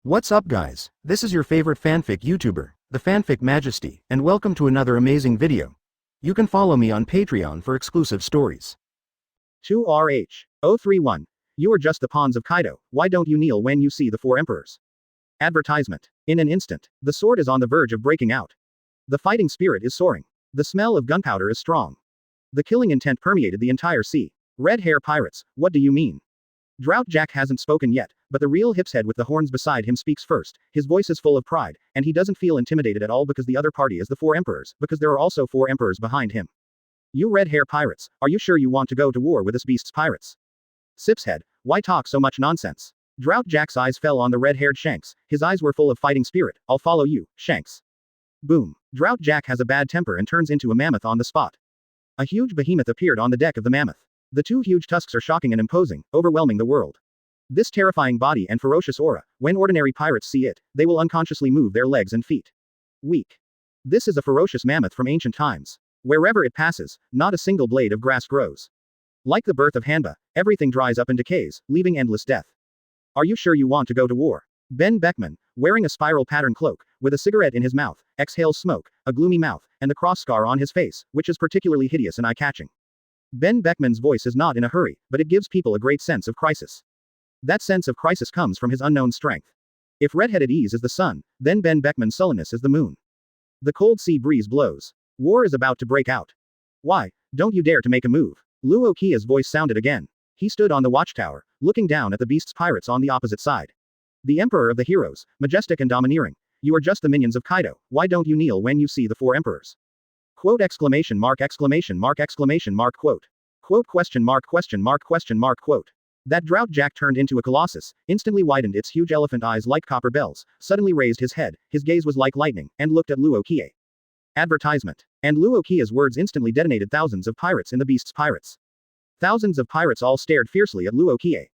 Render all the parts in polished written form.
What's up guys, this is your favorite fanfic YouTuber, the Fanfic Majesty, and welcome to another amazing video. You can follow me on Patreon for exclusive stories. 2RH031. You are just the pawns of Kaido, why don't you kneel when you see the four emperors? Advertisement. In an instant, the sword is on the verge of breaking out. The fighting spirit is soaring. The smell of gunpowder is strong. The killing intent permeated the entire sea. Red hair pirates, what do you mean? Drought Jack hasn't spoken yet, but the real hipshead with the horns beside him speaks first. His voice is full of pride, and he doesn't feel intimidated at all because the other party is the four emperors, because there are also four emperors behind him. You red hair pirates, are you sure you want to go to war with this beast's pirates? Sipshead, why talk so much nonsense? Drought Jack's eyes fell on the red-haired Shanks. His eyes were full of fighting spirit. I'll follow you, Shanks. Boom. Drought Jack has a bad temper and turns into a mammoth on the spot. A huge behemoth appeared on the deck of the mammoth. The two huge tusks are shocking and imposing, overwhelming the world. This terrifying body and ferocious aura, when ordinary pirates see it, they will unconsciously move their legs and feet. Weak. This is a ferocious mammoth from ancient times. Wherever it passes, not a single blade of grass grows. Like the birth of Hanba, everything dries up and decays, leaving endless death. Are you sure you want to go to war? Ben Beckman, wearing a spiral pattern cloak, with a cigarette in his mouth, exhales smoke, a gloomy mouth, and the cross scar on his face, which is particularly hideous and eye-catching. Ben Beckman's voice is not in a hurry, but it gives people a great sense of crisis. That sense of crisis comes from his unknown strength. If redheaded ease is the sun, then Ben Beckman's sullenness is the moon. The cold sea breeze blows. War is about to break out. Why, don't you dare to make a move? Luo Qiye's voice sounded again. He stood on the watchtower, looking down at the beast's pirates on the opposite side. The emperor of the heroes, majestic and domineering. You are just the minions of Kaido, why don't you kneel when you see the four emperors? Quote exclamation mark exclamation mark exclamation mark quote. Quote question mark quote. That Drought Jack turned into a colossus, instantly widened its huge elephant eyes like copper bells, suddenly raised his head, his gaze was like lightning, and looked at Luo Qiye. Advertisement. And Luo Qiye's words instantly detonated thousands of pirates in the beast's pirates. Thousands of pirates all stared fiercely at Luo Qiye.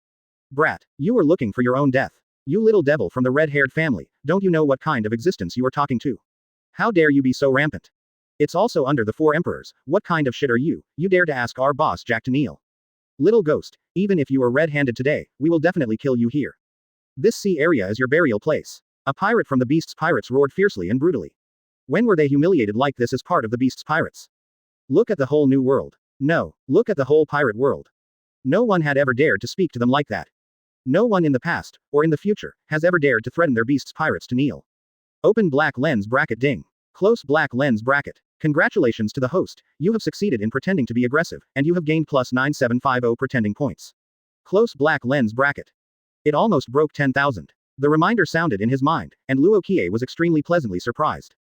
Brat, you were looking for your own death. You little devil from the red-haired family, don't you know what kind of existence you are talking to? How dare you be so rampant? It's also under the four emperors, what kind of shit are you dare to ask our boss Jack to kneel? Little ghost, even if you are red-handed today, we will definitely kill you here. This sea area is your burial place. A pirate from the beast's pirates roared fiercely and brutally. When were they humiliated like this as part of the beast's pirates? Look at the whole new world. No, look at the whole pirate world. No one had ever dared to speak to them like that. No one in the past, or in the future, has ever dared to threaten their beast's pirates to kneel. Open black lens bracket ding. Close black lens bracket. Congratulations to the host, you have succeeded in pretending to be aggressive, and you have gained plus 9750 pretending points. Close black lens bracket. It almost broke 10,000. The reminder sounded in his mind, and Luo Qiye was extremely pleasantly surprised.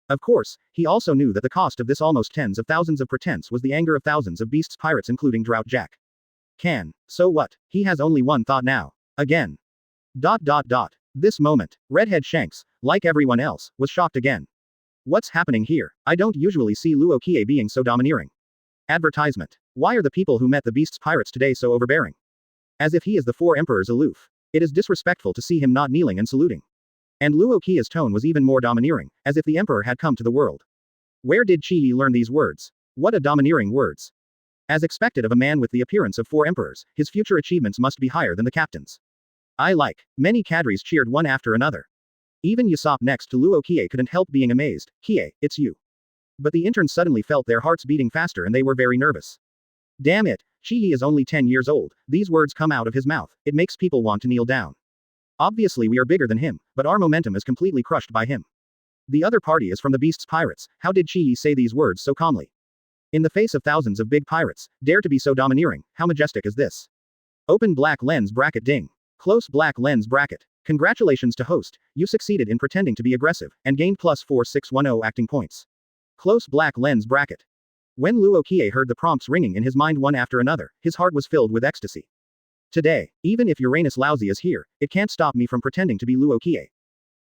Of course, he also knew that the cost of this almost tens of thousands of pretense was the anger of thousands of beasts pirates including Drought Jack. So what? He has only one thought now. Again. This moment, redhead Shanks, like everyone else, was shocked again. What's happening here? I don't usually see Luo Qiye being so domineering. Advertisement. Why are the people who met the beast's pirates today so overbearing? As if he is the four emperors aloof. It is disrespectful to see him not kneeling and saluting. And Luo Qiye's tone was even more domineering, as if the emperor had come to the world. Where did Qiye learn these words? What a domineering words. As expected of a man with the appearance of four emperors, his future achievements must be higher than the captain's. Many cadres cheered one after another. Even Usopp next to Luo Qiye couldn't help being amazed. Qiye, it's you. But the interns suddenly felt their hearts beating faster and they were very nervous. Damn it, Qiye is only 10 years old, these words come out of his mouth, it makes people want to kneel down. Obviously we are bigger than him, but our momentum is completely crushed by him. The other party is from the beast's pirates, how did Qiye say these words so calmly? In the face of thousands of big pirates, dare to be so domineering, how majestic is this? Open black lens bracket ding. Close black lens bracket. Congratulations to host, you succeeded in pretending to be aggressive, and gained plus 4610 acting points. Close black lens bracket. When Luo Qiye heard the prompts ringing in his mind one after another, his heart was filled with ecstasy. Today, even if Uranus Lousy is here, it can't stop me from pretending to be Luo Qiye.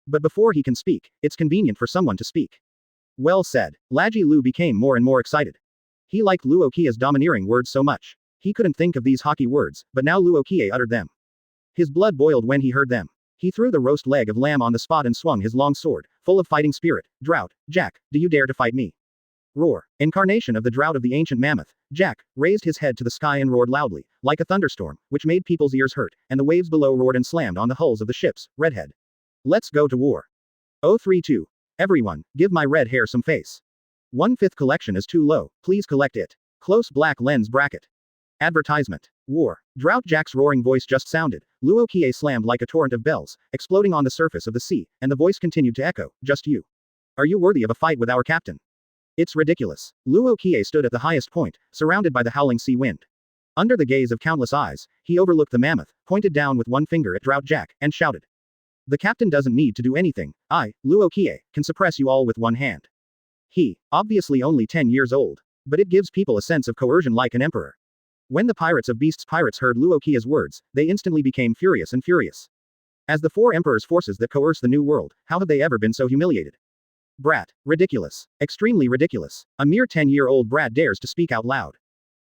But before he can speak, it's convenient for someone to speak. Well said. Laji Lu became more and more excited. He liked Luo Qiye's domineering words so much. He couldn't think of these Haki words, but now Luo Qiye uttered them. His blood boiled when he heard them. He threw the roast leg of lamb on the spot and swung his long sword, full of fighting spirit. Drought, Jack, do you dare to fight me? Roar. Incarnation of the drought of the ancient mammoth, Jack, raised his head to the sky and roared loudly, like a thunderstorm, which made people's ears hurt, and the waves below roared and slammed on the hulls of the ships. Redhead. Let's go to war. 032. Everyone, give my red hair some face. 1/5 collection is too low, please collect it. Close black lens bracket. Advertisement. War. Drought Jack's roaring voice just sounded. Luo Qiye slammed like a torrent of bells, exploding on the surface of the sea, and the voice continued to echo, just you. Are you worthy of a fight with our captain? It's ridiculous. Luo Qiye stood at the highest point, surrounded by the howling sea wind. Under the gaze of countless eyes, he overlooked the mammoth, pointed down with one finger at Drought Jack, and shouted. The captain doesn't need to do anything. I, Luo Qiye, can suppress you all with one hand. He, obviously only 10 years old. But it gives people a sense of coercion like an emperor. When the pirates of Beasts pirates heard Luo Qiye's words, they instantly became furious and furious. As the four emperors' forces that coerce the new world, how have they ever been so humiliated? Brat. Ridiculous. Extremely ridiculous. A mere 10-year-old brat dares to speak out loud.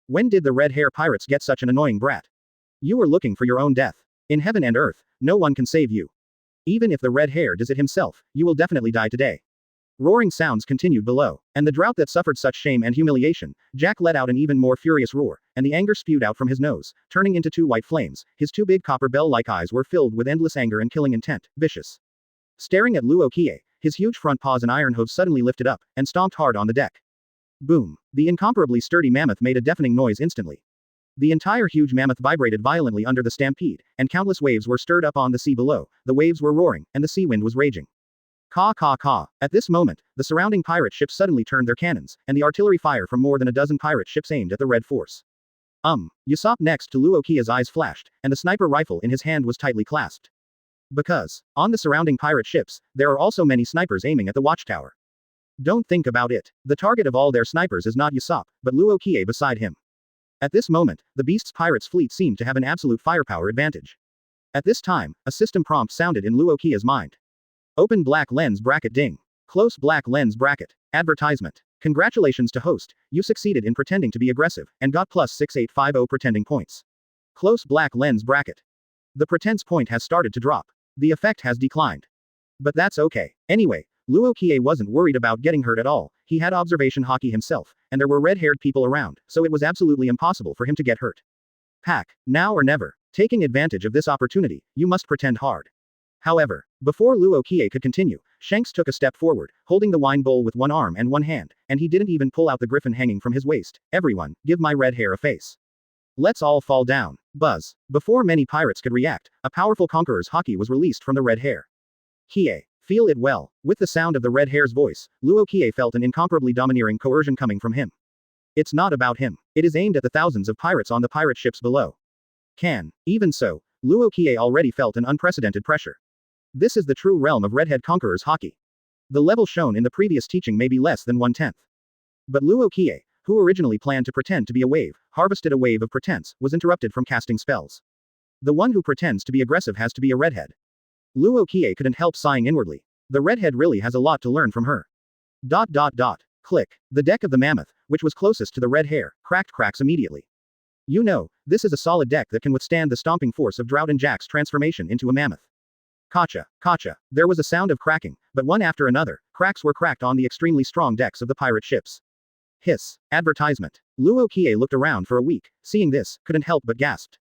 When did the red hair pirates get such an annoying brat? You are looking for your own death. In heaven and earth, no one can save you. Even if the red hair does it himself, you will definitely die today. Roaring sounds continued below, and the drought that suffered such shame and humiliation, Jack let out an even more furious roar, and the anger spewed out from his nose, turning into two white flames. His two big copper bell-like eyes were filled with endless anger and killing intent, vicious. Staring at Luo Qiye, his huge front paws and iron hooves suddenly lifted up, and stomped hard on the deck. Boom. The incomparably sturdy mammoth made a deafening noise instantly. The entire huge mammoth vibrated violently under the stampede, and countless waves were stirred up on the sea below. The waves were roaring, and the sea wind was raging. Caw caw caw. At this moment, the surrounding pirate ships suddenly turned their cannons, and the artillery fire from more than a dozen pirate ships aimed at the red force. Usopp next to Luo Qiye's eyes flashed, and the sniper rifle in his hand was tightly clasped. Because, on the surrounding pirate ships, there are also many snipers aiming at the watchtower. Don't think about it. The target of all their snipers is not Usopp, but Luo Qiye beside him. At this moment, the Beast's pirates fleet seemed to have an absolute firepower advantage. At this time, a system prompt sounded in Luo Qiye's mind. Open black lens bracket ding. Close black lens bracket. Advertisement. Congratulations to host, you succeeded in pretending to be aggressive, and got plus 6850 pretending points. Close black lens bracket. The pretense point has started to drop. The effect has declined. But that's okay. Anyway, Luo Qiye wasn't worried about getting hurt at all. He had observation haki himself, and there were red-haired people around, so it was absolutely impossible for him to get hurt. Pack, now or never. Taking advantage of this opportunity, you must pretend hard. However, before Luo Qiye could continue, Shanks took a step forward, holding the wine bowl with one arm and one hand, and he didn't even pull out the griffin hanging from his waist. Everyone, give my red hair a face. Let's all fall down. Buzz. Before many pirates could react, a powerful conqueror's haki was released from the red hair. Qiye. Feel it well. With the sound of the red hair's voice, Luo Qiye felt an incomparably domineering coercion coming from him. It's not about him. It is aimed at the thousands of pirates on the pirate ships below. Even so, Luo Qiye already felt an unprecedented pressure. This is the true realm of redhead conqueror's haki. The level shown in the previous teaching may be less than 1/10. But Luo Qiye, who originally planned to pretend to be a wave, harvested a wave of pretense, was interrupted from casting spells. The one who pretends to be aggressive has to be a redhead. Luo Qiye couldn't help sighing inwardly. The redhead really has a lot to learn from her. Click. The deck of the mammoth, which was closest to the red hair, cracks immediately. You know, this is a solid deck that can withstand the stomping force of Drought and Jack's transformation into a mammoth. Kacha. There was a sound of cracking, but one after another, cracks were cracked on the extremely strong decks of the pirate ships. Hiss. Advertisement. Luo Qiye looked around for a week, seeing this, couldn't help but gasped.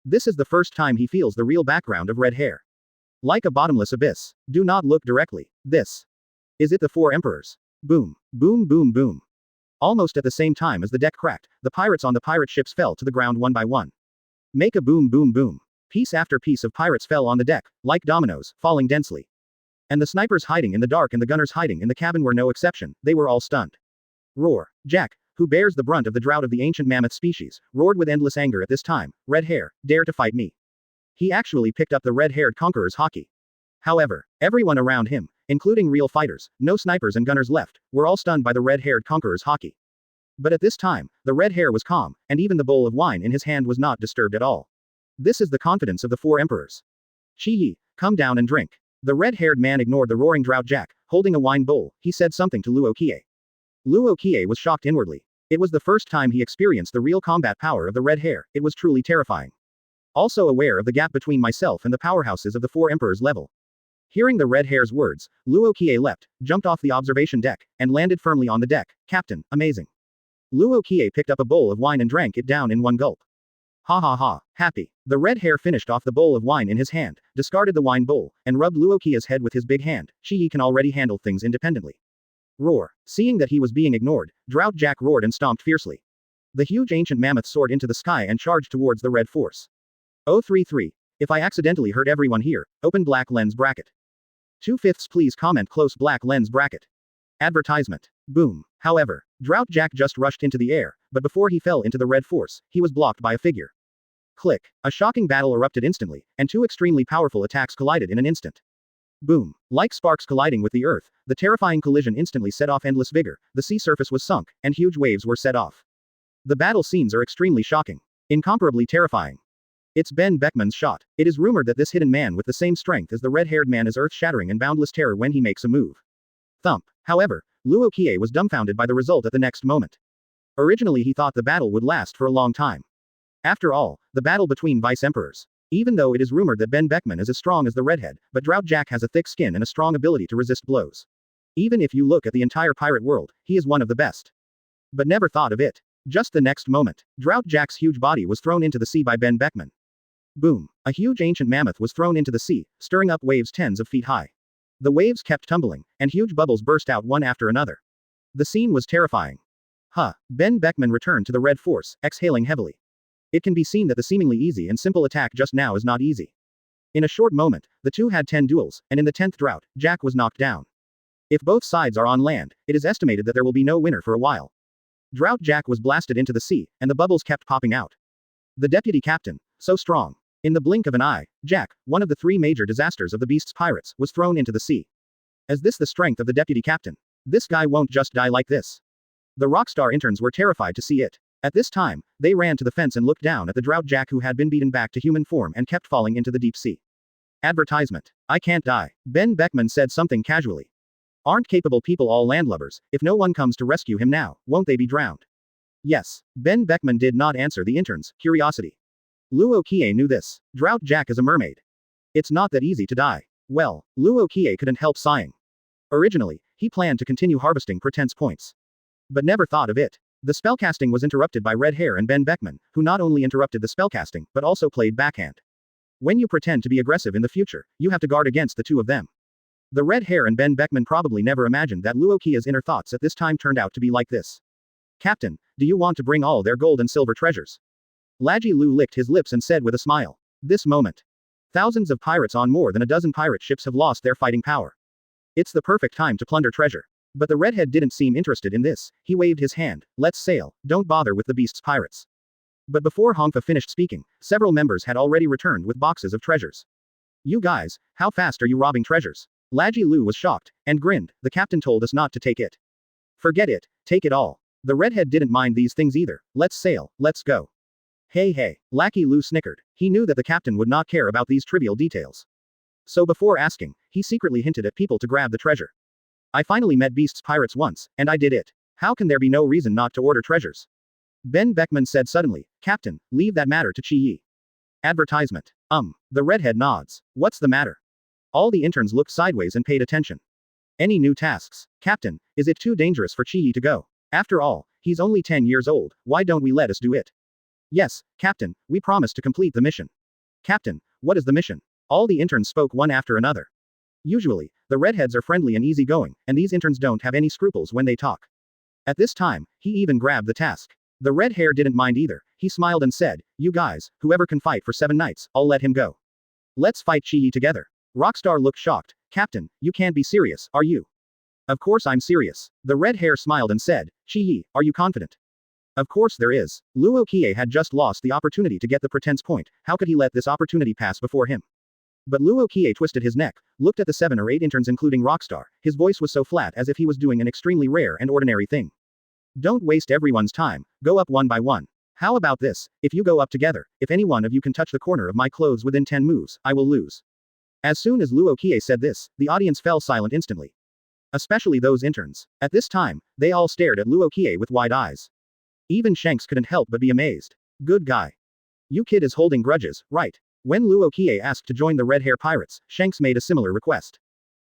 This is the first time he feels the real background of red hair. Like a bottomless abyss. Do not look directly. This. Is it the four emperors? Boom. Boom boom boom. Almost at the same time as the deck cracked, the pirates on the pirate ships fell to the ground one by one. Make a boom boom boom. Piece after piece of pirates fell on the deck, like dominoes, falling densely. And the snipers hiding in the dark and the gunners hiding in the cabin were no exception, they were all stunned. Roar. Jack, who bears the brunt of the drought of the ancient mammoth species, roared with endless anger at this time. Red hair, dare to fight me. He actually picked up the red-haired conqueror's haki. However, everyone around him, including real fighters, no snipers and gunners left, were all stunned by the red-haired conqueror's haki. But at this time, the red hair was calm, and even the bowl of wine in his hand was not disturbed at all. This is the confidence of the four emperors. Qiye, come down and drink. The red-haired man ignored the roaring Drought Jack, holding a wine bowl. He said something to Luo Qiye. Luo Qiye was shocked inwardly. It was the first time he experienced the real combat power of the red hair. It was truly terrifying. Also aware of the gap between myself and the powerhouses of the four emperors level. Hearing the red hair's words, Luo Qiye leapt, jumped off the observation deck, and landed firmly on the deck. Captain, amazing. Luo Qiye picked up a bowl of wine and drank it down in one gulp. Ha ha ha, happy. The red hair finished off the bowl of wine in his hand, discarded the wine bowl, and rubbed Luo Qiye's head with his big hand. Qiye can already handle things independently. Roar. Seeing that he was being ignored, Drought Jack roared and stomped fiercely. The huge ancient mammoth soared into the sky and charged towards the red force. 033. If I accidentally hurt everyone here, open black lens bracket. 2/5 please comment close black lens bracket. Advertisement. Boom. However, Drought Jack just rushed into the air, but before he fell into the red force, he was blocked by a figure. Click. A shocking battle erupted instantly, and two extremely powerful attacks collided in an instant. Boom. Like sparks colliding with the earth, the terrifying collision instantly set off endless vigor, the sea surface was sunk, and huge waves were set off. The battle scenes are extremely shocking. Incomparably terrifying. It's Ben Beckman's shot. It is rumored that this hidden man with the same strength as the red-haired man is earth-shattering and boundless terror when he makes a move. Thump. However, Luo Qiye was dumbfounded by the result at the next moment. Originally he thought the battle would last for a long time. After all, the battle between vice-emperors. Even though it is rumored that Ben Beckman is as strong as the redhead, but Drought Jack has a thick skin and a strong ability to resist blows. Even if you look at the entire pirate world, he is one of the best. But never thought of it. Just the next moment, Drought Jack's huge body was thrown into the sea by Ben Beckman. Boom. A huge ancient mammoth was thrown into the sea, stirring up waves tens of feet high. The waves kept tumbling, and huge bubbles burst out one after another. The scene was terrifying. Ben Beckman returned to the red force, exhaling heavily. It can be seen that the seemingly easy and simple attack just now is not easy. In a short moment, the two had 10 duels, and in the 10th drought, Jack was knocked down. If both sides are on land, it is estimated that there will be no winner for a while. Drought Jack was blasted into the sea, and the bubbles kept popping out. The deputy captain, so strong. In the blink of an eye, Jack, one of the 3 major disasters of the Beast's pirates, was thrown into the sea. Is this the strength of the deputy captain? This guy won't just die like this. The Rockstar interns were terrified to see it. At this time, they ran to the fence and looked down at the Drought Jack who had been beaten back to human form and kept falling into the deep sea. Advertisement. I can't die. Ben Beckman said something casually. Aren't capable people all landlubbers? If no one comes to rescue him now, won't they be drowned? Yes. Ben Beckman did not answer the intern's curiosity. Luo Qiye knew this. Drought Jack is a mermaid. It's not that easy to die. Well, Luo Qiye couldn't help sighing. Originally, he planned to continue harvesting pretense points. But never thought of it. The spellcasting was interrupted by Red Hair and Ben Beckman, who not only interrupted the spellcasting, but also played backhand. When you pretend to be aggressive in the future, you have to guard against the two of them. The Red Hair and Ben Beckman probably never imagined that Luo Qiye's inner thoughts at this time turned out to be like this. Captain, do you want to bring all their gold and silver treasures? Laji Lu licked his lips and said with a smile. This moment. Thousands of pirates on more than a dozen pirate ships have lost their fighting power. It's the perfect time to plunder treasure. But the redhead didn't seem interested in this. He waved his hand. Let's sail, don't bother with the beast's pirates. But before Hongfa finished speaking, several members had already returned with boxes of treasures. You guys, how fast are you robbing treasures? Laji Lu was shocked, and grinned. The captain told us not to take it. Forget it, take it all. The redhead didn't mind these things either. Let's sail, let's go. Hey, Lackey Lu snickered. He knew that the captain would not care about these trivial details. So before asking, he secretly hinted at people to grab the treasure. I finally met Beast's pirates once, and I did it. How can there be no reason not to order treasures? Ben Beckman said suddenly. Captain, leave that matter to Qiye. Advertisement. The redhead nods. What's the matter? All the interns looked sideways and paid attention. Any new tasks? Captain, is it too dangerous for Qiye to go? After all, he's only 10 years old, why don't we let us do it? Yes, Captain, we promise to complete the mission. Captain, what is the mission? All the interns spoke one after another. Usually, the redheads are friendly and easygoing, and these interns don't have any scruples when they talk. At this time, he even grabbed the task. The red hair didn't mind either. He smiled and said, you guys, whoever can fight for 7 nights, I'll let him go. Let's fight Qiye together. Rockstar looked shocked. Captain, you can't be serious, are you? Of course I'm serious. The red hair smiled and said, Qiye, are you confident? Of course there is. Luo Qiye had just lost the opportunity to get the pretense point. How could he let this opportunity pass before him? But Luo Qiye twisted his neck, looked at the 7 or 8 interns including Rockstar. His voice was so flat as if he was doing an extremely rare and ordinary thing. Don't waste everyone's time. Go up one by one. How about this? If you go up together, if any one of you can touch the corner of my clothes within 10 moves, I will lose. As soon as Luo Qiye said this, the audience fell silent instantly. Especially those interns. At this time, they all stared at Luo Qiye with wide eyes. Even Shanks couldn't help but be amazed. Good guy. You kid is holding grudges, right? When Luo Qiye asked to join the Red Hair Pirates, Shanks made a similar request.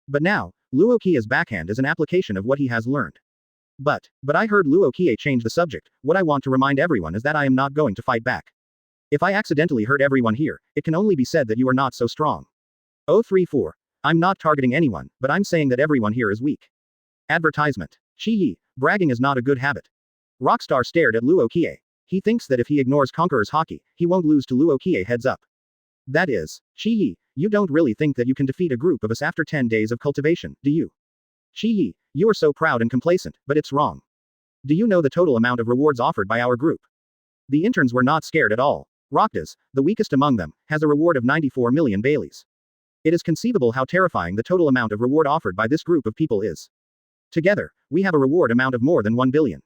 But now, Luo Qiye's backhand is an application of what he has learned. But I heard Luo Qiye change the subject. What I want to remind everyone is that I am not going to fight back. If I accidentally hurt everyone here, it can only be said that you are not so strong. 034. I'm not targeting anyone, but I'm saying that everyone here is weak. Advertisement. Qiye, bragging is not a good habit. Rockstar stared at Luo Qiye. He thinks that if he ignores Conqueror's Haki, he won't lose to Luo Qiye heads up. That is, Qiye, you don't really think that you can defeat a group of us after 10 days of cultivation, do you? Qiye, you are so proud and complacent, but it's wrong. Do you know the total amount of rewards offered by our group? The interns were not scared at all. Rockdas, the weakest among them, has a reward of 94 million Baileys. It is conceivable how terrifying the total amount of reward offered by this group of people is. Together, we have a reward amount of more than 1 billion.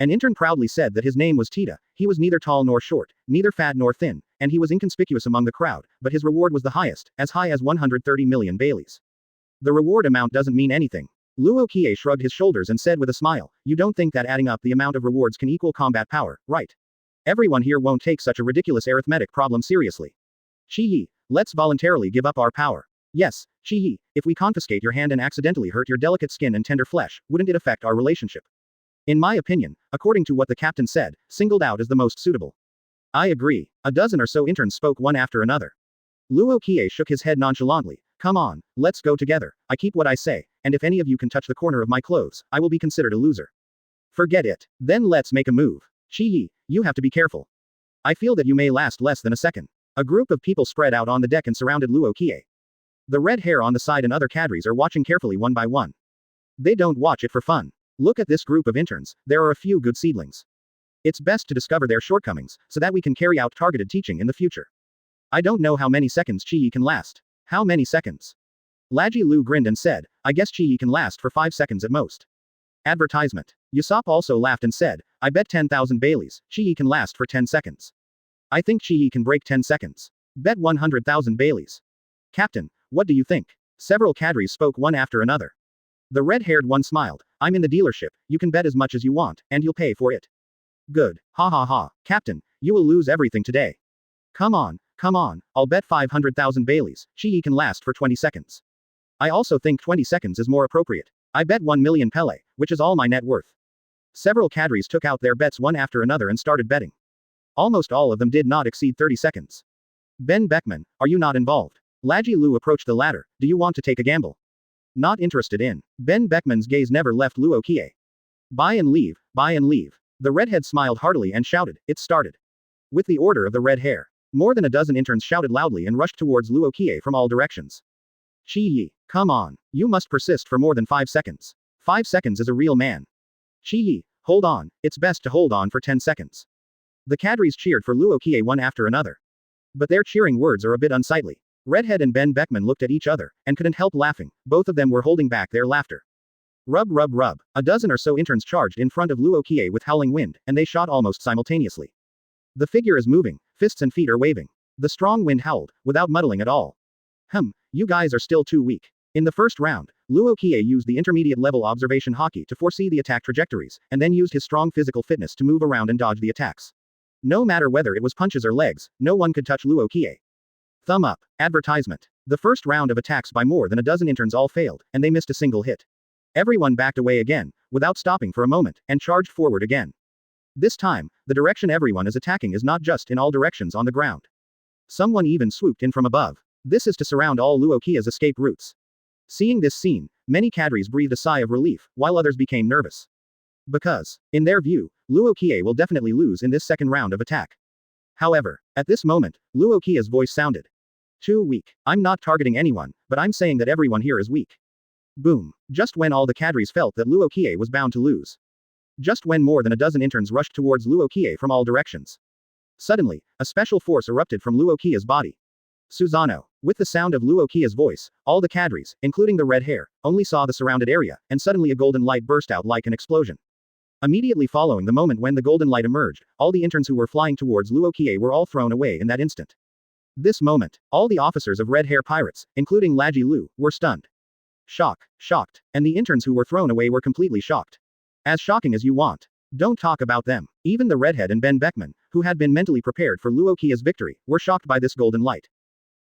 An intern proudly said that his name was Tita, he was neither tall nor short, neither fat nor thin, and he was inconspicuous among the crowd, but his reward was the highest, as high as 130 million Baileys. The reward amount doesn't mean anything. Luo Qiye shrugged his shoulders and said with a smile, you don't think that adding up the amount of rewards can equal combat power, right? Everyone here won't take such a ridiculous arithmetic problem seriously. Qiye, let's voluntarily give up our power. Yes, Qiye, if we confiscate your hand and accidentally hurt your delicate skin and tender flesh, wouldn't it affect our relationship? In my opinion, according to what the captain said, singled out is the most suitable. I agree. A dozen or so interns spoke one after another. Luo Qiye shook his head nonchalantly. Come on, let's go together. I keep what I say, and if any of you can touch the corner of my clothes, I will be considered a loser. Forget it. Then let's make a move. Qiye, you have to be careful. I feel that you may last less than a second. A group of people spread out on the deck and surrounded Luo Qiye. The red hair on the side and other cadres are watching carefully one by one. They don't watch it for fun. Look at this group of interns, there are a few good seedlings. It's best to discover their shortcomings, so that we can carry out targeted teaching in the future. I don't know how many seconds Qiye can last. How many seconds? Laji Lu grinned and said, I guess Qiye can last for 5 seconds at most. Advertisement. Usopp also laughed and said, I bet 10,000 Baileys, Qiye can last for 10 seconds. I think Qiye can break 10 seconds. Bet 100,000 Baileys. Captain, what do you think? Several cadres spoke one after another. The red-haired one smiled, I'm in the dealership, you can bet as much as you want, and you'll pay for it. Good. Ha ha ha. Captain, you will lose everything today. Come on, I'll bet 500,000 Baileys, Qiye can last for 20 seconds. I also think 20 seconds is more appropriate. I bet 1 million Pele, which is all my net worth. Several cadres took out their bets one after another and started betting. Almost all of them did not exceed 30 seconds. Ben Beckman, are you not involved? Laji Lu approached the ladder, do you want to take a gamble? Not interested in. Ben Beckman's gaze never left Luo Qiye. Buy and leave, buy and leave. The redhead smiled heartily and shouted, it started. With the order of the red hair. More than a dozen interns shouted loudly and rushed towards Luo Qiye from all directions. Qiye, come on, you must persist for more than 5 seconds. 5 seconds is a real man. Qiye, hold on, it's best to hold on for 10 seconds. The cadres cheered for Luo Qiye one after another. But their cheering words are a bit unsightly. Redhead and Ben Beckman looked at each other, and couldn't help laughing, both of them were holding back their laughter. Rub rub rub. A dozen or so interns charged in front of Luo Qiye with howling wind, and they shot almost simultaneously. The figure is moving, fists and feet are waving. The strong wind howled, without muddling at all. You guys are still too weak. In the first round, Luo Qiye used the intermediate level observation haki to foresee the attack trajectories, and then used his strong physical fitness to move around and dodge the attacks. No matter whether it was punches or legs, no one could touch Luo Qiye. Thumb up. Advertisement. The first round of attacks by more than a dozen interns all failed, and they missed a single hit. Everyone backed away again, without stopping for a moment, and charged forward again. This time, the direction everyone is attacking is not just in all directions on the ground. Someone even swooped in from above. This is to surround all Luo Qiye's escape routes. Seeing this scene, many cadres breathed a sigh of relief, while others became nervous. Because, in their view, Luo Qiye will definitely lose in this second round of attack. However, at this moment, Luo Qiye's voice sounded. Too weak. I'm not targeting anyone, but I'm saying that everyone here is weak. Boom. Just when all the cadres felt that Luo Qiye was bound to lose. Just when more than a dozen interns rushed towards Luo Qiye from all directions. Suddenly, a special force erupted from Luo Qiye's body. Susanoo. With the sound of Luo Qiye's voice, all the cadres, including the red hair, only saw the surrounded area, and suddenly a golden light burst out like an explosion. Immediately following the moment when the golden light emerged, all the interns who were flying towards Luo Qiye were all thrown away in that instant. This moment, all the officers of Red Hair Pirates, including Laji Lu, were stunned. Shocked. And the interns who were thrown away were completely shocked. As shocking as you want. Don't talk about them. Even the redhead and Ben Beckman, who had been mentally prepared for Luo Qiye's victory, were shocked by this golden light.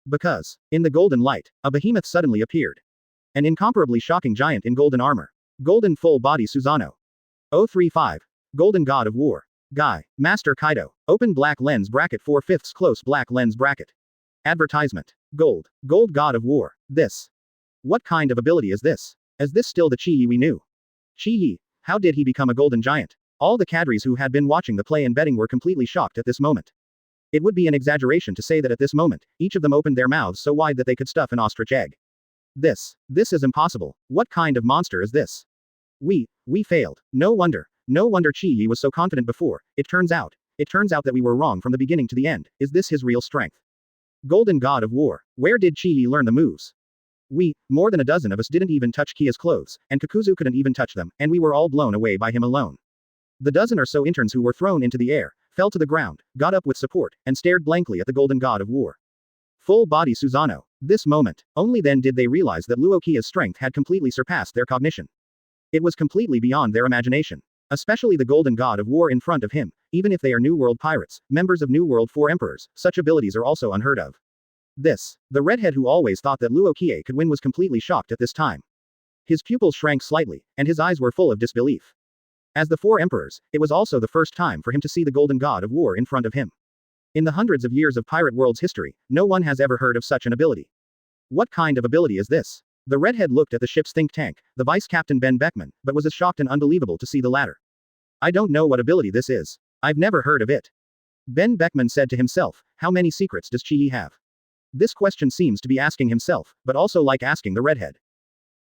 Because, in the golden light, a behemoth suddenly appeared. An incomparably shocking giant in golden armor. Golden full body Susanoo. 035. Golden God of War. Guy. Master Kaido. Open black lens bracket 4/5 close black lens bracket. Advertisement. Gold. Gold god of war. This. What kind of ability is this? Is this still the Qiye we knew? Qiye. How did he become a golden giant? All the cadres who had been watching the play and betting were completely shocked at this moment. It would be an exaggeration to say that at this moment, each of them opened their mouths so wide that they could stuff an ostrich egg. This is impossible. What kind of monster is this? We failed. No wonder Qiye was so confident before. It turns out that we were wrong from the beginning to the end. Is this his real strength? Golden god of war. Where did Qiye learn the moves? More than a dozen of us didn't even touch Kia's clothes, and Kakuzu couldn't even touch them, and we were all blown away by him alone. The dozen or so interns who were thrown into the air, fell to the ground, got up with support, and stared blankly at the golden god of war. Full body Susanoo. This moment, only then did they realize that Luo Qiye's strength had completely surpassed their cognition. It was completely beyond their imagination. Especially the golden god of war in front of him, even if they are New World pirates, members of New World 4 emperors, such abilities are also unheard of. The redhead who always thought that Luo Qiye could win was completely shocked at this time. His pupils shrank slightly, and his eyes were full of disbelief. As the 4 emperors, it was also the first time for him to see the golden god of war in front of him. In the hundreds of years of pirate world's history, no one has ever heard of such an ability. What kind of ability is this? The redhead looked at the ship's think tank, the vice captain Ben Beckman, but was as shocked and unbelievable to see the latter. I don't know what ability this is. I've never heard of it. Ben Beckman said to himself, how many secrets does Qiye have? This question seems to be asking himself, but also like asking the redhead.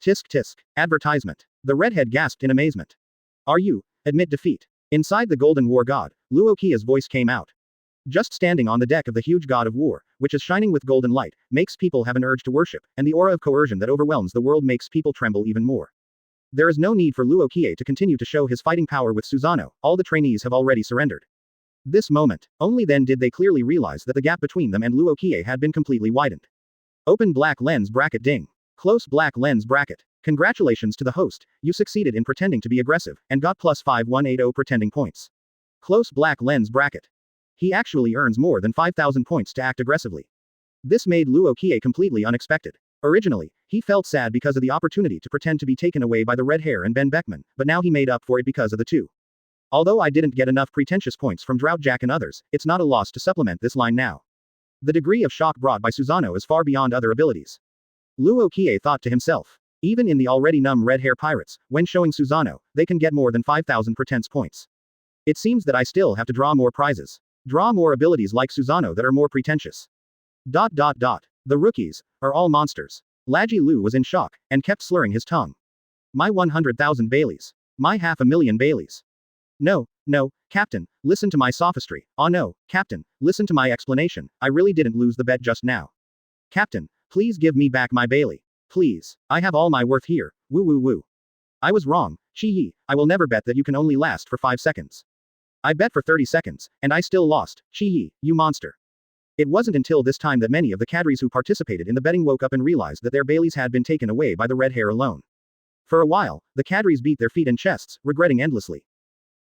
Tisk tisk. Advertisement. The redhead gasped in amazement. Are you? Admit defeat. Inside the golden war god, Luo Qiye's voice came out. Just standing on the deck of the huge god of war, which is shining with golden light, makes people have an urge to worship, and the aura of coercion that overwhelms the world makes people tremble even more. There is no need for Luo Qiye to continue to show his fighting power with Susanoo, all the trainees have already surrendered. This moment, only then did they clearly realize that the gap between them and Luo Qiye had been completely widened. Open black lens bracket ding. Close black lens bracket. Congratulations to the host, you succeeded in pretending to be aggressive, and got plus 5180 pretending points. Close black lens bracket. He actually earns more than 5,000 points to act aggressively. This made Luo Qiye completely unexpected. Originally, he felt sad because of the opportunity to pretend to be taken away by the red hair and Ben Beckman, but now he made up for it because of the two. Although I didn't get enough pretentious points from Drought Jack and others, it's not a loss to supplement this line now. The degree of shock brought by Susanoo is far beyond other abilities. Luo Qiye thought to himself. Even in the already numb red hair pirates, when showing Susanoo, they can get more than 5,000 pretense points. It seems that I still have to draw more prizes. Draw more abilities like Susanoo that are more pretentious. The rookies are all monsters. Laji Lu was in shock, and kept slurring his tongue. My 100,000 Baileys. My 500,000 Baileys. No, Captain, listen to my sophistry. Oh no, Captain, listen to my explanation, I really didn't lose the bet just now. Captain, please give me back my Bailey. Please, I have all my worth here, woo woo woo. I was wrong, Qiye, I will never bet that you can only last for 5 seconds. I bet for 30 seconds, and I still lost, Qiye, you monster. It wasn't until this time that many of the cadres who participated in the betting woke up and realized that their Baileys had been taken away by the red hair alone. For a while, the cadres beat their feet and chests, regretting endlessly.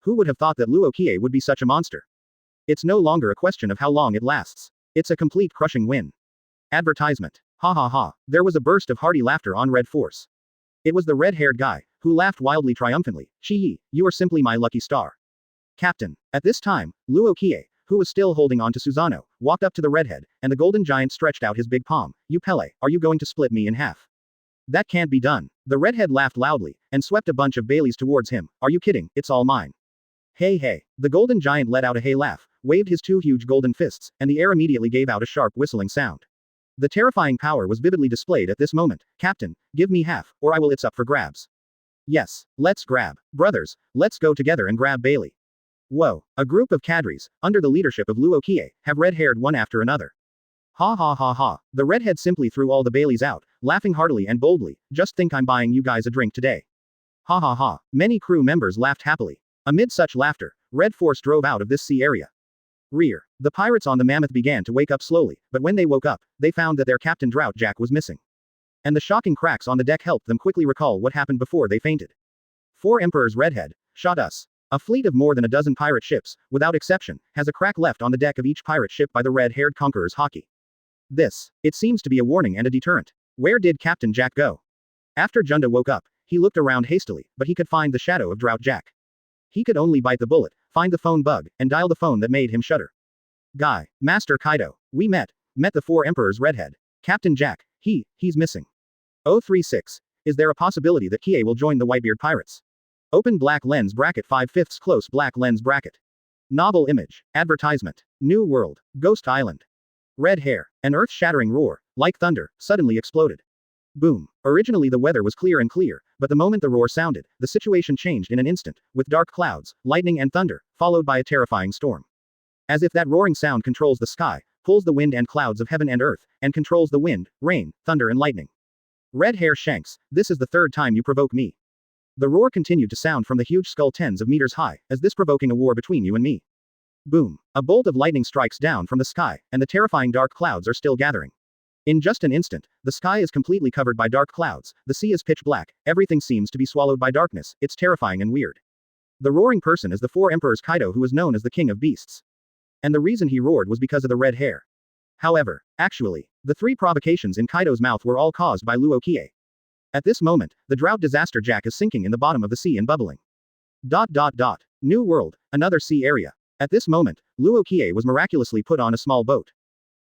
Who would have thought that Luo Qiye would be such a monster? It's no longer a question of how long it lasts. It's a complete crushing win. Advertisement. Ha ha ha. There was a burst of hearty laughter on Red Force. It was the red-haired guy, who laughed wildly triumphantly. Qiye, you are simply my lucky star. Captain. At this time, Luo Qiye, who was still holding on to Susanoo, walked up to the redhead, and the golden giant stretched out his big palm. You Pele, are you going to split me in half? That can't be done. The redhead laughed loudly, and swept a bunch of Baileys towards him. Are you kidding? It's all mine. Hey hey. The golden giant let out a hey laugh, waved his 2 huge golden fists, and the air immediately gave out a sharp whistling sound. The terrifying power was vividly displayed at this moment. Captain, give me half, or I will it's up for grabs. Yes, let's grab. Brothers, let's go together and grab Bailey. Whoa, a group of cadres, under the leadership of Luo Qiye, have red-haired one after another. Ha ha ha ha. The redhead simply threw all the Baileys out, laughing heartily and boldly. Just think I'm buying you guys a drink today. Ha ha ha. Many crew members laughed happily. Amid such laughter, Red Force drove out of this sea area. Rear. The pirates on the Mammoth began to wake up slowly, but when they woke up, they found that their captain Drought Jack was missing. And the shocking cracks on the deck helped them quickly recall what happened before they fainted. 4 Emperors Redhead shot us. A fleet of more than a dozen pirate ships, without exception, has a crack left on the deck of each pirate ship by the red-haired conquerors Haki. It seems to be a warning and a deterrent. Where did Captain Jack go? After Junda woke up, he looked around hastily, but he could find the shadow of Drought Jack. He could only bite the bullet, find the phone bug, and dial the phone that made him shudder. Guy, Master Kaido, we met the four emperors redhead. Captain Jack, he's missing. 036. Is there a possibility that Qiye will join the Whitebeard pirates? Open black lens bracket 5/5 close black lens bracket. Novel image. Advertisement. New world. Ghost Island. Red hair. An earth-shattering roar, like thunder, suddenly exploded. Boom. Originally the weather was clear, but the moment the roar sounded, the situation changed in an instant, with dark clouds, lightning and thunder, followed by a terrifying storm. As if that roaring sound controls the sky, pulls the wind and clouds of heaven and earth, and controls the wind, rain, thunder and lightning. Red hair Shanks, this is the third time you provoke me. The roar continued to sound from the huge skull tens of meters high, as this provoking a war between you and me. Boom. A bolt of lightning strikes down from the sky, and the terrifying dark clouds are still gathering. In just an instant, the sky is completely covered by dark clouds, the sea is pitch black, everything seems to be swallowed by darkness, it's terrifying and weird. The roaring person is the four emperors Kaido, who is known as the king of beasts. And the reason he roared was because of the red hair. However, actually, the three provocations in Kaido's mouth were all caused by Luo Qiye. At this moment, the Drought Disaster Jack is sinking in the bottom of the sea and bubbling. New world, another sea area. At this moment, Luo Qiye was miraculously put on a small boat.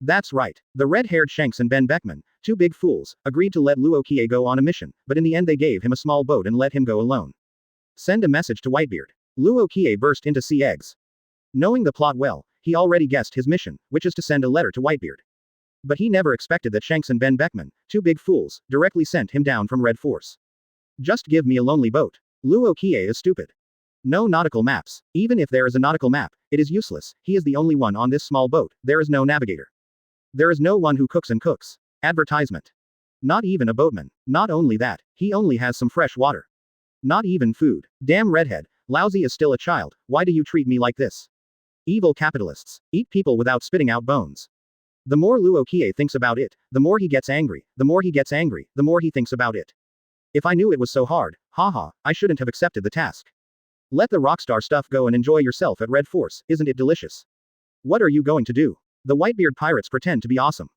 That's right, the red-haired Shanks and Ben Beckman, two big fools, agreed to let Luo Qiye go on a mission, but in the end they gave him a small boat and let him go alone. Send a message to Whitebeard. Luo Qiye burst into sea eggs. Knowing the plot well, he already guessed his mission, which is to send a letter to Whitebeard. But he never expected that Shanks and Ben Beckman, two big fools, directly sent him down from Red Force. Just give me a lonely boat. Luo Qiye is stupid. No nautical maps. Even if there is a nautical map, it is useless, he is the only one on this small boat, there is no navigator. There is no one who cooks and cooks. Advertisement. Not even a boatman. Not only that, he only has some fresh water. Not even food. Damn redhead, Lousy is still a child, why do you treat me like this? Evil capitalists. Eat people without spitting out bones. The more Luo Qiye thinks about it, the more he gets angry, the more he gets angry, the more he thinks about it. If I knew it was so hard, haha, I shouldn't have accepted the task. Let the Rockstar stuff go and enjoy yourself at Red Force, isn't it delicious? What are you going to do? The Whitebeard pirates pretend to be awesome.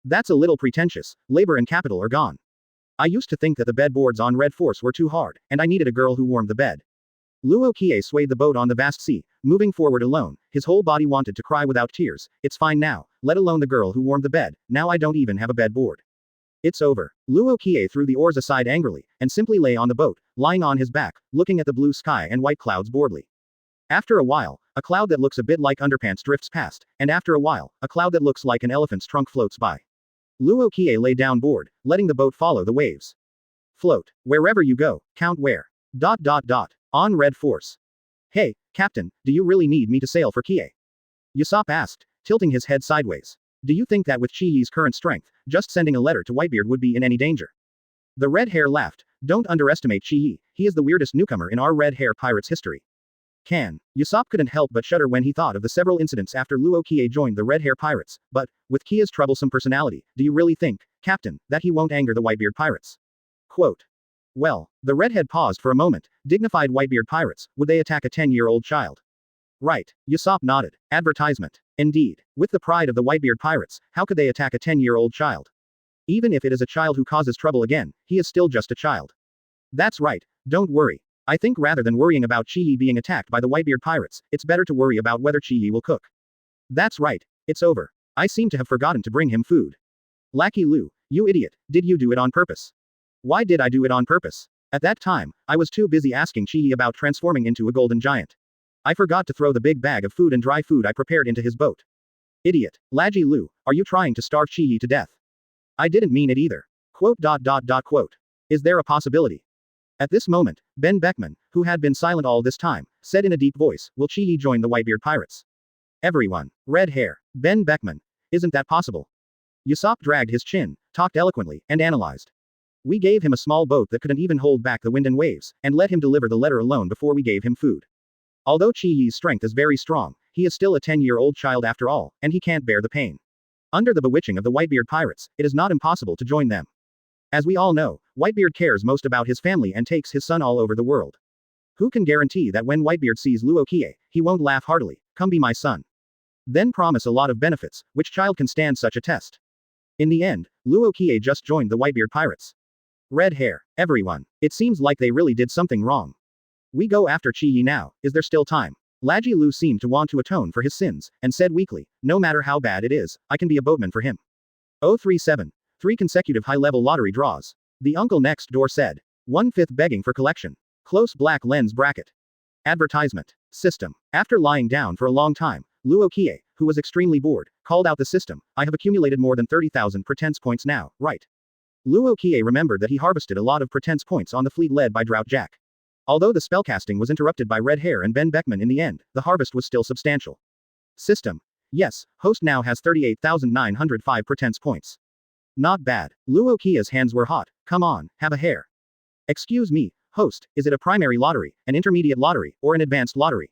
That's a little pretentious, labor and capital are gone. I used to think that the bed boards on Red Force were too hard, and I needed a girl who warmed the bed. Luo Qiye swayed the boat on the vast sea, moving forward alone, his whole body wanted to cry without tears, it's fine now, let alone the girl who warmed the bed, now I don't even have a bed board. It's over. Luo Qiye threw the oars aside angrily, and simply lay on the boat, lying on his back, looking at the blue sky and white clouds boredly. After a while, a cloud that looks a bit like underpants drifts past, and after a while, a cloud that looks like an elephant's trunk floats by. Luo Qiye lay down bored, letting the boat follow the waves. Float. Wherever you go, count where. On Red Force. Hey, Captain, do you really need me to sail for Qiye? Usopp asked, tilting his head sideways. Do you think that with Qiye's current strength, just sending a letter to Whitebeard would be in any danger? The red hair laughed. Don't underestimate Qiye, he is the weirdest newcomer in our red hair pirates history. Usopp couldn't help but shudder when he thought of the several incidents after Luo Qiye joined the red hair pirates, but, with Qiye's troublesome personality, do you really think, Captain, that he won't anger the Whitebeard pirates? Quote. Well, the redhead paused for a moment, dignified Whitebeard pirates, would they attack a 10-year-old child? Right, Usopp nodded. Advertisement. Indeed, with the pride of the Whitebeard pirates, how could they attack a 10-year-old child? Even if it is a child who causes trouble again, he is still just a child. That's right, don't worry. I think rather than worrying about Qiye being attacked by the Whitebeard pirates, it's better to worry about whether Qiye will cook. That's right, it's over. I seem to have forgotten to bring him food. Lackey Lu, you idiot, did you do it on purpose? Why did I do it on purpose? At that time, I was too busy asking Qiye about transforming into a golden giant. I forgot to throw the big bag of food and dry food I prepared into his boat. Idiot. Lackey Lu, are you trying to starve Qiye to death? I didn't mean it either. Quote. Is there a possibility? At this moment, Ben Beckman, who had been silent all this time, said in a deep voice, will Qiye join the Whitebeard pirates? Everyone. Red hair. Ben Beckman. Isn't that possible? Usopp dragged his chin, talked eloquently, and analyzed. We gave him a small boat that couldn't even hold back the wind and waves, and let him deliver the letter alone before we gave him food. Although Qiye's strength is very strong, he is still a 10-year-old child after all, and he can't bear the pain. Under the bewitching of the Whitebeard pirates, it is not impossible to join them. As we all know, Whitebeard cares most about his family and takes his son all over the world. Who can guarantee that when Whitebeard sees Luo Qiye, he won't laugh heartily, come be my son. Then promise a lot of benefits, which child can stand such a test? In the end, Luo Qiye just joined the Whitebeard pirates. Red hair, everyone. It seems like they really did something wrong. We go after Qiye now, is there still time? Laji Lu seemed to want to atone for his sins, and said weakly, no matter how bad it is, I can be a boatman for him. 037. 3 consecutive high-level lottery draws. The uncle next door said. 1/5 begging for collection. Close black lens bracket. Advertisement. System. After lying down for a long time, Luo Qiye, who was extremely bored, called out the system. I have accumulated more than 30,000 pretense points now, right? Luo Qiye remembered that he harvested a lot of pretense points on the fleet led by Drought Jack. Although the spellcasting was interrupted by Red Hair and Ben Beckman in the end, the harvest was still substantial. System. Yes, host now has 38,905 pretense points. Not bad. Luo Qiye's hands were hot. Come on, have a hair. Excuse me, host, is it a primary lottery, an intermediate lottery, or an advanced lottery?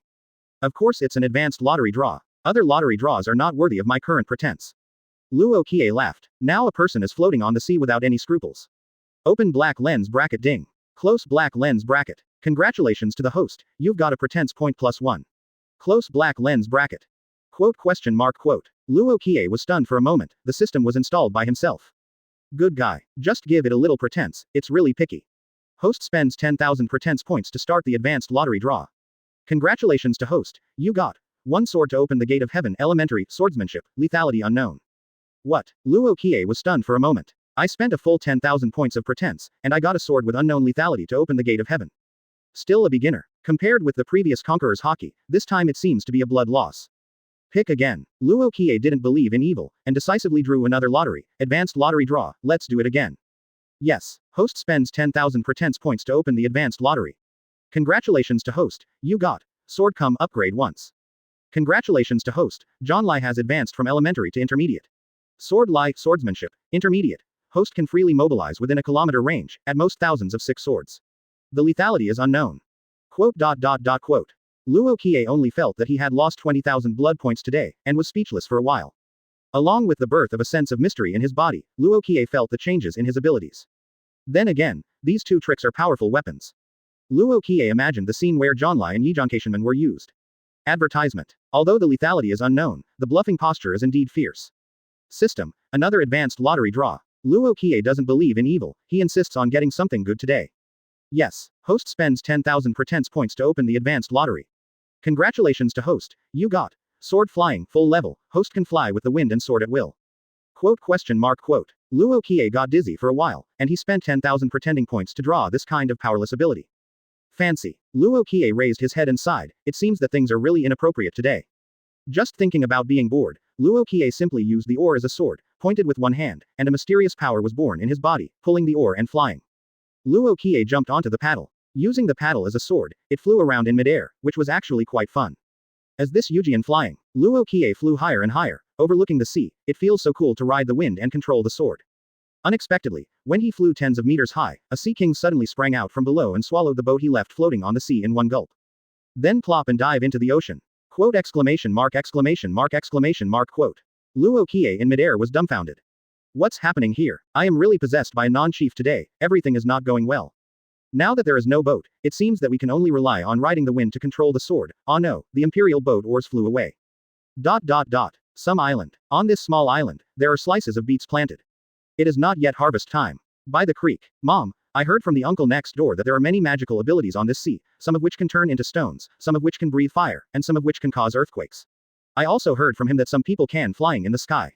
Of course it's an advanced lottery draw. Other lottery draws are not worthy of my current pretense. Luo Qiye laughed. Now a person is floating on the sea without any scruples. Open black lens bracket ding. Close black lens bracket. Congratulations to the host, you've got a pretense point +1. Close black lens bracket. Quote. Luo Qiye was stunned for a moment, the system was installed by himself. Good guy. Just give it a little pretense, it's really picky. Host spends 10,000 pretense points to start the advanced lottery draw. Congratulations to host, you got 1 sword to open the gate of heaven, elementary, swordsmanship, lethality unknown. What? Luo Qiye was stunned for a moment. I spent a full 10,000 points of pretense, and I got a sword with unknown lethality to open the gate of heaven. Still a beginner. Compared with the previous Conqueror's Haki, this time it seems to be a blood loss. Pick again. Luo Qiye didn't believe in evil, and decisively drew another lottery, advanced lottery draw, let's do it again. Yes, host spends 10,000 pretense points to open the advanced lottery. Congratulations to host, you got sword come upgrade once. Congratulations to host, John Lai has advanced from elementary to intermediate. Sword Lai, swordsmanship, intermediate. Host can freely mobilize within a kilometer range, at most thousands of 6 swords. The lethality is unknown. Quote. Luo Qiye only felt that he had lost 20,000 blood points today, and was speechless for a while. Along with the birth of a sense of mystery in his body, Luo Qiye felt the changes in his abilities. Then again, these 2 tricks are powerful weapons. Luo Qiye imagined the scene where Zhanlai and Yijiankeishenman were used. Advertisement. Although the lethality is unknown, the bluffing posture is indeed fierce. System. Another advanced lottery draw. Luo Qiye doesn't believe in evil, he insists on getting something good today. Yes, host spends 10,000 pretense points to open the advanced lottery. Congratulations to host, you got sword flying, full level, host can fly with the wind and sword at will. Quote. Luo Qiye got dizzy for a while, and he spent 10,000 pretending points to draw this kind of powerless ability. Fancy. Luo Qiye raised his head and sighed, it seems that things are really inappropriate today. Just thinking about being bored, Luo Qiye simply used the oar as a sword, pointed with one hand, and a mysterious power was born in his body, pulling the oar and flying. Luo Qiye jumped onto the paddle. Using the paddle as a sword, it flew around in midair, which was actually quite fun. As this Yujian flying, Luo Qiye flew higher and higher, overlooking the sea, it feels so cool to ride the wind and control the sword. Unexpectedly, when he flew tens of meters high, a sea king suddenly sprang out from below and swallowed the boat he left floating on the sea in one gulp. Then plop and dive into the ocean. Quote. Luo Qiye in midair was dumbfounded. What's happening here? I am really possessed by a non-chief today, everything is not going well. Now that there is no boat, it seems that we can only rely on riding the wind to control the sword. Oh no, the imperial boat oars flew away. Some island. On this small island, there are slices of beets planted. It is not yet harvest time. By the creek. Mom, I heard from the uncle next door that there are many magical abilities on this sea, some of which can turn into stones, some of which can breathe fire, and some of which can cause earthquakes. I also heard from him that some people can flying in the sky.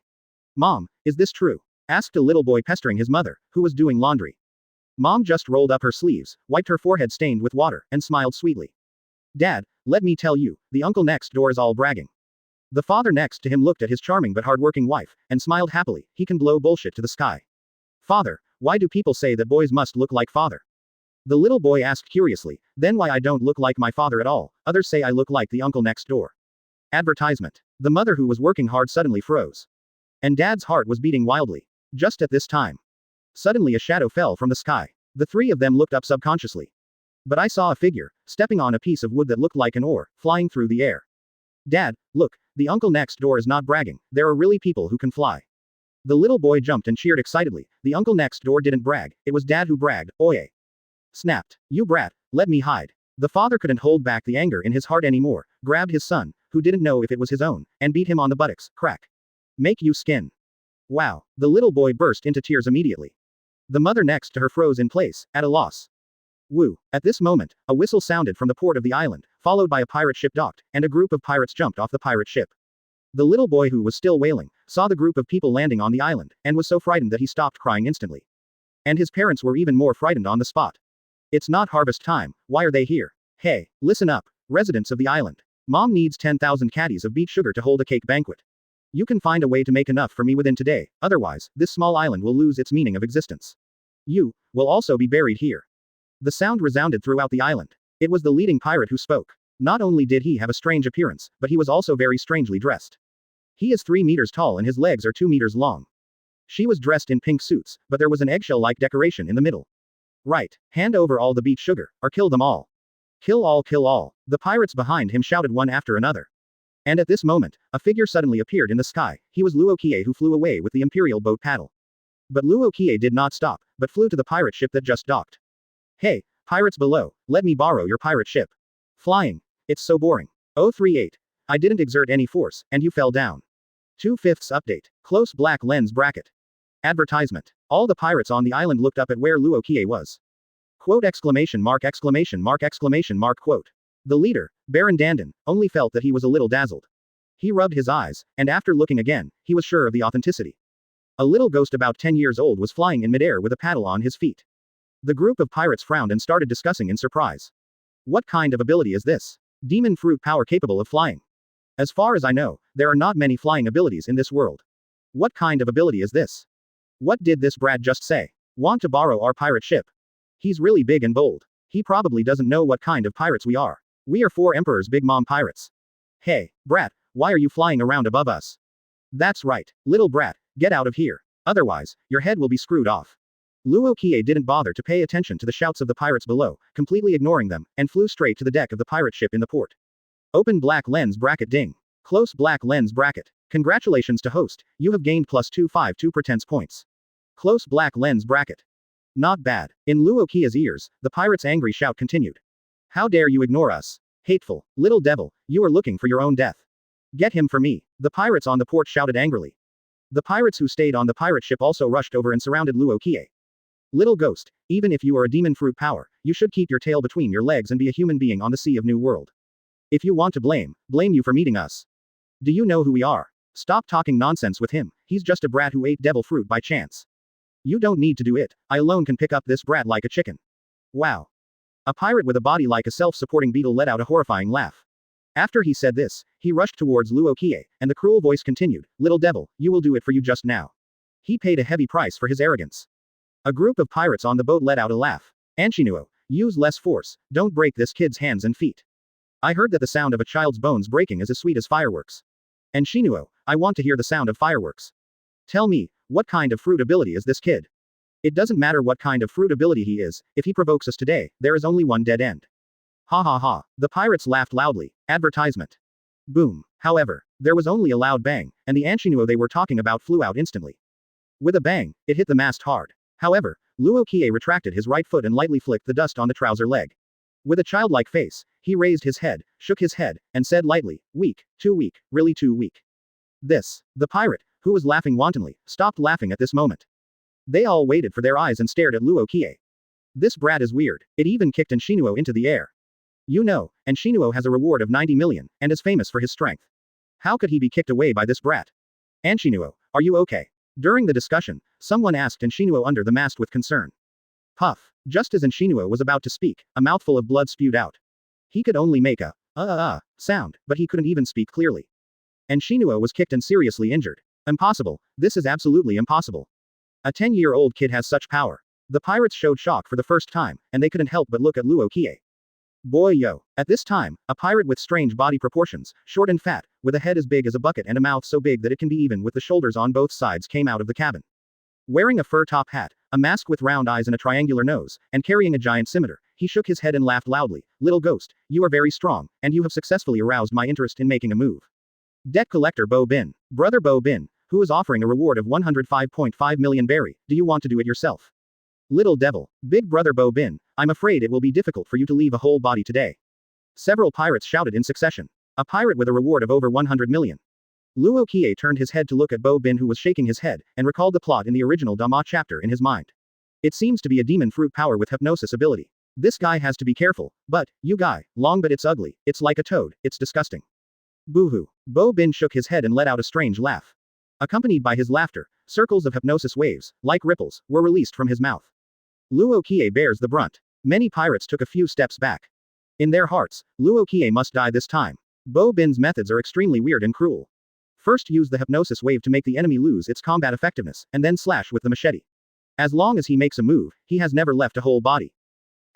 Mom, is this true? Asked a little boy pestering his mother, who was doing laundry. Mom just rolled up her sleeves, wiped her forehead stained with water, and smiled sweetly. Dad, let me tell you, the uncle next door is all bragging. The father next to him looked at his charming but hardworking wife, and smiled happily, he can blow bullshit to the sky. Father, why do people say that boys must look like father? The little boy asked curiously, then why I don't look like my father at all, others say I look like the uncle next door. Advertisement. The mother who was working hard suddenly froze. And Dad's heart was beating wildly. Just at this time. Suddenly a shadow fell from the sky. The 3 of them looked up subconsciously. But I saw a figure, stepping on a piece of wood that looked like an oar, flying through the air. Dad, look, the uncle next door is not bragging, there are really people who can fly. The little boy jumped and cheered excitedly, the uncle next door didn't brag, it was Dad who bragged, oye. Snapped. You brat, let me hide. The father couldn't hold back the anger in his heart anymore, grabbed his son, who didn't know if it was his own, and beat him on the buttocks, crack. Make you skin. Wow, the little boy burst into tears immediately. The mother next to her froze in place, at a loss. Woo. At this moment, a whistle sounded from the port of the island, followed by a pirate ship docked, and a group of pirates jumped off the pirate ship. The little boy, who was still wailing, saw the group of people landing on the island, and was so frightened that he stopped crying instantly. And his parents were even more frightened on the spot. It's not harvest time, why are they here? Hey, listen up, residents of the island. Mom needs 10,000 caddies of beet sugar to hold a cake banquet. You can find a way to make enough for me within today, otherwise, this small island will lose its meaning of existence. You will also be buried here. The sound resounded throughout the island. It was the leading pirate who spoke. Not only did he have a strange appearance, but he was also very strangely dressed. He is 3 meters tall and his legs are 2 meters long. She was dressed in pink suits, but there was an eggshell-like decoration in the middle. Right, hand over all the beet sugar, or kill them all. Kill all, kill all. The pirates behind him shouted one after another. And at this moment, a figure suddenly appeared in the sky. He was Luo Qiye, who flew away with the imperial boat paddle. But Luo Qiye did not stop, but flew to the pirate ship that just docked. Hey, pirates below, let me borrow your pirate ship. Flying. It's so boring. 038. I didn't exert any force, and you fell down. 2/5 update. Close black lens bracket. Advertisement. All the pirates on the island looked up at where Luo Qiye was. Quote exclamation mark exclamation mark exclamation mark quote. The leader, Baron Dandin, only felt that he was a little dazzled. He rubbed his eyes, and after looking again, he was sure of the authenticity. A little ghost about 10 years old was flying in midair with a paddle on his feet. The group of pirates frowned and started discussing in surprise. What kind of ability is this? Demon fruit power capable of flying. As far as I know, there are not many flying abilities in this world. What kind of ability is this? What did this brat just say? Want to borrow our pirate ship? He's really big and bold. He probably doesn't know what kind of pirates we are. We are 4 emperors big mom pirates. Hey, brat, why are you flying around above us? That's right, little brat, get out of here. Otherwise, your head will be screwed off. Luo Qiye didn't bother to pay attention to the shouts of the pirates below, completely ignoring them, and flew straight to the deck of the pirate ship in the port. Open black lens bracket ding. Close black lens bracket. Congratulations to host, you have gained +252 pretense points. Close black lens bracket. Not bad. In Luo Qiye's ears, the pirate's angry shout continued. How dare you ignore us? Hateful, little devil, you are looking for your own death. Get him for me. The pirates on the port shouted angrily. The pirates who stayed on the pirate ship also rushed over and surrounded Luo Qiye. Little ghost, even if you are a demon fruit power, you should keep your tail between your legs and be a human being on the sea of New World. If you want to blame you for meeting us. Do you know who we are? Stop talking nonsense with him, he's just a brat who ate devil fruit by chance. You don't need to do it, I alone can pick up this brat like a chicken. Wow. A pirate with a body like a self-supporting beetle let out a horrifying laugh. After he said this, he rushed towards Luo Qiye, and the cruel voice continued, little devil, you will do it for you just now. He paid a heavy price for his arrogance. A group of pirates on the boat let out a laugh. Susanoo, use less force, don't break this kid's hands and feet. I heard that the sound of a child's bones breaking is as sweet as fireworks. Susanoo, I want to hear the sound of fireworks. Tell me, what kind of fruit ability is this kid? It doesn't matter what kind of fruit ability he is, if he provokes us today, there is only one dead end. Ha ha ha, the pirates laughed loudly. Advertisement. Boom. However, there was only a loud bang, and the Susanoo they were talking about flew out instantly. With a bang, it hit the mast hard. However, Luo Qiye retracted his right foot and lightly flicked the dust on the trouser leg. With a childlike face, he raised his head, shook his head, and said lightly, weak, too weak, really too weak. The pirate, who was laughing wantonly, stopped laughing at this moment. They all waited for their eyes and stared at Luo Qiye. This brat is weird, it even kicked Susanoo into the air. You know, Susanoo has a reward of 90 million, and is famous for his strength. How could he be kicked away by this brat? Susanoo, are you okay? During the discussion, someone asked Susanoo under the mast with concern. Puff. Just as Susanoo was about to speak, a mouthful of blood spewed out. He could only make a sound, but he couldn't even speak clearly. Susanoo was kicked and seriously injured. Impossible, this is absolutely impossible. A 10-year-old kid has such power. The pirates showed shock for the first time, and they couldn't help but look at Luo Qiye. Boy yo. At this time, a pirate with strange body proportions, short and fat, with a head as big as a bucket and a mouth so big that it can be even with the shoulders on both sides came out of the cabin. Wearing a fur top hat, a mask with round eyes and a triangular nose, and carrying a giant scimitar, he shook his head and laughed loudly. Little ghost, you are very strong, and you have successfully aroused my interest in making a move. Debt collector Bo Bin. Brother Bo Bin, who is offering a reward of 105.5 million berry, do you want to do it yourself? Little devil, big brother Bo Bin, I'm afraid it will be difficult for you to leave a whole body today. Several pirates shouted in succession. A pirate with a reward of over 100 million. Luo Qiye turned his head to look at Bo Bin, who was shaking his head, and recalled the plot in the original Dama chapter in his mind. It seems to be a demon fruit power with hypnosis ability. This guy has to be careful, but, you guy, long but it's ugly, it's like a toad, it's disgusting. Boo-hoo. Bo Bin shook his head and let out a strange laugh. Accompanied by his laughter, circles of hypnosis waves, like ripples, were released from his mouth. Luo Qiye bears the brunt. Many pirates took a few steps back. In their hearts, Luo Qiye must die this time. Bo Bin's methods are extremely weird and cruel. First use the hypnosis wave to make the enemy lose its combat effectiveness, and then slash with the machete. As long as he makes a move, he has never left a whole body.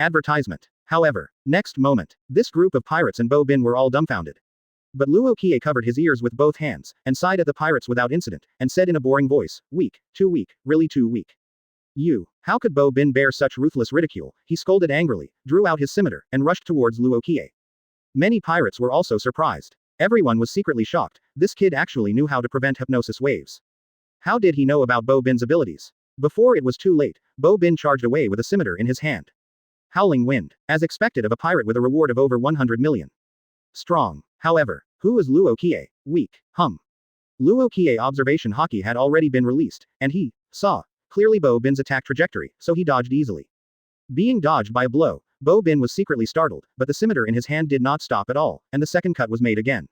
Advertisement. However, next moment, this group of pirates and Bo Bin were all dumbfounded. But Luo Qiye covered his ears with both hands, and sighed at the pirates without incident, and said in a boring voice, weak, too weak, really too weak. How could Bo Bin bear such ruthless ridicule? He scolded angrily, drew out his scimitar, and rushed towards Luo Qiye. Many pirates were also surprised. Everyone was secretly shocked. This kid actually knew how to prevent hypnosis waves. How did he know about Bo Bin's abilities? Before it was too late, Bo Bin charged away with a scimitar in his hand. Howling wind, as expected of a pirate with a reward of over 100 million. Strong. However, who is Luo Qiye? Weak. Luo Qiye Observation Haki had already been released, and he saw clearly Bo Bin's attack trajectory, so he dodged easily. Being dodged by a blow, Bo Bin was secretly startled, but the scimitar in his hand did not stop at all, and the second cut was made again.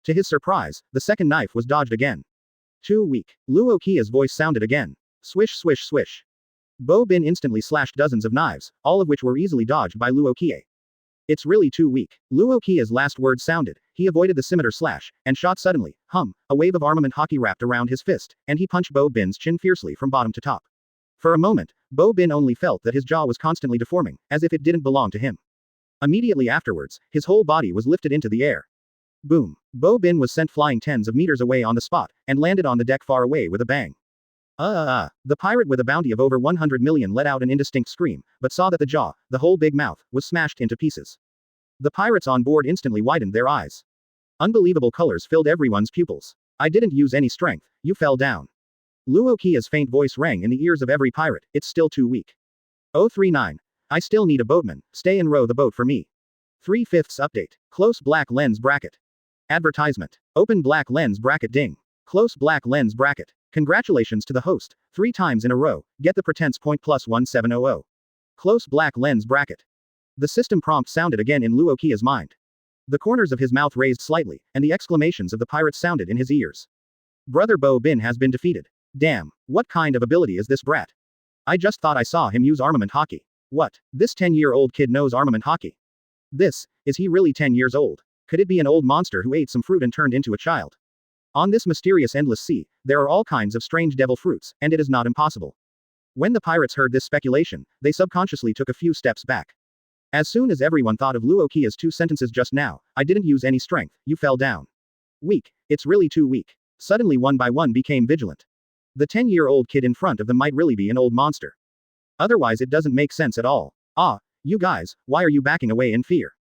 To his surprise, the second knife was dodged again. Too weak. Luo Qiye's voice sounded again. Swish swish swish. Bo Bin instantly slashed dozens of knives, all of which were easily dodged by Luo Qiye. It's really too weak. Luo Qiye's last words sounded. He avoided the scimitar slash, and shot suddenly. A wave of armament Haki wrapped around his fist, and he punched Bo Bin's chin fiercely from bottom to top. For a moment, Bo Bin only felt that his jaw was constantly deforming, as if it didn't belong to him. Immediately afterwards, his whole body was lifted into the air. Boom. Bo Bin was sent flying tens of meters away on the spot, and landed on the deck far away with a bang. The pirate with a bounty of over 100 million let out an indistinct scream, but saw that the jaw, the whole big mouth, was smashed into pieces. The pirates on board instantly widened their eyes. Unbelievable colors filled everyone's pupils. I didn't use any strength, you fell down. Luo Qiye's faint voice rang in the ears of every pirate, it's still too weak. 039. I still need a boatman, stay and row the boat for me. 3/5 update. Close black lens bracket. Advertisement. Open black lens bracket ding. Close black lens bracket. Congratulations to the host, 3 times in a row, get the pretense point plus 1700. Close black lens bracket. The system prompt sounded again in Luo Qiye's mind. The corners of his mouth raised slightly, and the exclamations of the pirates sounded in his ears. Brother Bo Bin has been defeated. Damn, what kind of ability is this brat? I just thought I saw him use armament Haki. What? This 10-year-old kid knows armament Haki. Is he really 10 years old? Could it be an old monster who ate some fruit and turned into a child? On this mysterious endless sea, there are all kinds of strange devil fruits, and it is not impossible. When the pirates heard this speculation, they subconsciously took a few steps back. As soon as everyone thought of Luo Qiye's 2 sentences just now, I didn't use any strength, you fell down. Weak, it's really too weak. Suddenly one by one became vigilant. The 10-year-old kid in front of them might really be an old monster. Otherwise it doesn't make sense at all. You guys, why are you backing away in fear?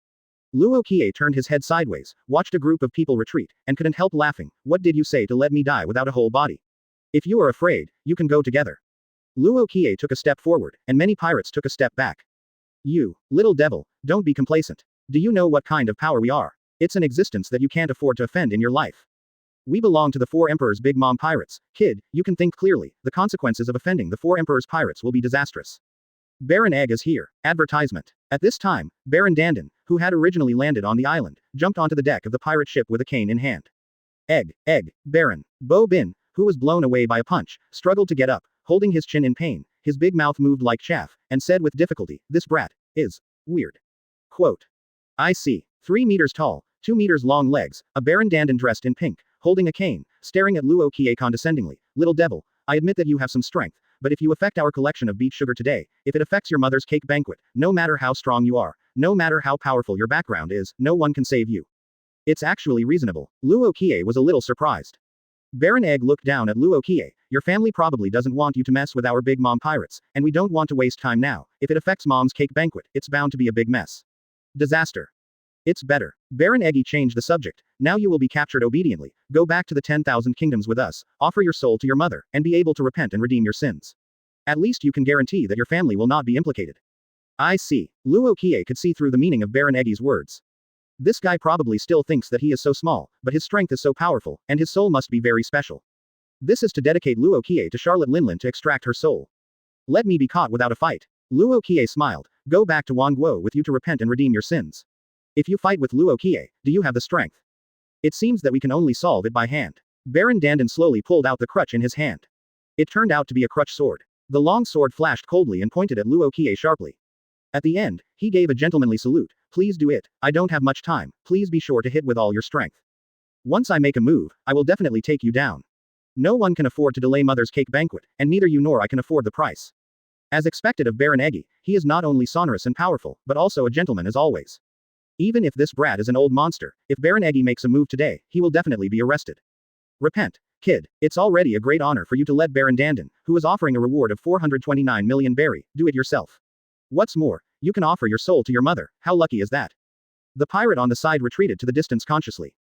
Luo Qiye turned his head sideways, watched a group of people retreat, and couldn't help laughing. What did you say to let me die without a whole body? If you are afraid, you can go together. Luo Qiye took a step forward, and many pirates took a step back. You, little devil, don't be complacent. Do you know what kind of power we are? It's an existence that you can't afford to offend in your life. We belong to the 4 Emperors' Big Mom pirates. Kid, you can think clearly, the consequences of offending the 4 Emperors' pirates will be disastrous. Baron Egg is here. Advertisement. At this time, Baron Dandan, who had originally landed on the island, jumped onto the deck of the pirate ship with a cane in hand. Baron. Bo Bin, who was blown away by a punch, struggled to get up, holding his chin in pain, his big mouth moved like chaff, and said with difficulty, this brat is weird. Quote. I see. 3 meters tall, 2 meters long legs, a Baron Dandan dressed in pink, holding a cane, staring at Luo Qiye condescendingly. Little devil, I admit that you have some strength, but if you affect our collection of beet sugar today, if it affects your mother's cake banquet, no matter how strong you are, no matter how powerful your background is, no one can save you. It's actually reasonable. Luo Qiye was a little surprised. Baron Egg looked down at Luo Qiye. Your family probably doesn't want you to mess with our big mom pirates, and we don't want to waste time now. If it affects mom's cake banquet, it's bound to be a big mess. Disaster. It's better. Baron Eggy changed the subject. Now you will be captured obediently, go back to the 10,000 kingdoms with us, offer your soul to your mother, and be able to repent and redeem your sins. At least you can guarantee that your family will not be implicated. I see. Luo Qiye could see through the meaning of Baron Eggy's words. This guy probably still thinks that he is so small, but his strength is so powerful, and his soul must be very special. This is to dedicate Luo Qiye to Charlotte Linlin to extract her soul. Let me be caught without a fight. Luo Qiye smiled. Go back to Wangguo with you to repent and redeem your sins. If you fight with Luo Qiye, do you have the strength? It seems that we can only solve it by hand. Baron Dandan slowly pulled out the crutch in his hand. It turned out to be a crutch sword. The long sword flashed coldly and pointed at Luo Qiye sharply. At the end, he gave a gentlemanly salute. Please do it. I don't have much time. Please be sure to hit with all your strength. Once I make a move, I will definitely take you down. No one can afford to delay Mother's cake banquet, and neither you nor I can afford the price. As expected of Baron Eggy, he is not only sonorous and powerful, but also a gentleman as always. Even if this brat is an old monster, if Baron Eggy makes a move today, he will definitely be arrested. Repent, kid. It's already a great honor for you to let Baron Dandan, who is offering a reward of 429 million berry, do it yourself. What's more, you can offer your soul to your mother. How lucky is that? The pirate on the side retreated to the distance consciously.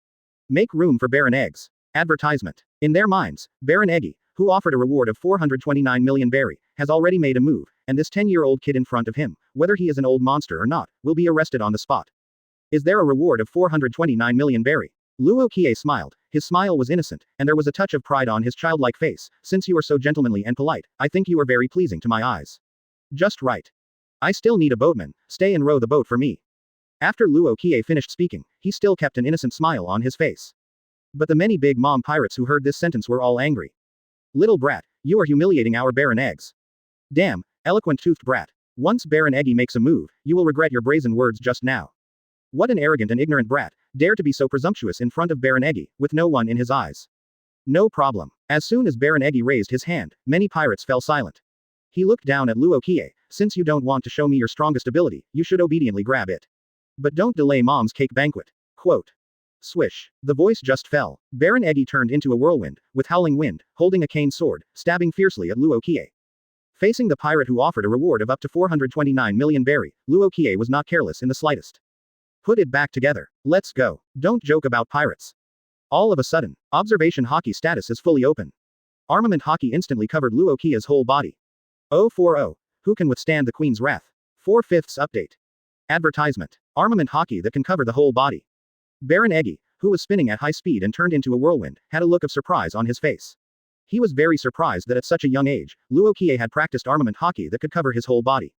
Make room for Baron Eggs. Advertisement. In their minds, Baron Eggy, who offered a reward of 429 million berry, has already made a move, and this 10-year-old kid in front of him, whether he is an old monster or not, will be arrested on the spot. Is there a reward of 429 million berry? Luo Qiye smiled. His smile was innocent, and there was a touch of pride on his childlike face. Since you are so gentlemanly and polite, I think you are very pleasing to my eyes. Just right. I still need a boatman. Stay and row the boat for me. After Luo Qiye finished speaking, he still kept an innocent smile on his face. But the many big mom pirates who heard this sentence were all angry. Little brat, you are humiliating our Baron Eggs. Damn, eloquent toothed brat. Once Baron Eggy makes a move, you will regret your brazen words just now. What an arrogant and ignorant brat, dare to be so presumptuous in front of Baron Eggy, with no one in his eyes. No problem. As soon as Baron Eggy raised his hand, many pirates fell silent. He looked down at Luo Qiye. Since you don't want to show me your strongest ability, you should obediently grab it. But don't delay Mom's cake banquet. Quote. Swish. The voice just fell. Baron Eggy turned into a whirlwind, with howling wind, holding a cane sword, stabbing fiercely at Luo Qiye. Facing the pirate who offered a reward of up to 429 million berry, Luo Qiye was not careless in the slightest. Put it back together. Let's go. Don't joke about pirates. All of a sudden, Observation Haki status is fully open. Armament Haki instantly covered Luo Qiye's whole body. 040. Who can withstand the Queen's wrath? 4/5 update. Advertisement. Armament Haki that can cover the whole body. Baron Eggy, who was spinning at high speed and turned into a whirlwind, had a look of surprise on his face. He was very surprised that at such a young age, Luo Qiye had practiced Armament Haki that could cover his whole body.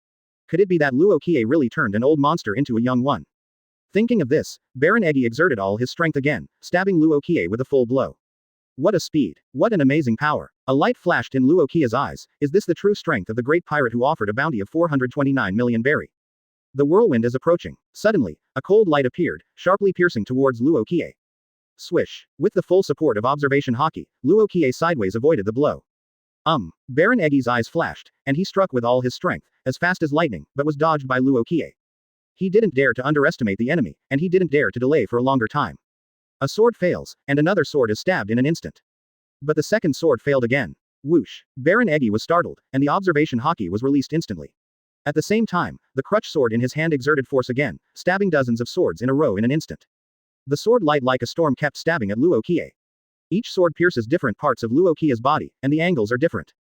Could it be that Luo Qiye really turned an old monster into a young one? Thinking of this, Baron Eggy exerted all his strength again, stabbing Luo Qiye with a full blow. What a speed! What an amazing power! A light flashed in Luo Qiye's eyes. Is this the true strength of the great pirate who offered a bounty of 429 million berry? The whirlwind is approaching. Suddenly, a cold light appeared, sharply piercing towards Luo Qiye. Swish. With the full support of Observation Haki, Luo Qiye sideways avoided the blow. Baron Eggy's eyes flashed, and he struck with all his strength, as fast as lightning, but was dodged by Luo Qiye. He didn't dare to underestimate the enemy, and he didn't dare to delay for a longer time. A sword fails, and another sword is stabbed in an instant. But the second sword failed again. Whoosh. Baron Eggy was startled, and the Observation Haki was released instantly. At the same time, the crutch sword in his hand exerted force again, stabbing dozens of swords in a row in an instant. The sword light like a storm kept stabbing at Luo Qiye. Each sword pierces different parts of Luo Qiye's body, and the angles are different.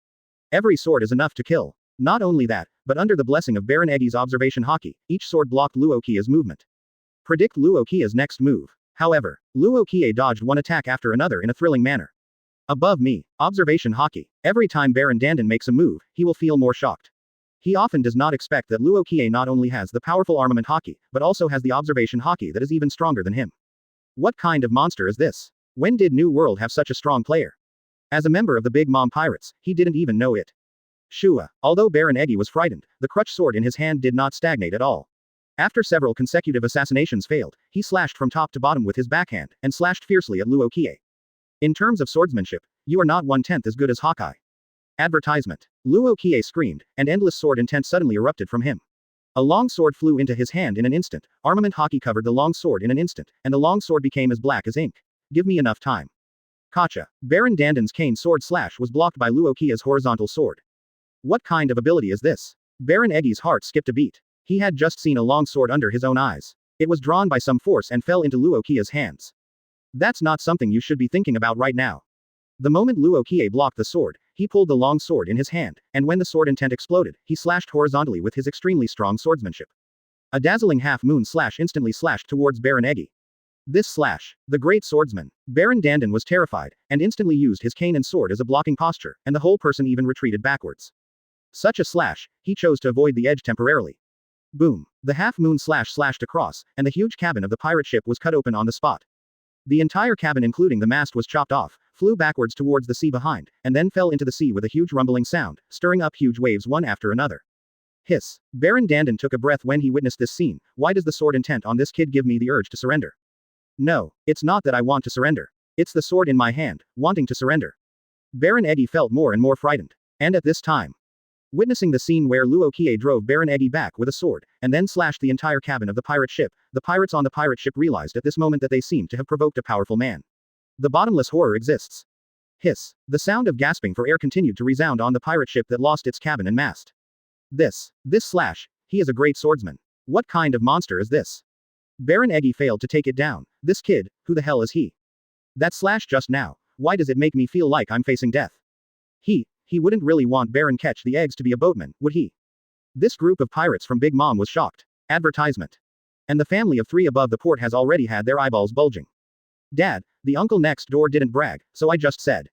Every sword is enough to kill. Not only that, but under the blessing of Baron Eggy's Observation Haki, each sword blocked Luo Qiye's movement. Predict Luo Qiye's next move. However, Luo Qiye dodged one attack after another in a thrilling manner. Above me, Observation Haki. Every time Baron Dandan makes a move, he will feel more shocked. He often does not expect that Luo Qiye not only has the powerful Armament Haki, but also has the Observation Haki that is even stronger than him. What kind of monster is this? When did New World have such a strong player? As a member of the Big Mom Pirates, he didn't even know it. Shua. Although Baron Eggy was frightened, the crutch sword in his hand did not stagnate at all. After several consecutive assassinations failed, he slashed from top to bottom with his backhand, and slashed fiercely at Luo Qiye. In terms of swordsmanship, you are not 1/10 as good as Hawkeye. Advertisement. Luo Qiye screamed, and endless sword intent suddenly erupted from him. A long sword flew into his hand in an instant, Armament Haki covered the long sword in an instant, and the long sword became as black as ink. Give me enough time. Gotcha. Baron Dandan's cane sword slash was blocked by Luo Qiye's horizontal sword. What kind of ability is this? Baron Eggy's heart skipped a beat. He had just seen a long sword under his own eyes. It was drawn by some force and fell into Luo Qiye's hands. That's not something you should be thinking about right now. The moment Luo Qiye blocked the sword, he pulled the long sword in his hand, and when the sword intent exploded, he slashed horizontally with his extremely strong swordsmanship. A dazzling half-moon slash instantly slashed towards Baron Eggy. This slash, the great swordsman. Baron Dandan was terrified, and instantly used his cane and sword as a blocking posture, and the whole person even retreated backwards. Such a slash, he chose to avoid the edge temporarily. Boom. The half-moon slashed across, and the huge cabin of the pirate ship was cut open on the spot. The entire cabin including the mast was chopped off, flew backwards towards the sea behind, and then fell into the sea with a huge rumbling sound, stirring up huge waves one after another. Hiss. Baron Dandin took a breath when he witnessed this scene. Why does the sword intent on this kid give me the urge to surrender? No, it's not that I want to surrender. It's the sword in my hand, wanting to surrender. Baron Eggy felt more and more frightened. And at this time, witnessing the scene where Luo Qiye drove Baron Eggy back with a sword, and then slashed the entire cabin of the pirate ship, the pirates on the pirate ship realized at this moment that they seemed to have provoked a powerful man. The bottomless horror exists. Hiss. The sound of gasping for air continued to resound on the pirate ship that lost its cabin and mast. This slash, he is a great swordsman. What kind of monster is this? Baron Eggy failed to take it down. This kid, who the hell is he? That slash just now, why does it make me feel like I'm facing death? He wouldn't really want Baron Catch the Eggs to be a boatman, would he? This group of pirates from Big Mom was shocked. Advertisement. And the family of 3 above the port has already had their eyeballs bulging. Dad, the uncle next door didn't brag, so I just said.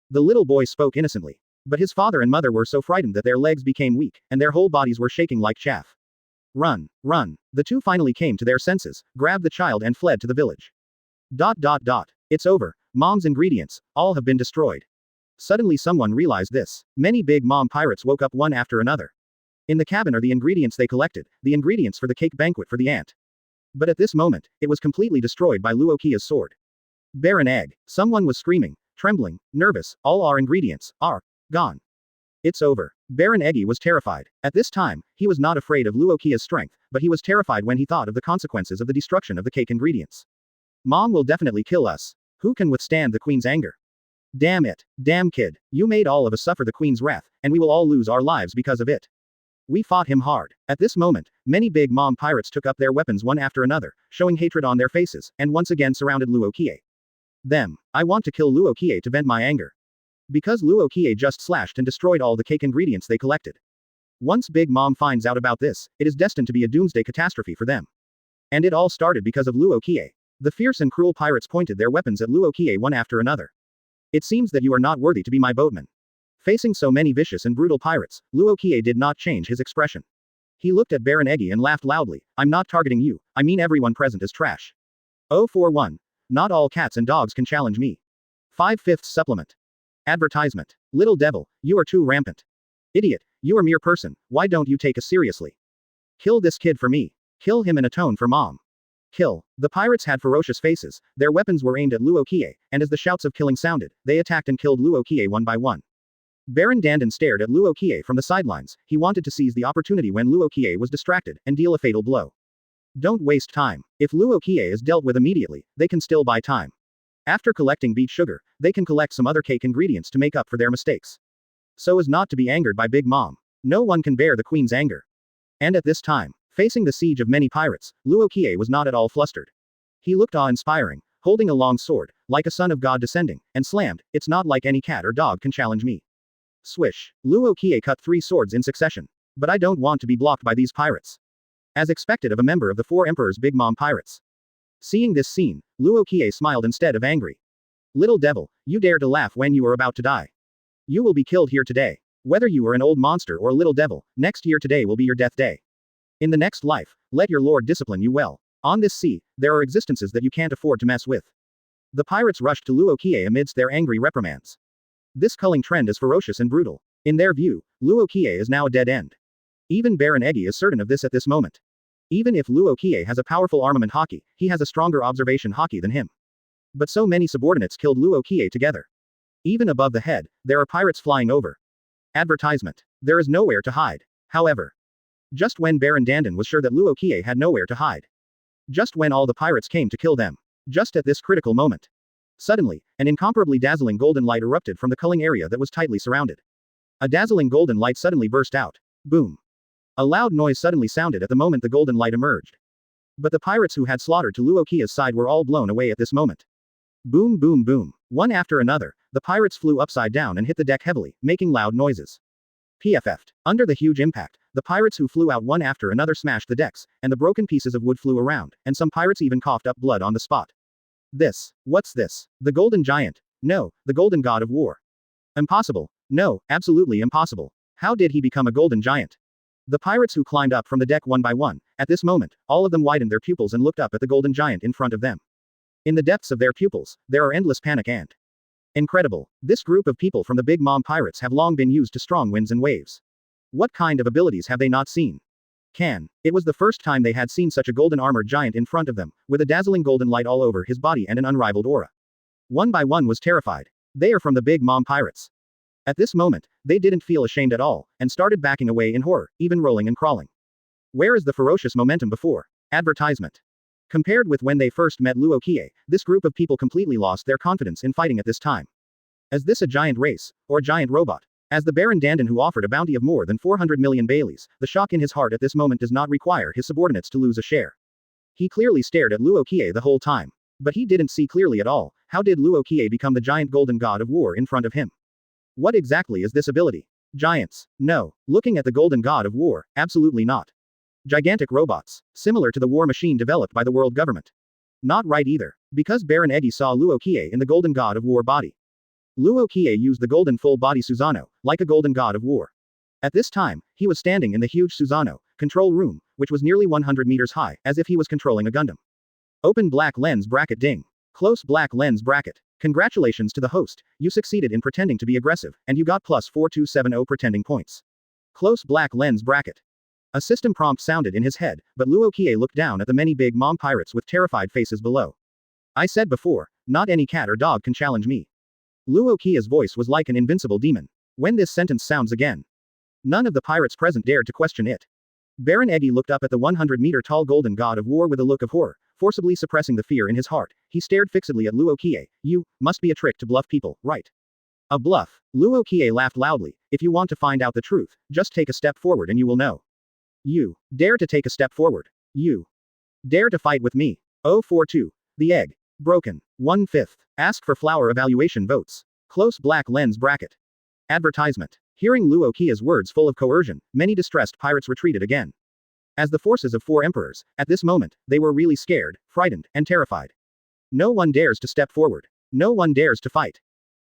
The little boy spoke innocently. But his father and mother were so frightened that their legs became weak, and their whole bodies were shaking like chaff. Run, run. The 2 finally came to their senses, grabbed the child and fled to the village. It's over. Mom's ingredients, all have been destroyed. Suddenly someone realized this. Many Big Mom pirates woke up one after another. In the cabin are the ingredients they collected, the ingredients for the cake banquet for the aunt. But at this moment, it was completely destroyed by Luo Qiye's sword. Baron Egg. Someone was screaming, trembling, nervous, all our ingredients are gone. It's over. Baron Eggy was terrified. At this time, he was not afraid of Luo Qiye's strength, but he was terrified when he thought of the consequences of the destruction of the cake ingredients. Mom will definitely kill us. Who can withstand the queen's anger? Damn it. Damn kid. You made all of us suffer the queen's wrath, and we will all lose our lives because of it. We fought him hard. At this moment, many Big Mom pirates took up their weapons one after another, showing hatred on their faces, and once again surrounded Luo Qiye. Them. I want to kill Luo Qiye to vent my anger. Because Luo Qiye just slashed and destroyed all the cake ingredients they collected. Once Big Mom finds out about this, it is destined to be a doomsday catastrophe for them. And it all started because of Luo Qiye. The fierce and cruel pirates pointed their weapons at Luo Qiye one after another. It seems that you are not worthy to be my boatman. Facing so many vicious and brutal pirates, Luo Qiye did not change his expression. He looked at Baron Eggy and laughed loudly. I'm not targeting you, I mean everyone present is trash. 041. Not all cats and dogs can challenge me. 5/5 supplement. Advertisement. Little devil, you are too rampant. Idiot, you are mere person, why don't you take us seriously? Kill this kid for me. Kill him and atone for mom. Kill. The pirates had ferocious faces, their weapons were aimed at Luo Qiye, and as the shouts of killing sounded, they attacked and killed Luo Qiye one by one. Baron Dandin stared at Luo Qiye from the sidelines. He wanted to seize the opportunity when Luo Qiye was distracted, and deal a fatal blow. Don't waste time. If Luo Qiye is dealt with immediately, they can still buy time. After collecting beet sugar, they can collect some other cake ingredients to make up for their mistakes. So as not to be angered by Big Mom. No one can bear the queen's anger. And at this time, facing the siege of many pirates, Luo Qiye was not at all flustered. He looked awe-inspiring, holding a long sword, like a son of God descending, and slammed. It's not like any cat or dog can challenge me. Swish. Luo Qiye cut 3 swords in succession. But I don't want to be blocked by these pirates. As expected of a member of the 4 Emperor's Big Mom pirates. Seeing this scene, Luo Qiye smiled instead of angry. Little devil, you dare to laugh when you are about to die. You will be killed here today. Whether you are an old monster or a little devil, next year today will be your death day. In the next life, let your lord discipline you well. On this sea, there are existences that you can't afford to mess with. The pirates rushed to Luo Qiye amidst their angry reprimands. This culling trend is ferocious and brutal. In their view, Luo Qiye is now a dead end. Even Baron Eggy is certain of this at this moment. Even if Luo Qiye has a powerful armament haki, he has a stronger observation haki than him. But so many subordinates killed Luo Qiye together. Even above the head, there are pirates flying over. Advertisement. There is nowhere to hide. However, just when Baron Dandin was sure that Luo Qiye had nowhere to hide. Just when all the pirates came to kill them. Just at this critical moment. Suddenly, an incomparably dazzling golden light erupted from the culling area that was tightly surrounded. A dazzling golden light suddenly burst out. Boom. A loud noise suddenly sounded at the moment the golden light emerged. But the pirates who had slaughtered to Luo Qiye's side were all blown away at this moment. Boom boom boom. One after another, the pirates flew upside down and hit the deck heavily, making loud noises. PFF'd. Under the huge impact, the pirates who flew out one after another smashed the decks, and the broken pieces of wood flew around, and some pirates even coughed up blood on the spot. What's this? The golden giant? No, the golden god of war. Impossible. No, absolutely impossible. How did he become a golden giant? The pirates who climbed up from the deck one by one, at this moment, all of them widened their pupils and looked up at the golden giant in front of them. In the depths of their pupils, there are endless panic and incredible. This group of people from the Big Mom pirates have long been used to strong winds and waves. What kind of abilities have they not seen? It was the first time they had seen such a golden armored giant in front of them, with a dazzling golden light all over his body and an unrivaled aura. One by one was terrified. They are from the Big Mom pirates. At this moment, they didn't feel ashamed at all, and started backing away in horror, even rolling and crawling. Where is the ferocious momentum before? Advertisement. Compared with when they first met Luo Qiye, this group of people completely lost their confidence in fighting at this time. Is this a giant race, or giant robot? As the Baron Dandan who offered a bounty of more than 400 million Baileys, the shock in his heart at this moment does not require his subordinates to lose a share. He clearly stared at Luo Qiye the whole time. But he didn't see clearly at all. How did Luo Qiye become the giant golden god of war in front of him? What exactly is this ability? Giants? No. Looking at the golden god of war, absolutely not. Gigantic robots, similar to the war machine developed by the world government. Not right either. Because Baron Egi saw Luo Qiye in the golden god of war body. Luo Qiye used the golden full body Susanoo, like a golden god of war. At this time, he was standing in the huge Susanoo control room, which was nearly 100 meters high, as if he was controlling a Gundam. Open black lens bracket ding. Close black lens bracket. Congratulations to the host, you succeeded in pretending to be aggressive, and you got plus 4270 pretending points. Close black lens bracket. A system prompt sounded in his head, but Luo Qiye looked down at the many Big Mom pirates with terrified faces below. I said before, not any cat or dog can challenge me. Luo Qiye's voice was like an invincible demon. When this sentence sounds again, none of the pirates present dared to question it. Baron Egi looked up at the 100-meter-tall golden god of war with a look of horror, forcibly suppressing the fear in his heart. He stared fixedly at Luo Qiye. You must be a trick to bluff people, right? A bluff. Luo Qiye laughed loudly. If you want to find out the truth, just take a step forward and you will know. You dare to take a step forward. You dare to fight with me. 042. The egg. Broken. 1/5. Ask for flower evaluation votes. Close black lens bracket. Advertisement. Hearing Luo Qiye's words full of coercion, many distressed pirates retreated again. As the forces of 4 emperors, at this moment, they were really scared, frightened, and terrified. No one dares to step forward. No one dares to fight.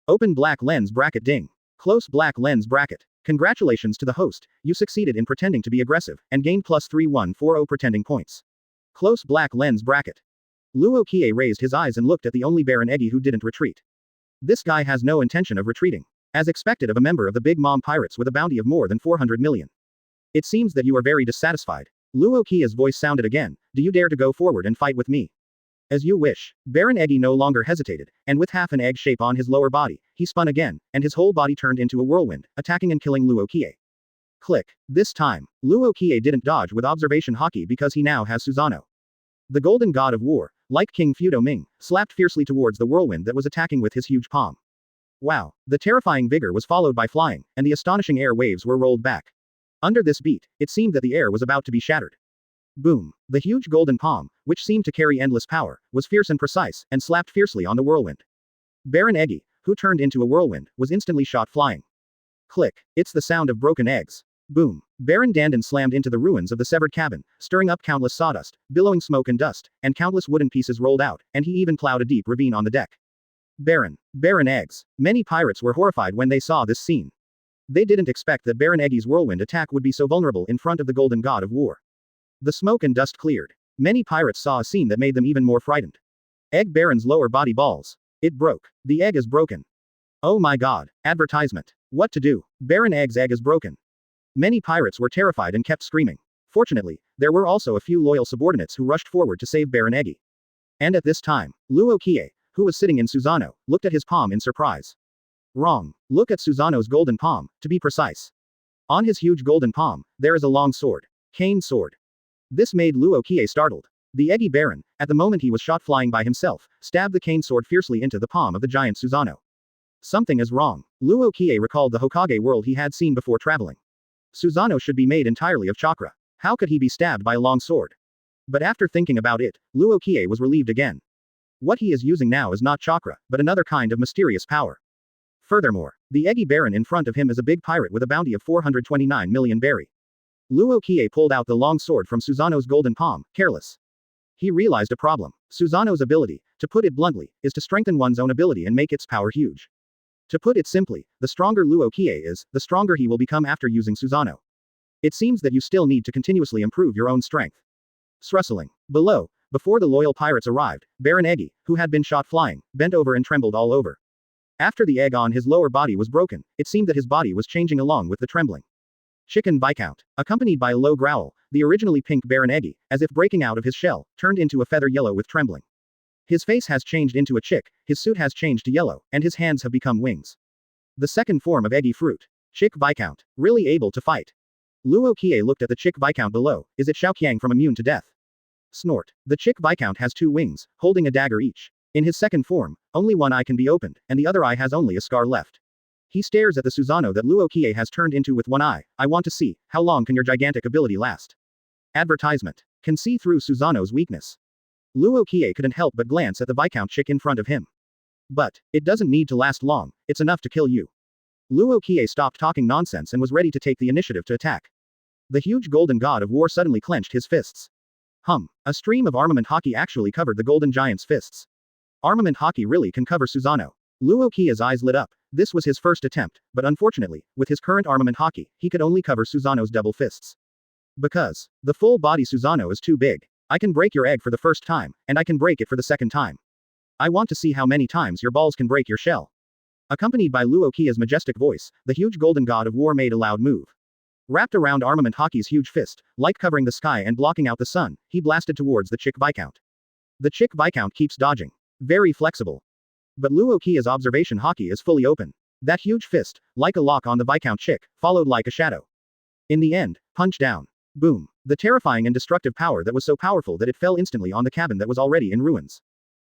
Open black lens bracket ding. Close black lens bracket. Congratulations to the host, you succeeded in pretending to be aggressive, and gained plus 3140 pretending points. Close black lens bracket. Luo Qiye raised his eyes and looked at the only Baron Egi who didn't retreat. This guy has no intention of retreating. As expected of a member of the Big Mom pirates with a bounty of more than 400 million. It seems that you are very dissatisfied. Luo Qiye's voice sounded again. Do you dare to go forward and fight with me? As you wish. Baron Egi no longer hesitated, and with half an egg shape on his lower body, he spun again, and his whole body turned into a whirlwind, attacking and killing Luo Qiye. Click. This time, Luo Qiye didn't dodge with Observation Haki because he now has Susanoo. The golden god of war, like King Fudo Ming, slapped fiercely towards the whirlwind that was attacking with his huge palm. Wow. The terrifying vigor was followed by flying, and the astonishing air waves were rolled back. Under this beat, it seemed that the air was about to be shattered. Boom. The huge golden palm, which seemed to carry endless power, was fierce and precise, and slapped fiercely on the whirlwind. Baron Egi, who turned into a whirlwind, was instantly shot flying. Click. It's the sound of broken eggs. Boom. Baron Dandan slammed into the ruins of the severed cabin, stirring up countless sawdust, billowing smoke and dust, and countless wooden pieces rolled out, and he even plowed a deep ravine on the deck. Baron eggs. Many pirates were horrified when they saw this scene. They didn't expect that Baron Egi's whirlwind attack would be so vulnerable in front of the golden god of war. The smoke and dust cleared. Many pirates saw a scene that made them even more frightened. Egg Baron's lower body balls. It broke. The egg is broken. Oh my god. Advertisement. What to do? Baron Egg's egg is broken. Many pirates were terrified and kept screaming. Fortunately, there were also a few loyal subordinates who rushed forward to save Baron Egi. And at this time, Luo Qiye, who was sitting in Susanoo, looked at his palm in surprise. Wrong. Look at Susanoo's golden palm, to be precise. On his huge golden palm, there is a long sword. Cane sword. This made Luo Qiye startled. The Egi Baron, at the moment he was shot flying by himself, stabbed the cane sword fiercely into the palm of the giant Susanoo. Something is wrong. Luo Qiye recalled the Hokage world he had seen before traveling. Susanoo should be made entirely of chakra. How could he be stabbed by a long sword? But after thinking about it, Luo Qiye was relieved again. What he is using now is not chakra, but another kind of mysterious power. Furthermore, the Egi Baron in front of him is a big pirate with a bounty of 429 million berry. Luo Qiye pulled out the long sword from Susanoo's golden palm, careless. He realized a problem. Susanoo's ability, to put it bluntly, is to strengthen one's own ability and make its power huge. To put it simply, the stronger Luo Qiye is, the stronger he will become after using Susanoo. It seems that you still need to continuously improve your own strength. Rustling. Below, before the loyal pirates arrived, Baron Eggy, who had been shot flying, bent over and trembled all over. After the egg on his lower body was broken, it seemed that his body was changing along with the trembling. Chicken Viscount, accompanied by a low growl, the originally pink Baron Eggy, as if breaking out of his shell, turned into a feather yellow with trembling. His face has changed into a chick, his suit has changed to yellow, and his hands have become wings. The second form of Eggy fruit. Chick Viscount, really able to fight. Luo Qiye looked at the Chick Viscount below. Is it Xiaoqiang from immune to death? Snort. The Chick Viscount has 2 wings, holding a dagger each. In his second form, only one eye can be opened, and the other eye has only a scar left. He stares at the Susanoo that Luo Qiye has turned into with one eye. I want to see, how long can your gigantic ability last? Advertisement. Can see through Susanoo's weakness. Luo Qiye couldn't help but glance at the Viscount chick in front of him. But, it doesn't need to last long, it's enough to kill you. Luo Qiye stopped talking nonsense and was ready to take the initiative to attack. The huge golden god of war suddenly clenched his fists. A stream of armament haki actually covered the golden giant's fists. Armament haki really can cover Susanoo. Luo Qiye's eyes lit up. This was his first attempt, but unfortunately, with his current armament haki, he could only cover Susanoo's double fists. Because the full body Susanoo is too big. I can break your egg for the first time, and I can break it for the second time. I want to see how many times your balls can break your shell. Accompanied by Luo Qiye's majestic voice, the huge golden god of war made a loud move. Wrapped around Armament Haki's huge fist, light covering the sky and blocking out the sun, he blasted towards the Chick Viscount. The Chick Viscount keeps dodging. Very flexible. But Luo Qiye's Observation Haki is fully open. That huge fist, like a lock on the Viscount chick, followed like a shadow. In the end, punch down. Boom. The terrifying and destructive power that was so powerful that it fell instantly on the cabin that was already in ruins.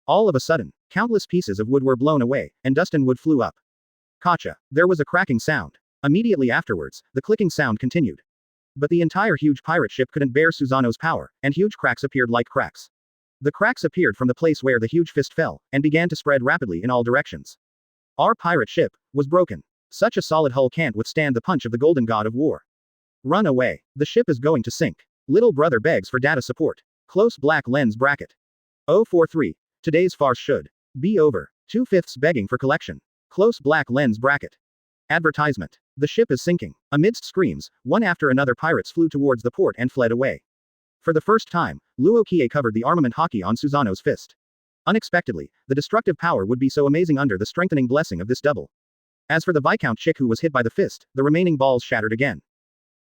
All of a sudden, countless pieces of wood were blown away, and dust and wood flew up. Gotcha. There was a cracking sound. Immediately afterwards, the clicking sound continued. But the entire huge pirate ship couldn't bear Susanoo's power, and huge cracks appeared like cracks. The cracks appeared from the place where the huge fist fell, and began to spread rapidly in all directions. Our pirate ship was broken. Such a solid hull can't withstand the punch of the golden god of war. Run away. The ship is going to sink. Little brother begs for data support. Close black lens bracket. 043. Today's farce should be over. 2/5 begging for collection. Close black lens bracket. Advertisement. The ship is sinking. Amidst screams, one after another pirates flew towards the port and fled away. For the first time, Luo Qiye covered the armament haki on Susanoo's fist. Unexpectedly, the destructive power would be so amazing under the strengthening blessing of this double. As for the Viscount chick who was hit by the fist, the remaining balls shattered again.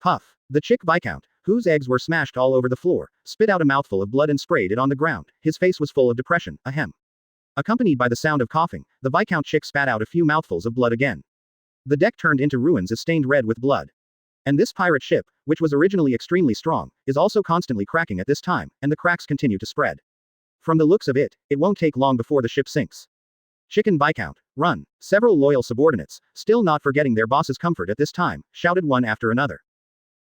Puff. The chick Viscount, whose eggs were smashed all over the floor, spit out a mouthful of blood and sprayed it on the ground. His face was full of depression, ahem. Accompanied by the sound of coughing, the Viscount chick spat out a few mouthfuls of blood again. The deck turned into ruins as stained red with blood. And this pirate ship, which was originally extremely strong, is also constantly cracking at this time, and the cracks continue to spread. From the looks of it, it won't take long before the ship sinks. Chicken Viscount, run. Several loyal subordinates, still not forgetting their boss's comfort at this time, shouted one after another.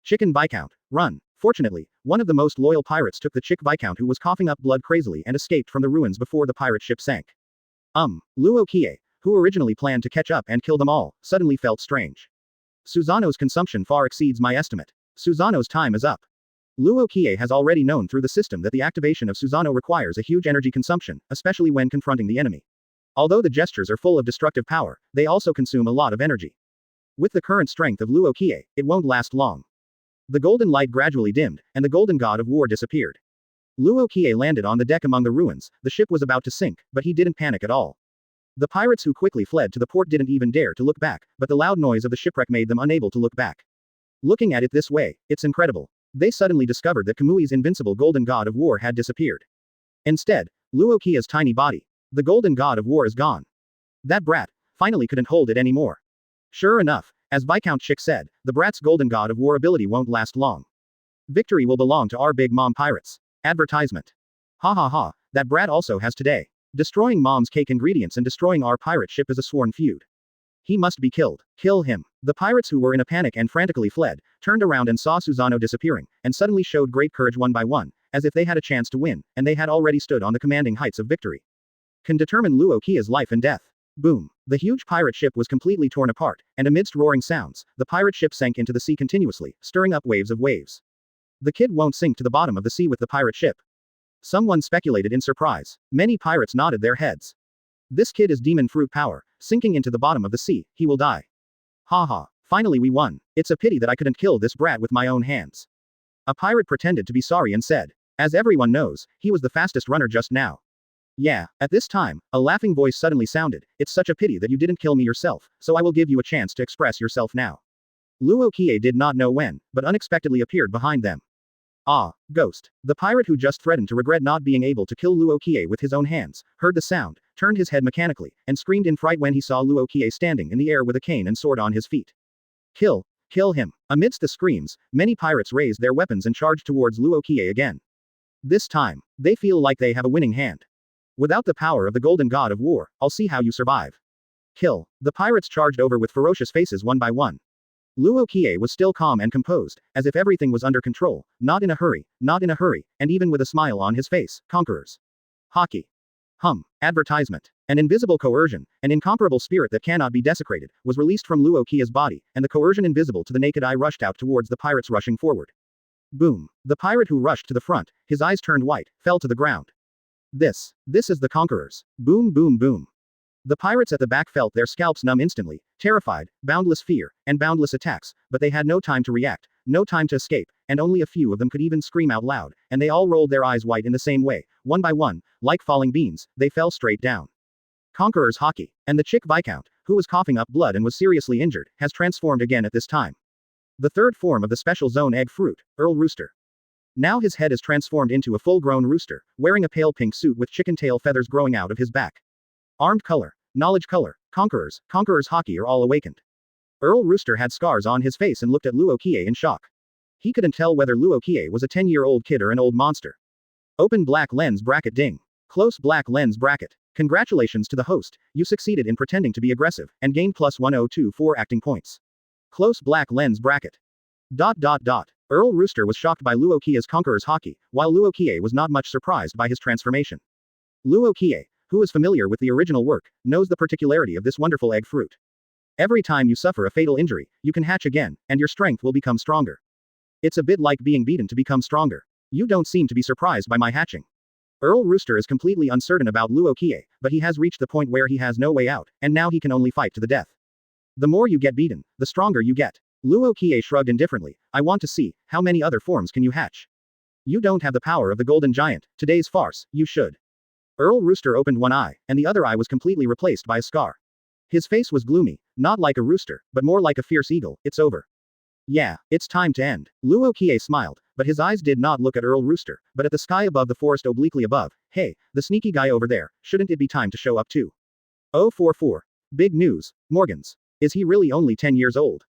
Chicken Viscount, run. Fortunately, one of the most loyal pirates took the Chick Viscount who was coughing up blood crazily and escaped from the ruins before the pirate ship sank. Luo Qiye, who originally planned to catch up and kill them all, suddenly felt strange. Susanoo's consumption far exceeds my estimate. Susanoo's time is up. Luo Qiye has already known through the system that the activation of Susanoo requires a huge energy consumption, especially when confronting the enemy. Although the gestures are full of destructive power, they also consume a lot of energy. With the current strength of Luo Qiye, it won't last long. The golden light gradually dimmed, and the golden god of war disappeared. Luo Qiye landed on the deck among the ruins. The ship was about to sink, but he didn't panic at all. The pirates who quickly fled to the port didn't even dare to look back, but the loud noise of the shipwreck made them unable to look back. Looking at it this way, it's incredible. They suddenly discovered that Kamui's invincible golden god of war had disappeared. Instead, Luo Qiye's tiny body. The golden god of war is gone. That brat finally couldn't hold it anymore. Sure enough, as Viscount Chick said, the brat's golden god of war ability won't last long. Victory will belong to our big mom pirates. Advertisement. Ha ha ha, that brat also has today. Destroying mom's cake ingredients and destroying our pirate ship is a sworn feud. He must be killed. Kill him. The pirates who were in a panic and frantically fled, turned around and saw Susanoo disappearing, and suddenly showed great courage one by one, as if they had a chance to win, and they had already stood on the commanding heights of victory. Can determine Luo Qiye's life and death. Boom. The huge pirate ship was completely torn apart, and amidst roaring sounds, the pirate ship sank into the sea continuously, stirring up waves of waves. The kid won't sink to the bottom of the sea with the pirate ship. Someone speculated in surprise. Many pirates nodded their heads. This kid is demon fruit power. sinking into the bottom of the sea, he will die. Ha ha. Finally we won. It's a pity that I couldn't kill this brat with my own hands. A pirate pretended to be sorry and said. As everyone knows, he was the fastest runner just now. Yeah, at this time, a laughing voice suddenly sounded. It's such a pity that you didn't kill me yourself, so I will give you a chance to express yourself now. Luo Qiye did not know when, but unexpectedly appeared behind them. Ah, ghost. The pirate who just threatened to regret not being able to kill Luo Qiye with his own hands, heard the sound, turned his head mechanically, and screamed in fright when he saw Luo Qiye standing in the air with a cane and sword on his feet. Kill him. Amidst the screams, many pirates raised their weapons and charged towards Luo Qiye again. This time, they feel like they have a winning hand. Without the power of the golden god of war, I'll see how you survive. Kill. The pirates charged over with ferocious faces one by one. Luo Qiye was still calm and composed, as if everything was under control, not in a hurry, and even with a smile on his face. Conquerors. Haki. Advertisement. An invisible coercion, an incomparable spirit that cannot be desecrated, was released from Luo Qiye's body, and the coercion invisible to the naked eye rushed out towards the pirates rushing forward. Boom. The pirate who rushed to the front, his eyes turned white, fell to the ground. This is the conquerors. Boom boom boom. The pirates at the back felt their scalps numb instantly, terrified, boundless fear, and boundless attacks, but they had no time to react, no time to escape, and only a few of them could even scream out loud, and they all rolled their eyes white in the same way, one by one, like falling beans, they fell straight down. Conquerors Haki, and the chick Viscount, who was coughing up blood and was seriously injured, has transformed again at this time. The third form of the special zone egg fruit, Earl Rooster. Now his head is transformed into a full-grown rooster, wearing a pale pink suit with chicken tail feathers growing out of his back. Armed color, knowledge color, conquerors Haki are all awakened. Earl Rooster had scars on his face and looked at Luo Qiye in shock. He couldn't tell whether Luo Qiye was a 10-year-old kid or an old monster. Open black lens bracket ding. Close black lens bracket. Congratulations to the host, you succeeded in pretending to be aggressive, and gained plus 1024 acting points. Close black lens bracket. Earl Rooster was shocked by Luo Qiye's Conquerors Haki, while Luo Qiye was not much surprised by his transformation. Luo Qiye, who is familiar with the original work, knows the particularity of this wonderful egg fruit. Every time you suffer a fatal injury, you can hatch again, and your strength will become stronger. It's a bit like being beaten to become stronger. You don't seem to be surprised by my hatching. Earl Rooster is completely uncertain about Luo Qiye, but he has reached the point where he has no way out, and now he can only fight to the death. The more you get beaten, the stronger you get. Luo Qiye shrugged indifferently. I want to see, how many other forms can you hatch? You don't have the power of the golden giant, today's farce, you should. Earl Rooster opened one eye, and the other eye was completely replaced by a scar. His face was gloomy, not like a rooster, but more like a fierce eagle. It's over. Yeah, it's time to end. Luo Qiye smiled, but his eyes did not look at Earl Rooster, but at the sky above the forest obliquely above. Hey, the sneaky guy over there, shouldn't it be time to show up too? 044. Big news, Morgans. Is he really only 10 years old?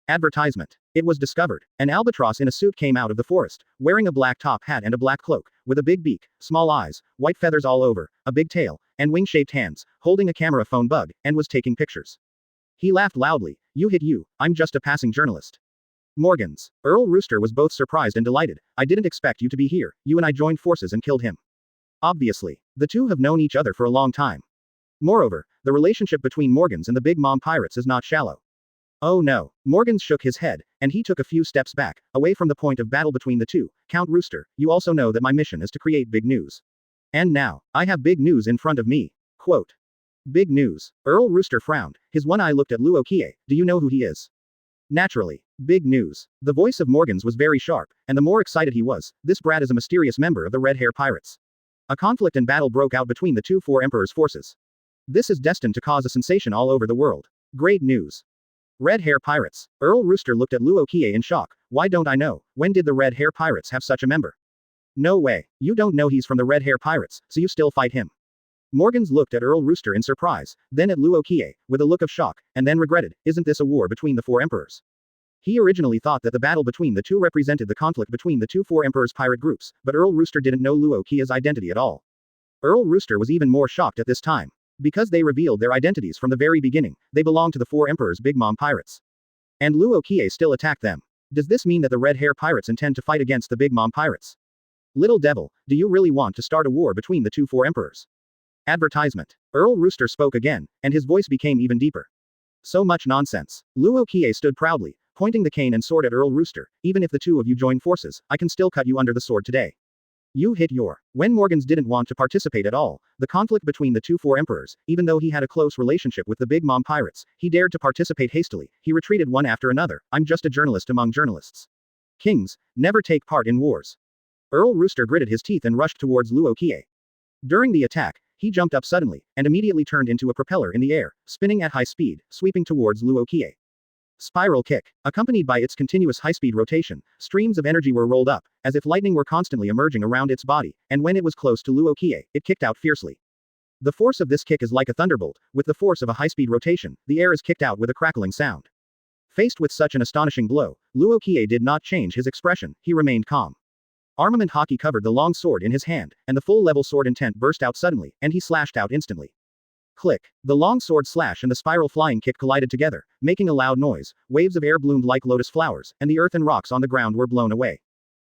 Advertisement. It was discovered. An albatross in a suit came out of the forest, wearing a black top hat and a black cloak, with a big beak, small eyes, white feathers all over, a big tail, and wing-shaped hands, holding a camera phone bug, and was taking pictures. He laughed loudly. You hit you, I'm just a passing journalist. Morgans. Earl Rooster was both surprised and delighted. I didn't expect you to be here, you and I joined forces and killed him. Obviously. The two have known each other for a long time. Moreover, the relationship between Morgans and the Big Mom Pirates is not shallow. Oh no. Morgans shook his head, and he took a few steps back, away from the point of battle between the two. Count Rooster, you also know that my mission is to create big news. And now, I have big news in front of me. Quote. Big news. Earl Rooster frowned, his one eye looked at Luo Qiye. Do you know who he is? Naturally. Big news. The voice of Morgans was very sharp, and the more excited he was, this brat is a mysterious member of the Red Hair Pirates. A conflict and battle broke out between the two Four Emperors' forces. This is destined to cause a sensation all over the world. Great news. Red Hair Pirates. Earl Rooster looked at Luo Qiye in shock. Why don't I know? When did the Red Hair Pirates have such a member? No way. You don't know he's from the Red Hair Pirates, so you still fight him. Morgans looked at Earl Rooster in surprise, then at Luo Qiye, with a look of shock, and then regretted, isn't this a war between the Four Emperors? He originally thought that the battle between the two represented the conflict between the two Four Emperors' pirate groups, but Earl Rooster didn't know Luo Qiye's identity at all. Earl Rooster was even more shocked at this time. Because they revealed their identities from the very beginning, they belonged to the Four Emperors' Big Mom Pirates. And Luo Qiye still attacked them. Does this mean that the Red Hair Pirates intend to fight against the Big Mom Pirates? Little devil, do you really want to start a war between the two Four Emperors? Advertisement. Earl Rooster spoke again, and his voice became even deeper. So much nonsense. Luo Qiye stood proudly, pointing the cane and sword at Earl Rooster. Even if the two of you join forces, I can still cut you under the sword today. You hit your. When Morgans didn't want to participate at all, the conflict between the two four emperors, even though he had a close relationship with the Big Mom pirates, he dared to participate hastily, he retreated one after another. I'm just a journalist among journalists. Kings never take part in wars. Earl Rooster gritted his teeth and rushed towards Luo Qiye. During the attack, he jumped up suddenly, and immediately turned into a propeller in the air, spinning at high speed, sweeping towards Luo Qiye. Spiral kick. Accompanied by its continuous high-speed rotation, streams of energy were rolled up, as if lightning were constantly emerging around its body, and when it was close to Luo Qiye, it kicked out fiercely. The force of this kick is like a thunderbolt, with the force of a high-speed rotation, the air is kicked out with a crackling sound. Faced with such an astonishing blow, Luo Qiye did not change his expression, he remained calm. Armament Haki covered the long sword in his hand, and the full-level sword intent burst out suddenly, and he slashed out instantly. Click. The long sword slash and the spiral flying kick collided together, making a loud noise, waves of air bloomed like lotus flowers, and the earth and rocks on the ground were blown away.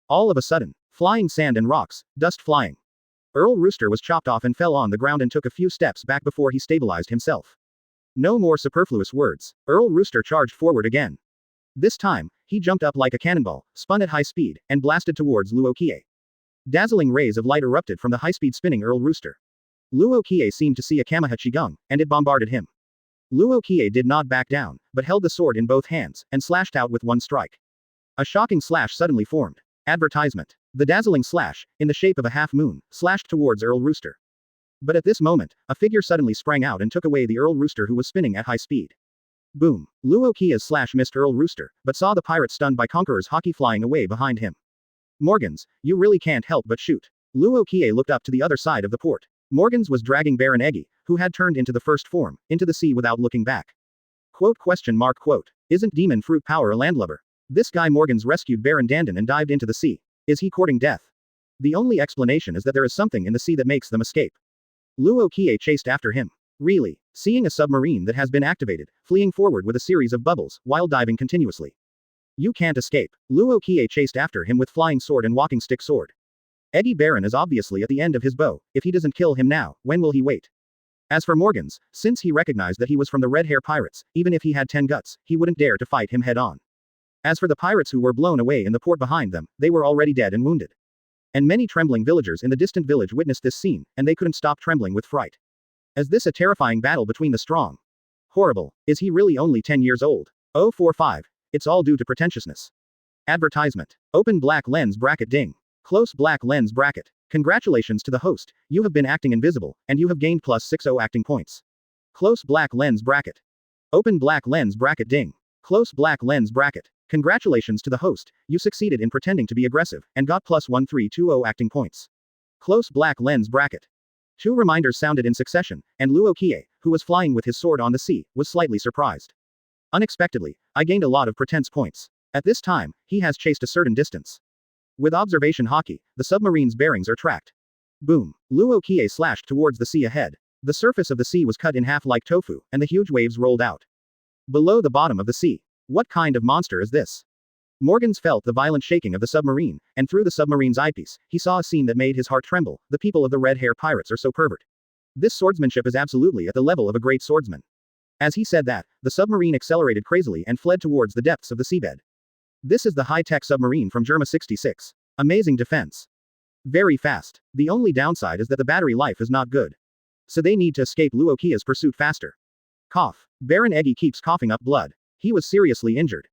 All of a sudden, flying sand and rocks, dust flying. Earl Rooster was chopped off and fell on the ground and took a few steps back before he stabilized himself. No more superfluous words. Earl Rooster charged forward again. This time, he jumped up like a cannonball, spun at high speed, and blasted towards Luo Qiye. Dazzling rays of light erupted from the high-speed spinning Earl Rooster. Luo Qiye seemed to see a Kamaha Qigong, and it bombarded him. Luo Qiye did not back down, but held the sword in both hands, and slashed out with one strike. A shocking slash suddenly formed. Advertisement. The dazzling slash, in the shape of a half-moon, slashed towards Earl Rooster. But at this moment, a figure suddenly sprang out and took away the Earl Rooster who was spinning at high speed. Boom. Luo Qiye's slash missed Earl Rooster, but saw the pirate stunned by Conqueror's Haki flying away behind him. Morgans, you really can't help but shoot. Luo Qiye looked up to the other side of the port. Morgans was dragging Baron Eggy, who had turned into the first form, into the sea without looking back. Quote. Isn't demon fruit power a landlubber? This guy Morgans rescued Baron Dandan and dived into the sea. Is he courting death? The only explanation is that there is something in the sea that makes them escape. Luo Qiye chased after him. Really? Seeing a submarine that has been activated, fleeing forward with a series of bubbles, while diving continuously. You can't escape. Luo Qiye chased after him with flying sword and walking stick sword. Eggy Baron is obviously at the end of his bow. If he doesn't kill him now, when will he wait? As for Morgans, since he recognized that he was from the Red Hair Pirates, even if he had 10 guts, he wouldn't dare to fight him head-on. As for the pirates who were blown away in the port behind them, they were already dead and wounded. And many trembling villagers in the distant village witnessed this scene, and they couldn't stop trembling with fright. Is this a terrifying battle between the strong? Horrible. Is he really only 10 years old? 045. It's all due to pretentiousness. Advertisement. Open black lens bracket ding. Close black lens bracket. Congratulations to the host, you have been acting invisible, and you have gained plus 60 acting points. Close black lens bracket. Open black lens bracket ding. Close black lens bracket. Congratulations to the host, you succeeded in pretending to be aggressive, and got plus 1320 acting points. Close black lens bracket. 2 reminders sounded in succession, and Luo Qiye, who was flying with his sword on the sea, was slightly surprised. Unexpectedly, I gained a lot of pretense points. At this time, he has chased a certain distance. With Observation Haki, the submarine's bearings are tracked. Boom. Luo Qiye slashed towards the sea ahead. The surface of the sea was cut in half like tofu, and the huge waves rolled out. Below the bottom of the sea. What kind of monster is this? Morgans felt the violent shaking of the submarine, and through the submarine's eyepiece, he saw a scene that made his heart tremble. The people of the Red Hair Pirates are so pervert. This swordsmanship is absolutely at the level of a great swordsman. As he said that, the submarine accelerated crazily and fled towards the depths of the seabed. This is the high-tech submarine from Germa 66. Amazing defense. Very fast. The only downside is that the battery life is not good. So they need to escape Luo Qiye's pursuit faster. Cough. Baron Eggy keeps coughing up blood. He was seriously injured.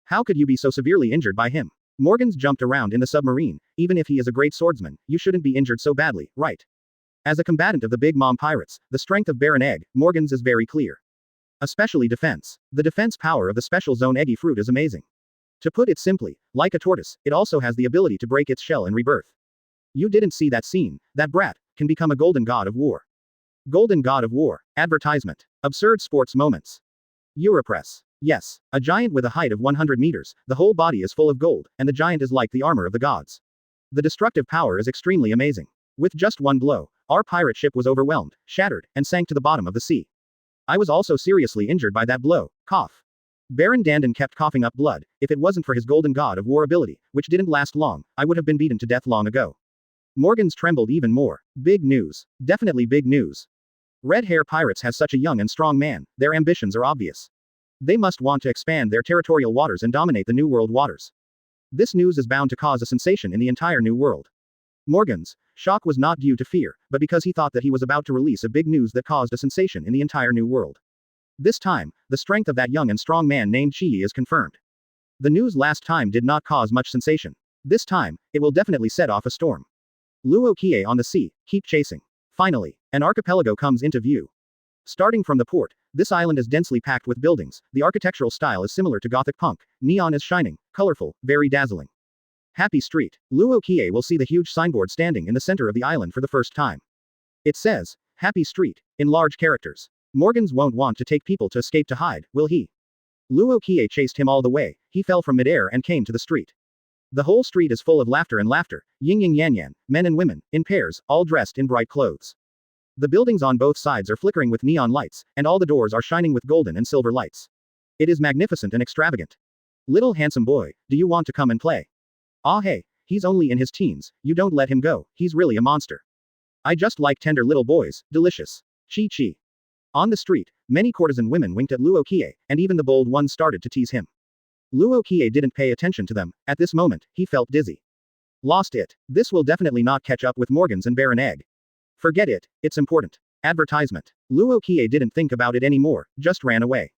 How could you be so severely injured by him? Morgans jumped around in the submarine. Even if he is a great swordsman, you shouldn't be injured so badly, right? As a combatant of the Big Mom Pirates, the strength of Baron Egg, Morgans is very clear. Especially defense. The defense power of the special zone Eggy fruit is amazing. To put it simply, like a tortoise, it also has the ability to break its shell and rebirth. You didn't see that scene. That brat can become a golden god of war. Golden god of war. Advertisement. Absurd sports moments. Europress. Yes, a giant with a height of 100 meters, the whole body is full of gold, and the giant is like the armor of the gods. The destructive power is extremely amazing. With just one blow, our pirate ship was overwhelmed, shattered, and sank to the bottom of the sea. I was also seriously injured by that blow. Cough. Baron Dandan kept coughing up blood. If it wasn't for his golden god of war ability, which didn't last long, I would have been beaten to death long ago. Morgans trembled even more. Big news. Definitely big news. Red Hair Pirates has such a young and strong man, their ambitions are obvious. They must want to expand their territorial waters and dominate the New World waters. This news is bound to cause a sensation in the entire New World. Morgan's shock was not due to fear, but because he thought that he was about to release a big news that caused a sensation in the entire new world. This time, the strength of that young and strong man named Qiye is confirmed. The news last time did not cause much sensation. This time, it will definitely set off a storm. Luo Qiye on the sea, keep chasing. Finally, an archipelago comes into view. Starting from the port, this island is densely packed with buildings. The architectural style is similar to Gothic punk. Neon is shining, colorful, very dazzling. Happy Street. Luo Qiye will see the huge signboard standing in the center of the island for the first time. It says, Happy Street, in large characters. Morgans won't want to take people to escape to hide, will he? Luo Qiye chased him all the way. He fell from midair and came to the street. The whole street is full of laughter and laughter, yin yin yan yan, men and women, in pairs, all dressed in bright clothes. The buildings on both sides are flickering with neon lights, and all the doors are shining with golden and silver lights. It is magnificent and extravagant. Little handsome boy, do you want to come and play? Ah hey, he's only in his teens, you don't let him go, he's really a monster. I just like tender little boys, delicious. Chi chi. On the street, many courtesan women winked at Luo Qiye, and even the bold ones started to tease him. Luo Qiye didn't pay attention to them. At this moment, he felt dizzy. Lost it. This will definitely not catch up with Morgans and Baron Egg. Forget it, it's important. Advertisement. Luo Qiye didn't think about it anymore, just ran away.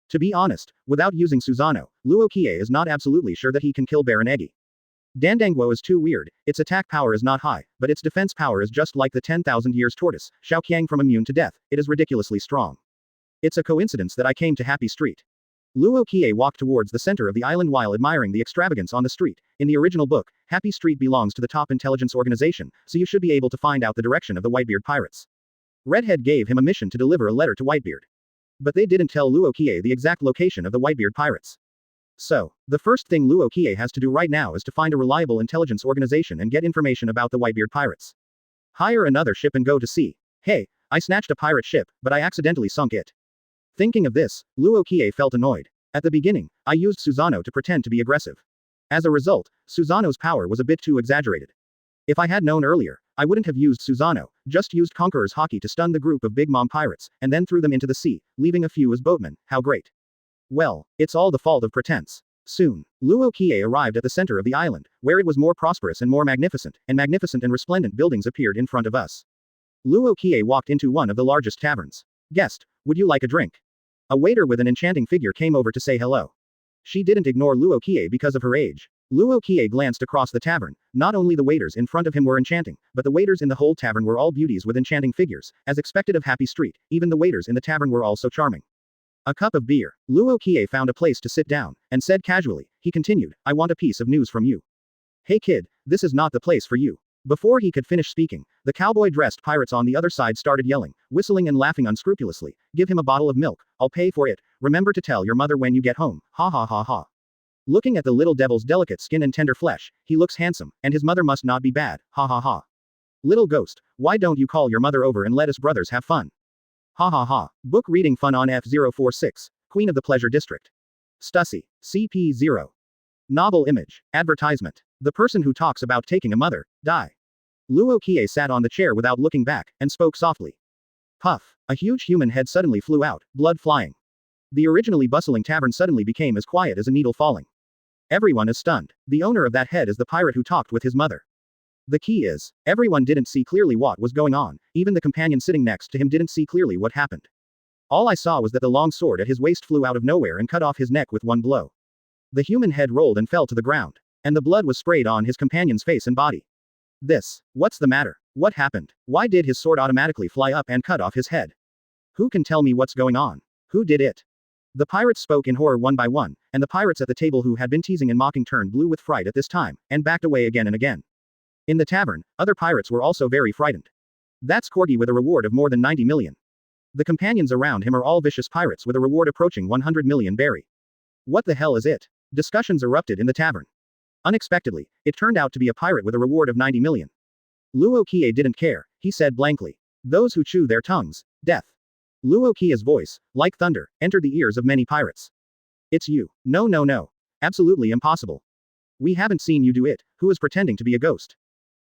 To be honest, without using Susanoo, Luo Qiye is not absolutely sure that he can kill Baron Eggy. Dandangwo is too weird, its attack power is not high, but its defense power is just like the 10,000 years tortoise, Xiaoqiang from immune to death, it is ridiculously strong. It's a coincidence that I came to Happy Street. Luo Qiye walked towards the center of the island while admiring the extravagance on the street. In the original book, Happy Street belongs to the top intelligence organization, so you should be able to find out the direction of the Whitebeard pirates. Redhead gave him a mission to deliver a letter to Whitebeard. But they didn't tell Luo Qiye the exact location of the Whitebeard pirates. So, the first thing Luo Qiye has to do right now is to find a reliable intelligence organization and get information about the Whitebeard pirates. Hire another ship and go to sea. Hey, I snatched a pirate ship, but I accidentally sunk it. Thinking of this, Luo Qiye felt annoyed. At the beginning, I used Susanoo to pretend to be aggressive. As a result, Susanoo's power was a bit too exaggerated. If I had known earlier, I wouldn't have used Susanoo, just used Conqueror's Haki to stun the group of Big Mom pirates, and then threw them into the sea, leaving a few as boatmen. How great. Well, it's all the fault of pretense. Soon, Luo Qiye arrived at the center of the island, where it was more prosperous and more magnificent and resplendent buildings appeared in front of us. Luo Qiye walked into one of the largest taverns. Guest, would you like a drink? A waiter with an enchanting figure came over to say hello. She didn't ignore Luo Qiye because of her age. Luo Qiye glanced across the tavern. Not only the waiters in front of him were enchanting, but the waiters in the whole tavern were all beauties with enchanting figures, as expected of Happy Street. Even the waiters in the tavern were also charming. A cup of beer. Luo Qiye found a place to sit down, and said casually, he continued, I want a piece of news from you. Hey kid, this is not the place for you. Before he could finish speaking, the cowboy-dressed pirates on the other side started yelling, whistling and laughing unscrupulously. Give him a bottle of milk, I'll pay for it, remember to tell your mother when you get home, ha ha ha ha. Looking at the little devil's delicate skin and tender flesh, he looks handsome, and his mother must not be bad, ha ha ha. Little ghost, why don't you call your mother over and let us brothers have fun? Ha ha ha. Book reading fun on F046, Queen of the Pleasure District. Stussy. CP0. Novel image. Advertisement. The person who talks about taking a mother, die. Luo Qiye sat on the chair without looking back, and spoke softly. Puff. A huge human head suddenly flew out, blood flying. The originally bustling tavern suddenly became as quiet as a needle falling. Everyone is stunned. The owner of that head is the pirate who talked with his mother. The key is, everyone didn't see clearly what was going on, even the companion sitting next to him didn't see clearly what happened. All I saw was that the long sword at his waist flew out of nowhere and cut off his neck with one blow. The human head rolled and fell to the ground. And the blood was sprayed on his companion's face and body. What's the matter? What happened? Why did his sword automatically fly up and cut off his head? Who can tell me what's going on? Who did it? The pirates spoke in horror one by one, and the pirates at the table who had been teasing and mocking turned blue with fright at this time, and backed away again and again. In the tavern, other pirates were also very frightened. That's Corgi with a reward of more than 90 million. The companions around him are all vicious pirates with a reward approaching 100 million berry. What the hell is it? Discussions erupted in the tavern. Unexpectedly, it turned out to be a pirate with a reward of 90 million. Luo Qiye didn't care, he said blankly. Those who chew their tongues, death. Luo Qiye's voice, like thunder, entered the ears of many pirates. It's you. No no no. Absolutely impossible. We haven't seen you do it. Who is pretending to be a ghost?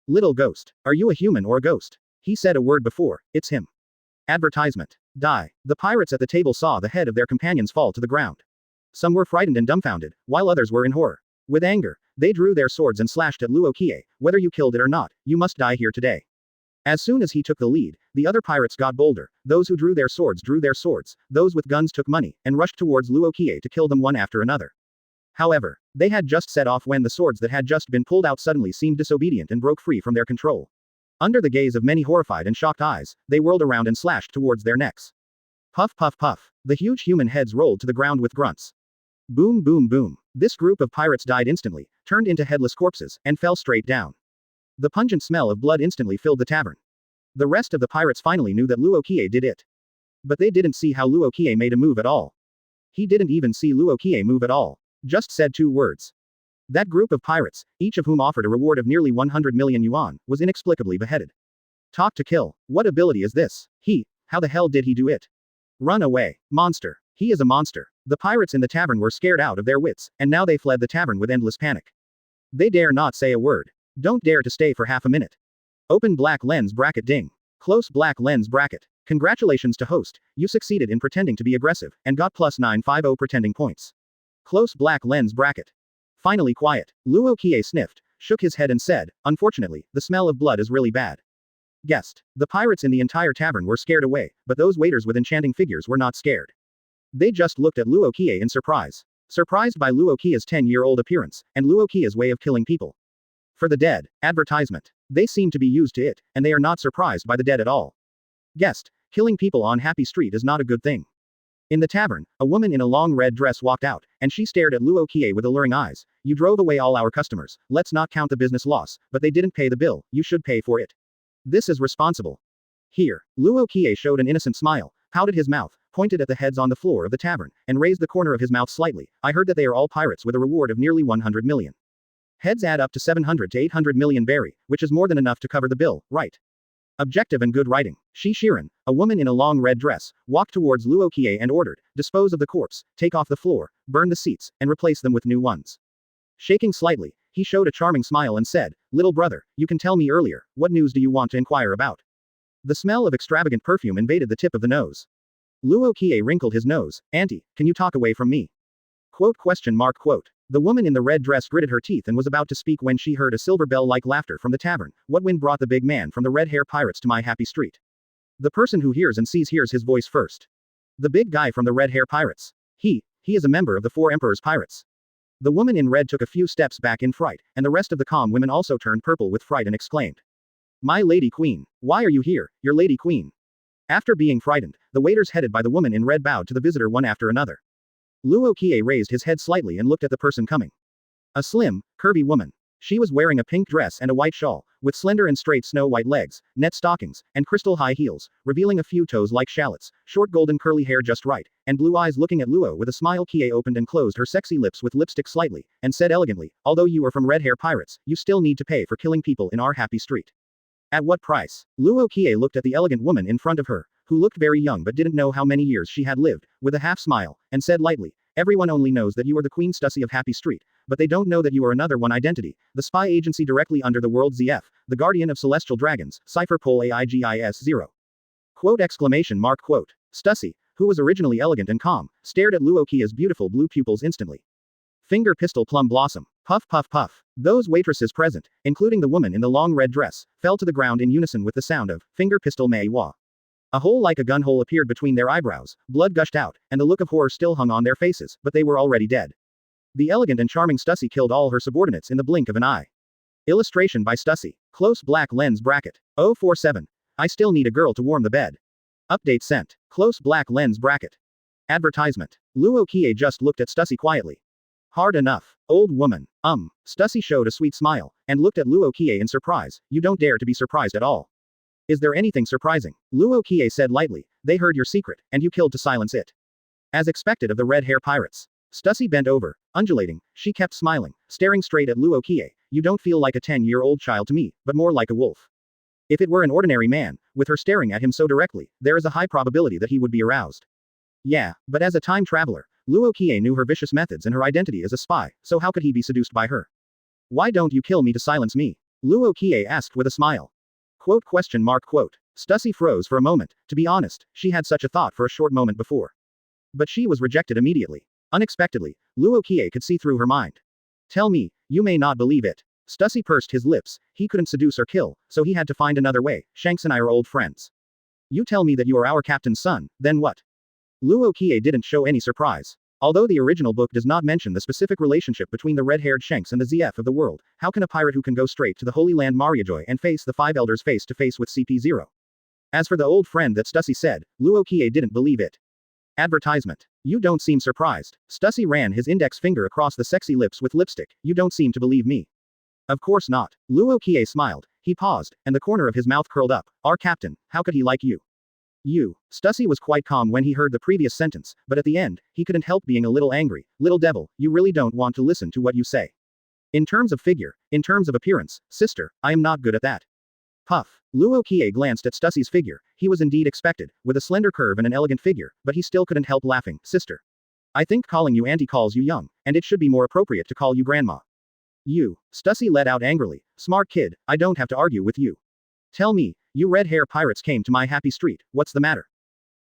Little ghost. Are you a human or a ghost? He said a word before, it's him. Advertisement. Die. The pirates at the table saw the head of their companions fall to the ground. Some were frightened and dumbfounded, while others were in horror. With anger, they drew their swords and slashed at Luo Qiye. Whether you killed it or not, you must die here today. As soon as he took the lead, the other pirates got bolder. Those who drew their swords, those with guns took money, and rushed towards Luo Qiye to kill them one after another. However, they had just set off when the swords that had just been pulled out suddenly seemed disobedient and broke free from their control. Under the gaze of many horrified and shocked eyes, they whirled around and slashed towards their necks. Puff puff puff. The huge human heads rolled to the ground with grunts. Boom boom boom. This group of pirates died instantly, turned into headless corpses, and fell straight down. The pungent smell of blood instantly filled the tavern. The rest of the pirates finally knew that Luo Qiye did it. But they didn't see how Luo Qiye made a move at all. He didn't even see Luo Qiye move at all. Just said 2 words. That group of pirates, each of whom offered a reward of nearly 100 million yuan, was inexplicably beheaded. Talk to kill. What ability is this? How the hell did he do it? Run away. Monster. He is a monster. The pirates in the tavern were scared out of their wits, and now they fled the tavern with endless panic. They dare not say a word. Don't dare to stay for half a minute. Open black lens bracket ding. Close black lens bracket. Congratulations to host, you succeeded in pretending to be aggressive, and got plus 950 pretending points. Close black lens bracket. Finally quiet. Luo Qiye sniffed, shook his head and said, unfortunately, the smell of blood is really bad. Guessed. The pirates in the entire tavern were scared away, but those waiters with enchanting figures were not scared. They just looked at Luo Qiye in surprise. Surprised by Luo Qiye's 10-year-old appearance, and Luo Qiye's way of killing people. For the dead, advertisement. They seem to be used to it, and they are not surprised by the dead at all. Guessed. Killing people on Happy Street is not a good thing. In the tavern, a woman in a long red dress walked out, and she stared at Luo Qiye with alluring eyes. You drove away all our customers, let's not count the business loss, but they didn't pay the bill, you should pay for it. This is responsible. Here, Luo Qiye showed an innocent smile, pouted his mouth, pointed at the heads on the floor of the tavern, and raised the corner of his mouth slightly. I heard that they are all pirates with a reward of nearly 100 million. Heads add up to 700 to 800 million berry, which is more than enough to cover the bill, right? Objective and good writing. Shi Shiren, a woman in a long red dress, walked towards Luo Qiye and ordered, dispose of the corpse, take off the floor, burn the seats, and replace them with new ones. Shaking slightly, he showed a charming smile and said, little brother, you can tell me earlier, what news do you want to inquire about? The smell of extravagant perfume invaded the tip of the nose. Luo Qiye wrinkled his nose. Auntie, can you talk away from me? Quote. The woman in the red dress gritted her teeth and was about to speak when she heard a silver bell-like laughter from the tavern. What wind brought the big man from the red hair pirates to my happy street? The person who hears and sees hears his voice first. The big guy from the red hair pirates. He is a member of the 4 Emperors Pirates. The woman in red took a few steps back in fright, and the rest of the calm women also turned purple with fright and exclaimed. My lady queen. Why are you here, your lady queen? After being frightened, the waiters headed by the woman in red bowed to the visitor one after another. Luo Qiye raised his head slightly and looked at the person coming. A slim, curvy woman. She was wearing a pink dress and a white shawl, with slender and straight snow-white legs, net stockings, and crystal high heels, revealing a few toes like shallots, short golden curly hair just right, and blue eyes looking at Luo with a smile. Qiye opened and closed her sexy lips with lipstick slightly, and said elegantly, although you are from red hair pirates, you still need to pay for killing people in our happy street. At what price? Luo Qiye looked at the elegant woman in front of her, who looked very young but didn't know how many years she had lived, with a half smile, and said lightly, everyone only knows that you are the Queen Stussy of Happy Street, but they don't know that you are another one identity, the spy agency directly under the world ZF, the guardian of celestial dragons, cipher pole AIGIS 0. Quote. Stussy, who was originally elegant and calm, stared at Luo Qiye's beautiful blue pupils instantly. Finger pistol plum blossom. Puff puff puff. Those waitresses present, including the woman in the long red dress, fell to the ground in unison with the sound of finger pistol mei wa. A hole like a gun hole appeared between their eyebrows, blood gushed out, and the look of horror still hung on their faces, but they were already dead. The elegant and charming Stussy killed all her subordinates in the blink of an eye. Illustration by Stussy. Close black lens bracket. 047. I still need a girl to warm the bed. Update sent. Close black lens bracket. Advertisement. Luo Qiye just looked at Stussy quietly. Hard enough. Old woman. Stussy showed a sweet smile, and looked at Luo Qiye in surprise. You don't dare to be surprised at all. Is there anything surprising? Luo Qiye said lightly, they heard your secret, and you killed to silence it. As expected of the red hair pirates. Stussy bent over, undulating, she kept smiling, staring straight at Luo Qiye. You don't feel like a 10-year-old child to me, but more like a wolf. If it were an ordinary man, with her staring at him so directly, there is a high probability that he would be aroused. Yeah, but as a time traveler, Luo Qiye knew her vicious methods and her identity as a spy, so how could he be seduced by her? Why don't you kill me to silence me? Luo Qiye asked with a smile. Quote. Stussy froze for a moment. To be honest, she had such a thought for a short moment before. But she was rejected immediately. Unexpectedly, Luo Qiye could see through her mind. Tell me, you may not believe it. Stussy pursed his lips. He couldn't seduce or kill, so he had to find another way. Shanks and I are old friends. You tell me that you are our captain's son, then what? Luo Qiye didn't show any surprise. Although the original book does not mention the specific relationship between the red-haired Shanks and the ZF of the world, how can a pirate who can go straight to the Holy Land Mariajoy and face the five elders face to face with CP0? As for the old friend that Stussy said, Luo Qiye didn't believe it. Advertisement. You don't seem surprised. Stussy ran his index finger across the sexy lips with lipstick. You don't seem to believe me. Of course not. Luo Qiye smiled. He paused, and the corner of his mouth curled up. Our captain, how could he like you? You. Stussy was quite calm when he heard the previous sentence, but at the end, he couldn't help being a little angry. Little devil, you really don't want to listen to what you say. In terms of figure, in terms of appearance, sister, I am not good at that. Puff. Luo Qiye glanced at Stussy's figure. He was indeed expected, with a slender curve and an elegant figure, but he still couldn't help laughing. Sister. I think calling you auntie calls you young, and it should be more appropriate to call you grandma. You. Stussy let out angrily. Smart kid, I don't have to argue with you. Tell me, you red hair pirates came to my happy street, what's the matter?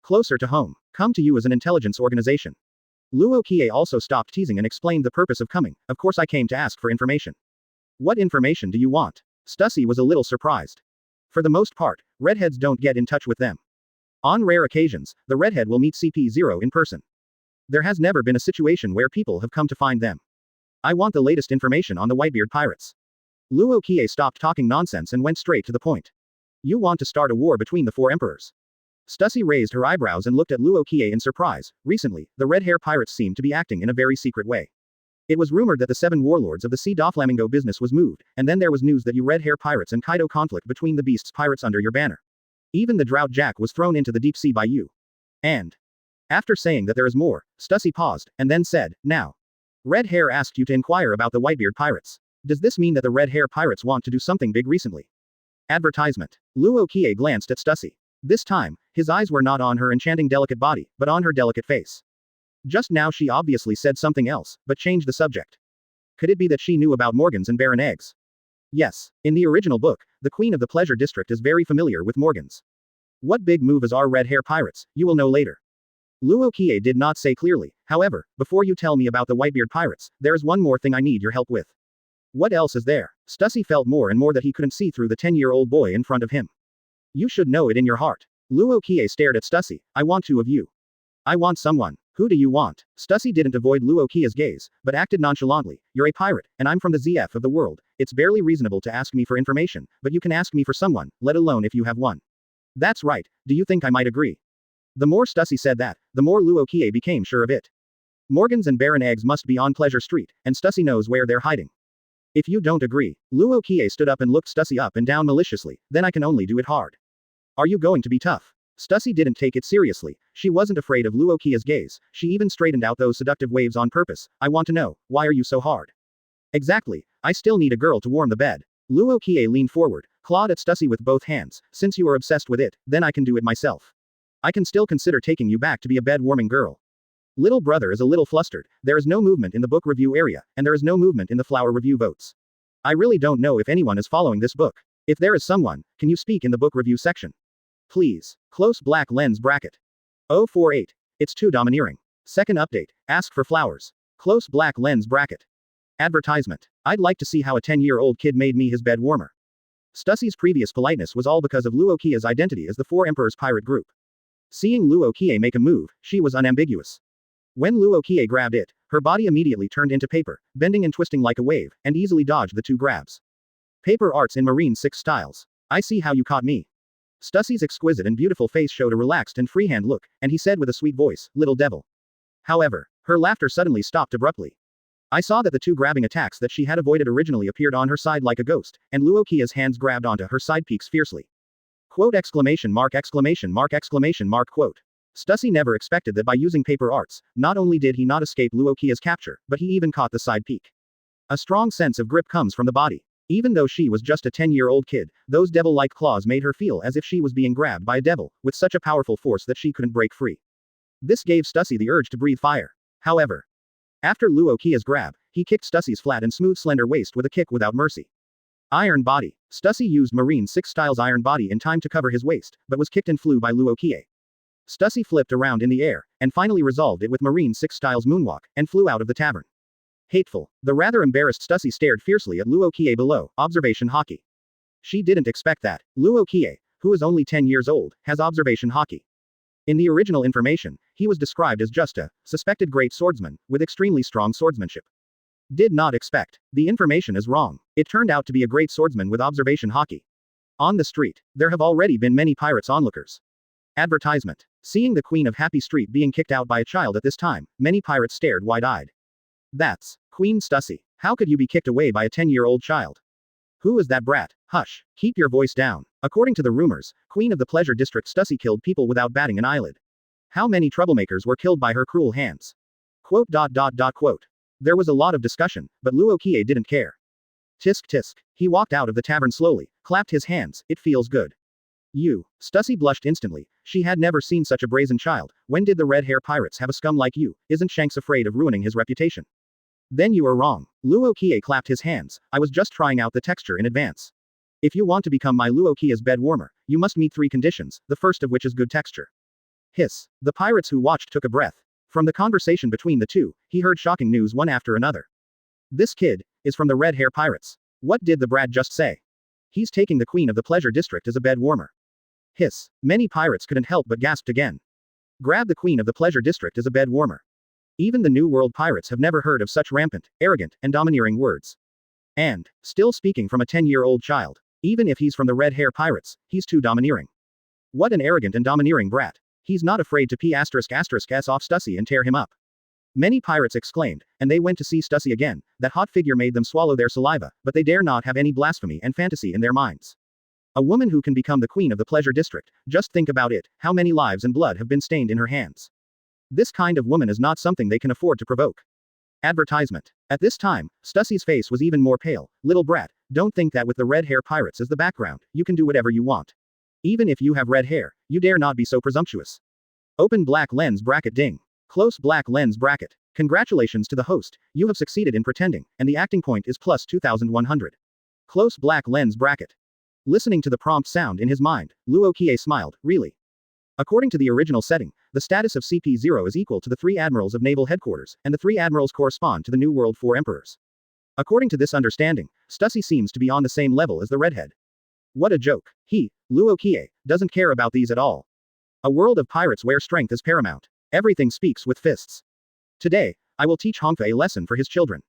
Closer to home. Come to you as an intelligence organization. Luo Qiye also stopped teasing and explained the purpose of coming. Of course I came to ask for information. What information do you want? Stussy was a little surprised. For the most part, redheads don't get in touch with them. On rare occasions, the redhead will meet CP0 in person. There has never been a situation where people have come to find them. I want the latest information on the Whitebeard pirates. Luo Qiye stopped talking nonsense and went straight to the point. You want to start a war between the four emperors. Stussy raised her eyebrows and looked at Luo Qiye in surprise. Recently, the red hair pirates seemed to be acting in a very secret way. It was rumored that the 7 warlords of the Sea Doflamingo business was moved, and then there was news that you red hair pirates and Kaido conflict between the beasts pirates under your banner. Even the Drought Jack was thrown into the deep sea by you. And after saying that there is more, Stussy paused, and then said, now. Red Hair asked you to inquire about the Whitebeard pirates. Does this mean that the red hair pirates want to do something big recently? Advertisement. Luo Qiye glanced at Stussy. This time, his eyes were not on her enchanting delicate body, but on her delicate face. Just now she obviously said something else, but changed the subject. Could it be that she knew about Morgans and Baron Eggs? Yes, in the original book, the Queen of the Pleasure District is very familiar with Morgans. What big move is our red hair pirates, you will know later. Luo Qiye did not say clearly, however, before you tell me about the Whitebeard pirates, there is one more thing I need your help with. What else is there? Stussy felt more and more that he couldn't see through the 10-year-old boy in front of him. You should know it in your heart. Luo Qiye stared at Stussy. I want 2 of you. I want someone. Who do you want? Stussy didn't avoid Luo Qiye's gaze, but acted nonchalantly. You're a pirate, and I'm from the ZF of the world. It's barely reasonable to ask me for information, but you can ask me for someone, let alone if you have one. That's right, do you think I might agree? The more Stussy said that, the more Luo Qiye became sure of it. Morgans and Baron Eggs must be on Pleasure Street, and Stussy knows where they're hiding. If you don't agree, Luo Qiye stood up and looked Stussy up and down maliciously, then I can only do it hard. Are you going to be tough? Stussy didn't take it seriously. She wasn't afraid of Luo Qiye's gaze. She even straightened out those seductive waves on purpose. I want to know, why are you so hard? Exactly. I still need a girl to warm the bed. Luo Qiye leaned forward, clawed at Stussy with both hands. Since you are obsessed with it, then I can do it myself. I can still consider taking you back to be a bed-warming girl. Little brother is a little flustered. There is no movement in the book review area, and there is no movement in the flower review votes. I really don't know if anyone is following this book. If there is someone, can you speak in the book review section? Please. Close black lens bracket. 048. It's too domineering. Second update. Ask for flowers. Close black lens bracket. Advertisement. I'd like to see how a 10-year-old kid made me his bed warmer. Stussy's previous politeness was all because of Luo Qiye's identity as the Four Emperors pirate group. Seeing Luo Qiye make a move, she was unambiguous. When Luo Qiye grabbed it, her body immediately turned into paper, bending and twisting like a wave, and easily dodged the 2 grabs. Paper arts in Marine 6 styles. I see how you caught me. Stussy's exquisite and beautiful face showed a relaxed and freehand look, and he said with a sweet voice, little devil. However, her laughter suddenly stopped abruptly. I saw that the 2 grabbing attacks that she had avoided originally appeared on her side like a ghost, and Luo Qiye's hands grabbed onto her side peaks fiercely. Quote exclamation mark exclamation mark exclamation mark quote. Stussy never expected that by using paper arts, not only did he not escape Luo Qiye's capture, but he even caught the side peak. A strong sense of grip comes from the body. Even though she was just a 10-year-old kid, those devil-like claws made her feel as if she was being grabbed by a devil, with such a powerful force that she couldn't break free. This gave Stussy the urge to breathe fire. However, after Luo Qiye's grab, he kicked Stussy's flat and smooth slender waist with a kick without mercy. Iron Body. Stussy used Marine 6 Styles Iron Body in time to cover his waist, but was kicked and flew by Luo Qiye. Stussy flipped around in the air, and finally resolved it with Marine 6 Styles Moonwalk, and flew out of the tavern. Hateful. The rather embarrassed Stussy stared fiercely at Luo Qiye below. Observation Haki. She didn't expect that. Luo Qiye, who is only 10 years old, has observation haki. In the original information, he was described as just a suspected great swordsman, with extremely strong swordsmanship. Did not expect. The information is wrong. It turned out to be a great swordsman with observation haki. On the street, there have already been many pirates onlookers. Advertisement. Seeing the Queen of Happy Street being kicked out by a child at this time, many pirates stared wide-eyed. That's Queen Stussy. How could you be kicked away by a 10-year-old child? Who is that brat? Hush. Keep your voice down. According to the rumors, Queen of the Pleasure District Stussy killed people without batting an eyelid. How many troublemakers were killed by her cruel hands? Quote. There was a lot of discussion, but Luo Qiye didn't care. Tisk tisk. He walked out of the tavern slowly, clapped his hands. It feels good. You. Stussy blushed instantly. She had never seen such a brazen child. When did the red hair pirates have a scum like you? Isn't Shanks afraid of ruining his reputation? Then you are wrong. Luo Qiye clapped his hands. I was just trying out the texture in advance. If you want to become my Luo Qiye's bed warmer, you must meet 3 conditions, the first of which is good texture. Hiss. The pirates who watched took a breath. From the conversation between the two, he heard shocking news one after another. This kid is from the red hair pirates. What did the brat just say? He's taking the Queen of the Pleasure District as a bed warmer. Hiss. Many pirates couldn't help but gasped again. Grab the Queen of the Pleasure District as a bed warmer. Even the New World pirates have never heard of such rampant, arrogant, and domineering words. And, still speaking from a 10-year-old child. Even if he's from the red hair pirates, he's too domineering. What an arrogant and domineering brat. He's not afraid to s off Stussy and tear him up. Many pirates exclaimed, and they went to see Stussy again. That hot figure made them swallow their saliva, but they dare not have any blasphemy and fantasy in their minds. A woman who can become the Queen of the Pleasure District, just think about it, how many lives and blood have been stained in her hands. This kind of woman is not something they can afford to provoke. Advertisement. At this time, Stussy's face was even more pale. Little brat, don't think that with the red hair pirates as the background, you can do whatever you want. Even if you have red hair, you dare not be so presumptuous. Open black lens bracket ding. Close black lens bracket. Congratulations to the host, you have succeeded in pretending, and the acting point is plus 2100. Close black lens bracket. Listening to the prompt sound in his mind, Luo Qiye smiled. Really? According to the original setting, the status of CP0 is equal to the 3 admirals of naval headquarters, and the 3 admirals correspond to the New World 4 emperors. According to this understanding, Stussy seems to be on the same level as the redhead. What a joke. He, Luo Qiye, doesn't care about these at all. A world of pirates where strength is paramount. Everything speaks with fists. Today, I will teach Hongfa a lesson for his children.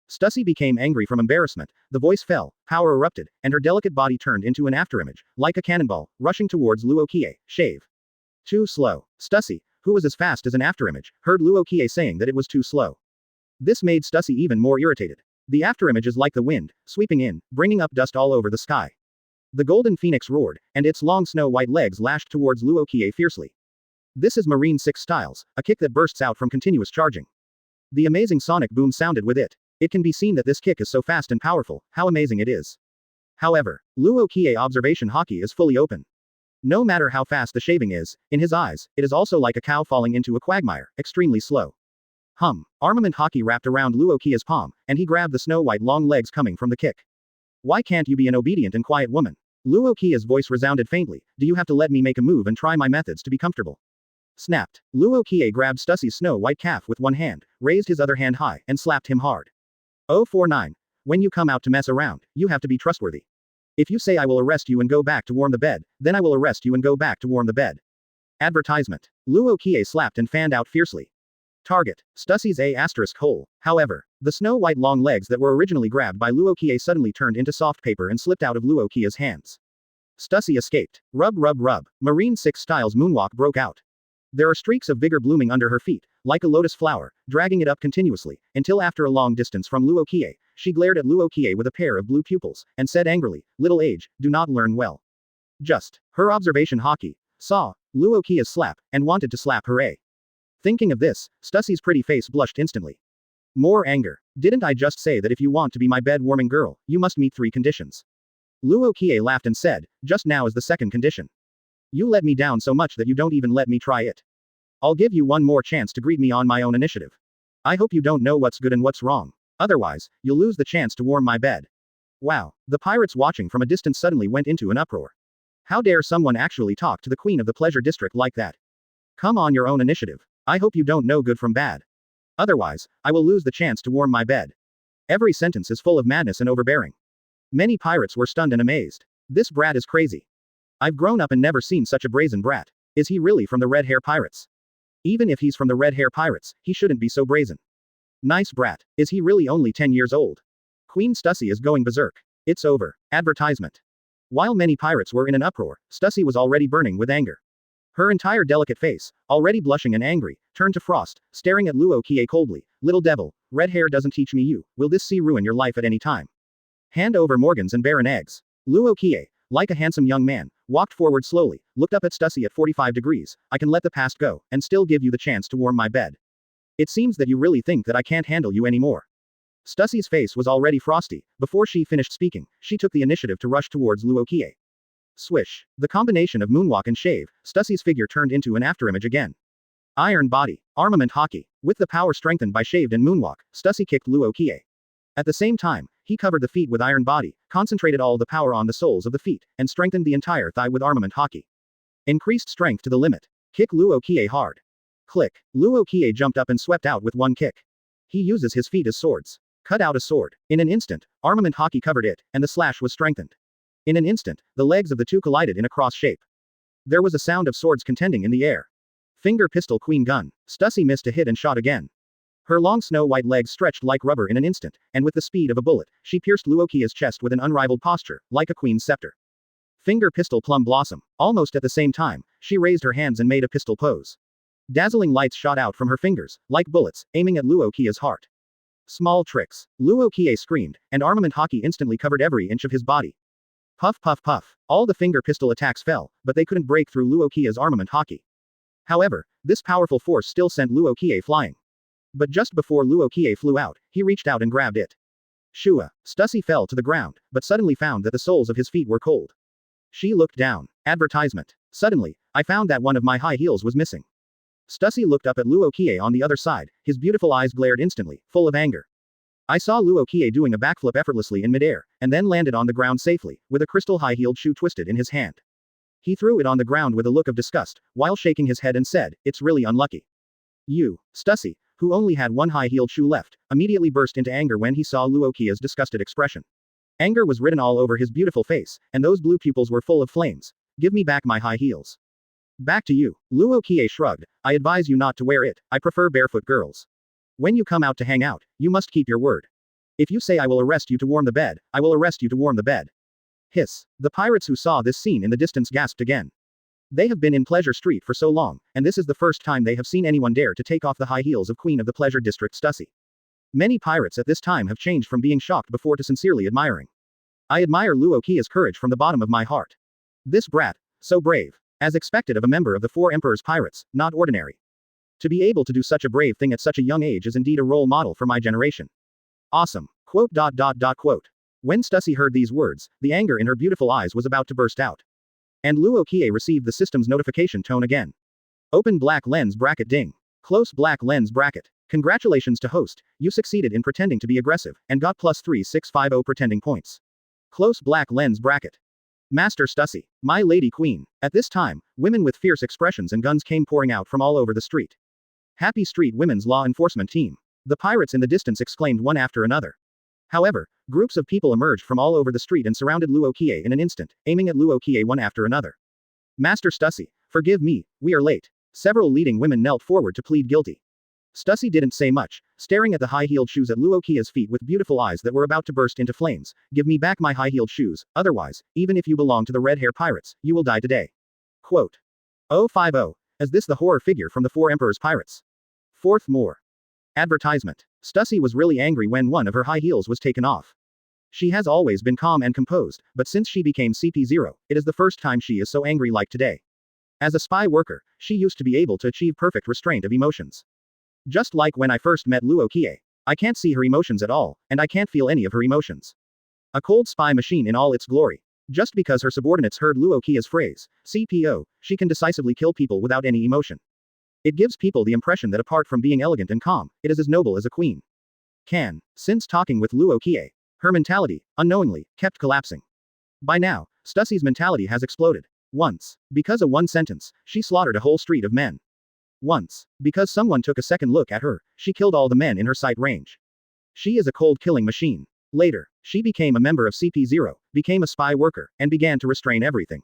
Stussy became angry from embarrassment, the voice fell, power erupted, and her delicate body turned into an afterimage, like a cannonball, rushing towards Luo Qiye. Shave. Too slow. Stussy, who was as fast as an afterimage, heard Luo Qiye saying that it was too slow. This made Stussy even more irritated. The afterimage is like the wind, sweeping in, bringing up dust all over the sky. The golden phoenix roared, and its long snow-white legs lashed towards Luo Qiye fiercely. This is Marine 6 styles, a kick that bursts out from continuous charging. The amazing sonic boom sounded with it. It can be seen that this kick is so fast and powerful, how amazing it is. However, Luo Qiye observation haki is fully open. No matter how fast the shaving is, in his eyes, it is also like a cow falling into a quagmire, extremely slow. Armament haki wrapped around Luo Qiye's palm, and he grabbed the snow-white long legs coming from the kick. Why can't you be an obedient and quiet woman? Luo Qiye's voice resounded faintly. Do you have to let me make a move and try my methods to be comfortable? Snapped. Luo Qiye grabbed Stussy's snow-white calf with one hand, raised his other hand high, and slapped him hard. 049. When you come out to mess around, you have to be trustworthy. If you say I will arrest you and go back to warm the bed, then I will arrest you and go back to warm the bed. Advertisement. Luo Qiye slapped and fanned out fiercely. Target. Stussy's hole. However, the snow-white long legs that were originally grabbed by Luo Qiye suddenly turned into soft paper and slipped out of Luo Qiye's hands. Stussy escaped. Rub rub rub. Marine 6 styles moonwalk broke out. There are streaks of vigor blooming under her feet, like a lotus flower, dragging it up continuously, until after a long distance from Luo Qiye, she glared at Luo Qiye with a pair of blue pupils, and said angrily, little age, do not learn well. Just. Her observation haki. Saw Luo Qiye's slap, and wanted to slap her a. Thinking of this, Stussy's pretty face blushed instantly. More anger. Didn't I just say that if you want to be my bed-warming girl, you must meet 3 conditions? Luo Qiye laughed and said, just now is the second condition. You let me down so much that you don't even let me try it. I'll give you one more chance to greet me on my own initiative. I hope you don't know what's good and what's wrong. Otherwise, you'll lose the chance to warm my bed. Wow. The pirates watching from a distance suddenly went into an uproar. How dare someone actually talk to the Queen of the Pleasure District like that? Come on your own initiative. I hope you don't know good from bad. Otherwise, I will lose the chance to warm my bed. Every sentence is full of madness and overbearing. Many pirates were stunned and amazed. This brat is crazy. I've grown up and never seen such a brazen brat. Is he really from the Red Hair Pirates? Even if he's from the Red Hair Pirates, he shouldn't be so brazen. Nice brat. Is he really only 10 years old? Queen Stussy is going berserk. It's over. Advertisement. While many pirates were in an uproar, Stussy was already burning with anger. Her entire delicate face, already blushing and angry, turned to frost, staring at Luo Qiye coldly. Little devil, red hair doesn't teach me you, will this sea ruin your life at any time? Hand over Morgans and barren eggs. Luo Qiye, like a handsome young man, walked forward slowly, looked up at Stussy at 45 degrees, I can let the past go, and still give you the chance to warm my bed. It seems that you really think that I can't handle you anymore. Stussy's face was already frosty. Before she finished speaking, she took the initiative to rush towards Luo Qiye. Swish. The combination of moonwalk and shave, Stussy's figure turned into an afterimage again. Iron body. Armament Haki. With the power strengthened by shaved and moonwalk, Stussy kicked Luo Qiye. At the same time, he covered the feet with iron body, concentrated all the power on the soles of the feet, and strengthened the entire thigh with armament Haki. Increased strength to the limit. Kick Luo Qiye hard. Click. Luo Qiye jumped up and swept out with one kick. He uses his feet as swords. Cut out a sword. In an instant, armament Haki covered it, and the slash was strengthened. In an instant, the legs of the two collided in a cross shape. There was a sound of swords contending in the air. Finger pistol queen gun. Stussy missed a hit and shot again. Her long snow-white legs stretched like rubber in an instant, and with the speed of a bullet, she pierced Luo Qiye's chest with an unrivaled posture, like a queen's scepter. Finger pistol plum blossom. Almost at the same time, she raised her hands and made a pistol pose. Dazzling lights shot out from her fingers, like bullets, aiming at Luo Qiye's heart. Small tricks. Luo Qiye screamed, and armament Haki instantly covered every inch of his body. Puff puff puff. All the finger pistol attacks fell, but they couldn't break through Luo Qiye's armament Haki. However, this powerful force still sent Luo Qiye flying. But just before Luo Qiye flew out, he reached out and grabbed it. Shua. Stussy fell to the ground, but suddenly found that the soles of his feet were cold. She looked down. Advertisement. Suddenly, I found that one of my high heels was missing. Stussy looked up at Luo Qiye on the other side, his beautiful eyes glared instantly, full of anger. I saw Luo Qiye doing a backflip effortlessly in midair, and then landed on the ground safely, with a crystal high-heeled shoe twisted in his hand. He threw it on the ground with a look of disgust, while shaking his head and said, "It's really unlucky." You. Stussy, who only had one high-heeled shoe left, immediately burst into anger when he saw Luo Qiye's disgusted expression. Anger was written all over his beautiful face, and those blue pupils were full of flames. Give me back my high heels. Back to you. Luo Qiye shrugged. I advise you not to wear it, I prefer barefoot girls. When you come out to hang out, you must keep your word. If you say I will arrest you to warm the bed, I will arrest you to warm the bed. Hiss. The pirates who saw this scene in the distance gasped again. They have been in Pleasure Street for so long, and this is the first time they have seen anyone dare to take off the high heels of Queen of the Pleasure District Stussy. Many pirates at this time have changed from being shocked before to sincerely admiring. I admire Luo Qiye's courage from the bottom of my heart. This brat, so brave. As expected of a member of the Four Emperors Pirates, not ordinary. To be able to do such a brave thing at such a young age is indeed a role model for my generation. Awesome. Quote. When Stussy heard these words, the anger in her beautiful eyes was about to burst out. And Luo Qiye received the system's notification tone again. Open black lens bracket ding. Close black lens bracket. Congratulations to host, you succeeded in pretending to be aggressive, and got plus 3650 pretending points. Close black lens bracket. Master Stussy. My lady queen. At this time, women with fierce expressions and guns came pouring out from all over the street. Happy Street Women's Law Enforcement Team. The pirates in the distance exclaimed one after another. However, groups of people emerged from all over the street and surrounded Luo Qiye in an instant, aiming at Luo Qiye one after another. Master Stussy, forgive me, we are late. Several leading women knelt forward to plead guilty. Stussy didn't say much, staring at the high-heeled shoes at Luo Qiye's feet with beautiful eyes that were about to burst into flames. Give me back my high-heeled shoes, otherwise, even if you belong to the Red Hair Pirates, you will die today. Quote. 050. Is this the horror figure from the Four Emperors Pirates? Fourth more. Advertisement. Stussy was really angry when one of her high heels was taken off. She has always been calm and composed, but since she became CP0, it is the first time she is so angry like today. As a spy worker, she used to be able to achieve perfect restraint of emotions. Just like when I first met Luo Qiye. I can't see her emotions at all, and I can't feel any of her emotions. A cold spy machine in all its glory. Just because her subordinates heard Luo Qiye's phrase, CPO, she can decisively kill people without any emotion. It gives people the impression that apart from being elegant and calm, it is as noble as a queen. Since talking with Luo Qiye, her mentality, unknowingly, kept collapsing. By now, Stussy's mentality has exploded. Once, because of one sentence, she slaughtered a whole street of men. Once, because someone took a second look at her, she killed all the men in her sight range. She is a cold-killing machine. Later, she became a member of CP0, became a spy worker, and began to restrain everything.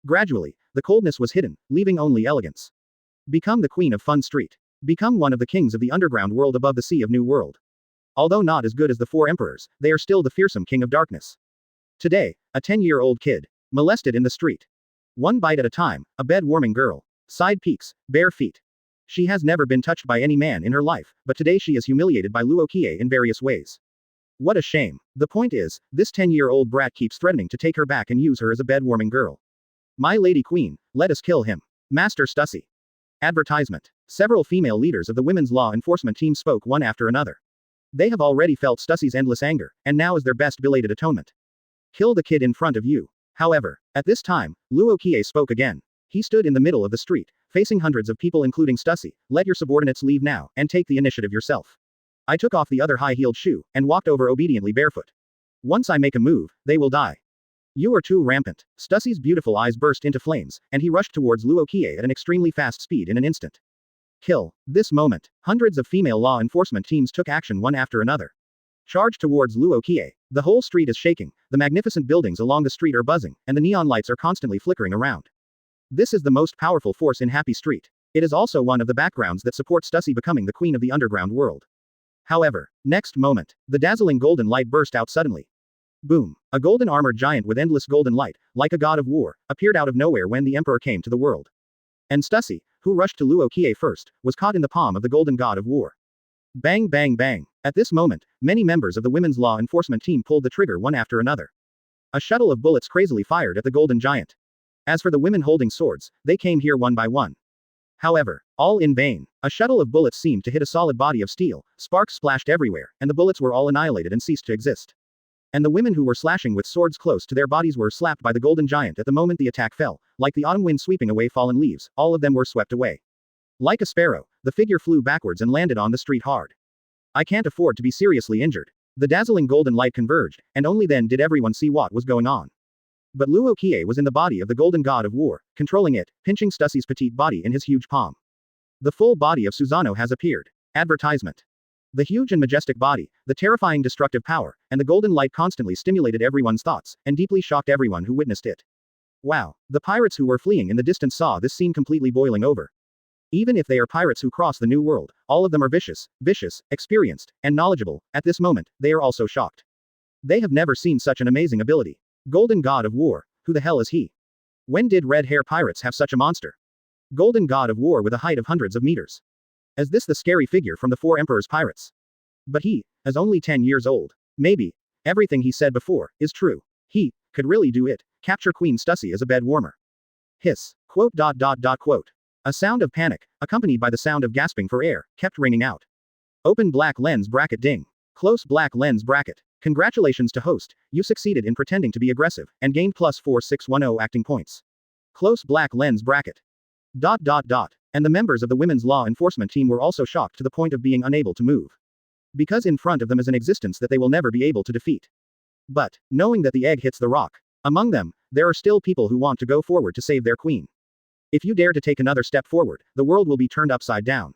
Gradually, the coldness was hidden, leaving only elegance. Become the queen of Fun Street. Become one of the kings of the underground world above the sea of New World. Although not as good as the four emperors, they are still the fearsome king of darkness. Today, a 10-year-old kid, molested in the street. One bite at a time, a bed-warming girl. Side peeks, bare feet. She has never been touched by any man in her life, but today she is humiliated by Luo Qiye in various ways. What a shame. The point is, this 10-year-old brat keeps threatening to take her back and use her as a bed-warming girl. My lady queen, let us kill him. Master Stussy. Advertisement. Several female leaders of the women's law enforcement team spoke one after another. They have already felt Stussy's endless anger, and now is their best belated atonement. Kill the kid in front of you. However, at this time, Luo Qiye spoke again. He stood in the middle of the street, facing hundreds of people including Stussy. Let your subordinates leave now, and take the initiative yourself. I took off the other high-heeled shoe, and walked over obediently barefoot. Once I make a move, they will die. You are too rampant. Stussy's beautiful eyes burst into flames, and he rushed towards Luo Qiye at an extremely fast speed in an instant. Kill. This moment, hundreds of female law enforcement teams took action one after another. Charge towards Luo Qiye. The whole street is shaking, the magnificent buildings along the street are buzzing, and the neon lights are constantly flickering around. This is the most powerful force in Happy Street. It is also one of the backgrounds that support Stussy becoming the queen of the underground world. However, next moment, the dazzling golden light burst out suddenly. Boom. A golden armored giant with endless golden light, like a god of war, appeared out of nowhere when the emperor came to the world. And Stussy, who rushed to Luo Qiye first, was caught in the palm of the golden god of war. Bang bang bang. At this moment, many members of the women's law enforcement team pulled the trigger one after another. A shuttle of bullets crazily fired at the golden giant. As for the women holding swords, they came here one by one. However, all in vain. A shuttle of bullets seemed to hit a solid body of steel, sparks splashed everywhere, and the bullets were all annihilated and ceased to exist. And the women who were slashing with swords close to their bodies were slapped by the golden giant at the moment the attack fell, like the autumn wind sweeping away fallen leaves, all of them were swept away. Like a sparrow, the figure flew backwards and landed on the street hard. I can't afford to be seriously injured. The dazzling golden light converged, and only then did everyone see what was going on. But Luo Qiye was in the body of the golden god of war, controlling it, pinching Stussy's petite body in his huge palm. The full body of Susanoo has appeared. Advertisement. The huge and majestic body, the terrifying destructive power, and the golden light constantly stimulated everyone's thoughts, and deeply shocked everyone who witnessed it. Wow. The pirates who were fleeing in the distance saw this scene completely boiling over. Even if they are pirates who cross the new world, all of them are vicious, experienced, and knowledgeable. At this moment, they are also shocked. They have never seen such an amazing ability. Golden god of war, who the hell is he? When did red hair pirates have such a monster? Golden god of war with a height of hundreds of meters. Is this the scary figure from the Four Emperors Pirates? But he is only 10 years old. Maybe everything he said before is true. He could really do it. Capture Queen Stussy as a bed warmer. Hiss. Quote. A sound of panic, accompanied by the sound of gasping for air, kept ringing out. Open black lens bracket ding. Close black lens bracket. Congratulations to host, you succeeded in pretending to be aggressive, and gained plus 4610 acting points. Close black lens bracket. And the members of the women's law enforcement team were also shocked to the point of being unable to move. Because in front of them is an existence that they will never be able to defeat. But, knowing that the egg hits the rock, among them, there are still people who want to go forward to save their queen. If you dare to take another step forward, the world will be turned upside down.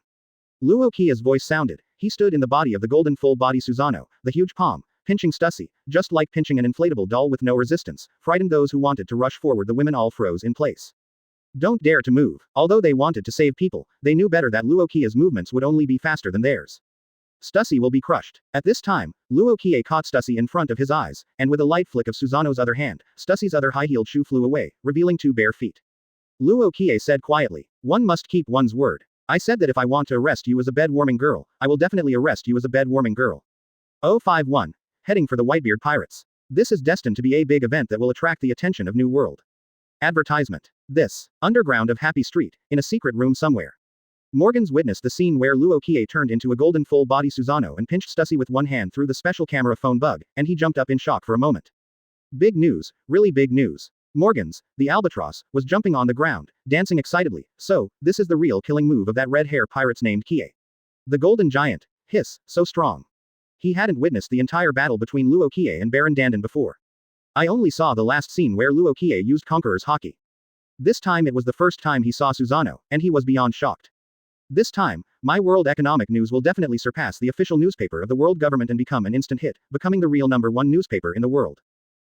Luo Qiye's voice sounded. He stood in the body of the golden full body Susanoo, the huge palm, pinching Stussy, just like pinching an inflatable doll with no resistance, frightened those who wanted to rush forward. The women all froze in place. Don't dare to move. Although they wanted to save people, they knew better that Luo Qiye's movements would only be faster than theirs. Stussy will be crushed. At this time, Luo Qiye caught Stussy in front of his eyes, and with a light flick of Susanoo's other hand, Stussy's other high-heeled shoe flew away, revealing 2 bare feet. Luo Qiye said quietly, one must keep one's word. I said that if I want to arrest you as a bed-warming girl, I will definitely arrest you as a bed-warming girl. 051. Heading for the Whitebeard Pirates. This is destined to be a big event that will attract the attention of New World. Advertisement. This. Underground of Happy Street, in a secret room somewhere. Morgans witnessed the scene where Luo Qiye turned into a golden full-body Susanoo and pinched Stussy with one hand through the special camera phone bug, and he jumped up in shock for a moment. Big news, really big news. Morgans, the albatross, was jumping on the ground, dancing excitedly. So, this is the real killing move of that red hair pirates named Qiye. The golden giant. Hiss, so strong. He hadn't witnessed the entire battle between Luo Qiye and Baron Dandan before. I only saw the last scene where Luo Qiye used Conqueror's Haki. This time it was the first time he saw Susanoo, and he was beyond shocked. This time, my world economic news will definitely surpass the official newspaper of the world government and become an instant hit, becoming the real #1 newspaper in the world.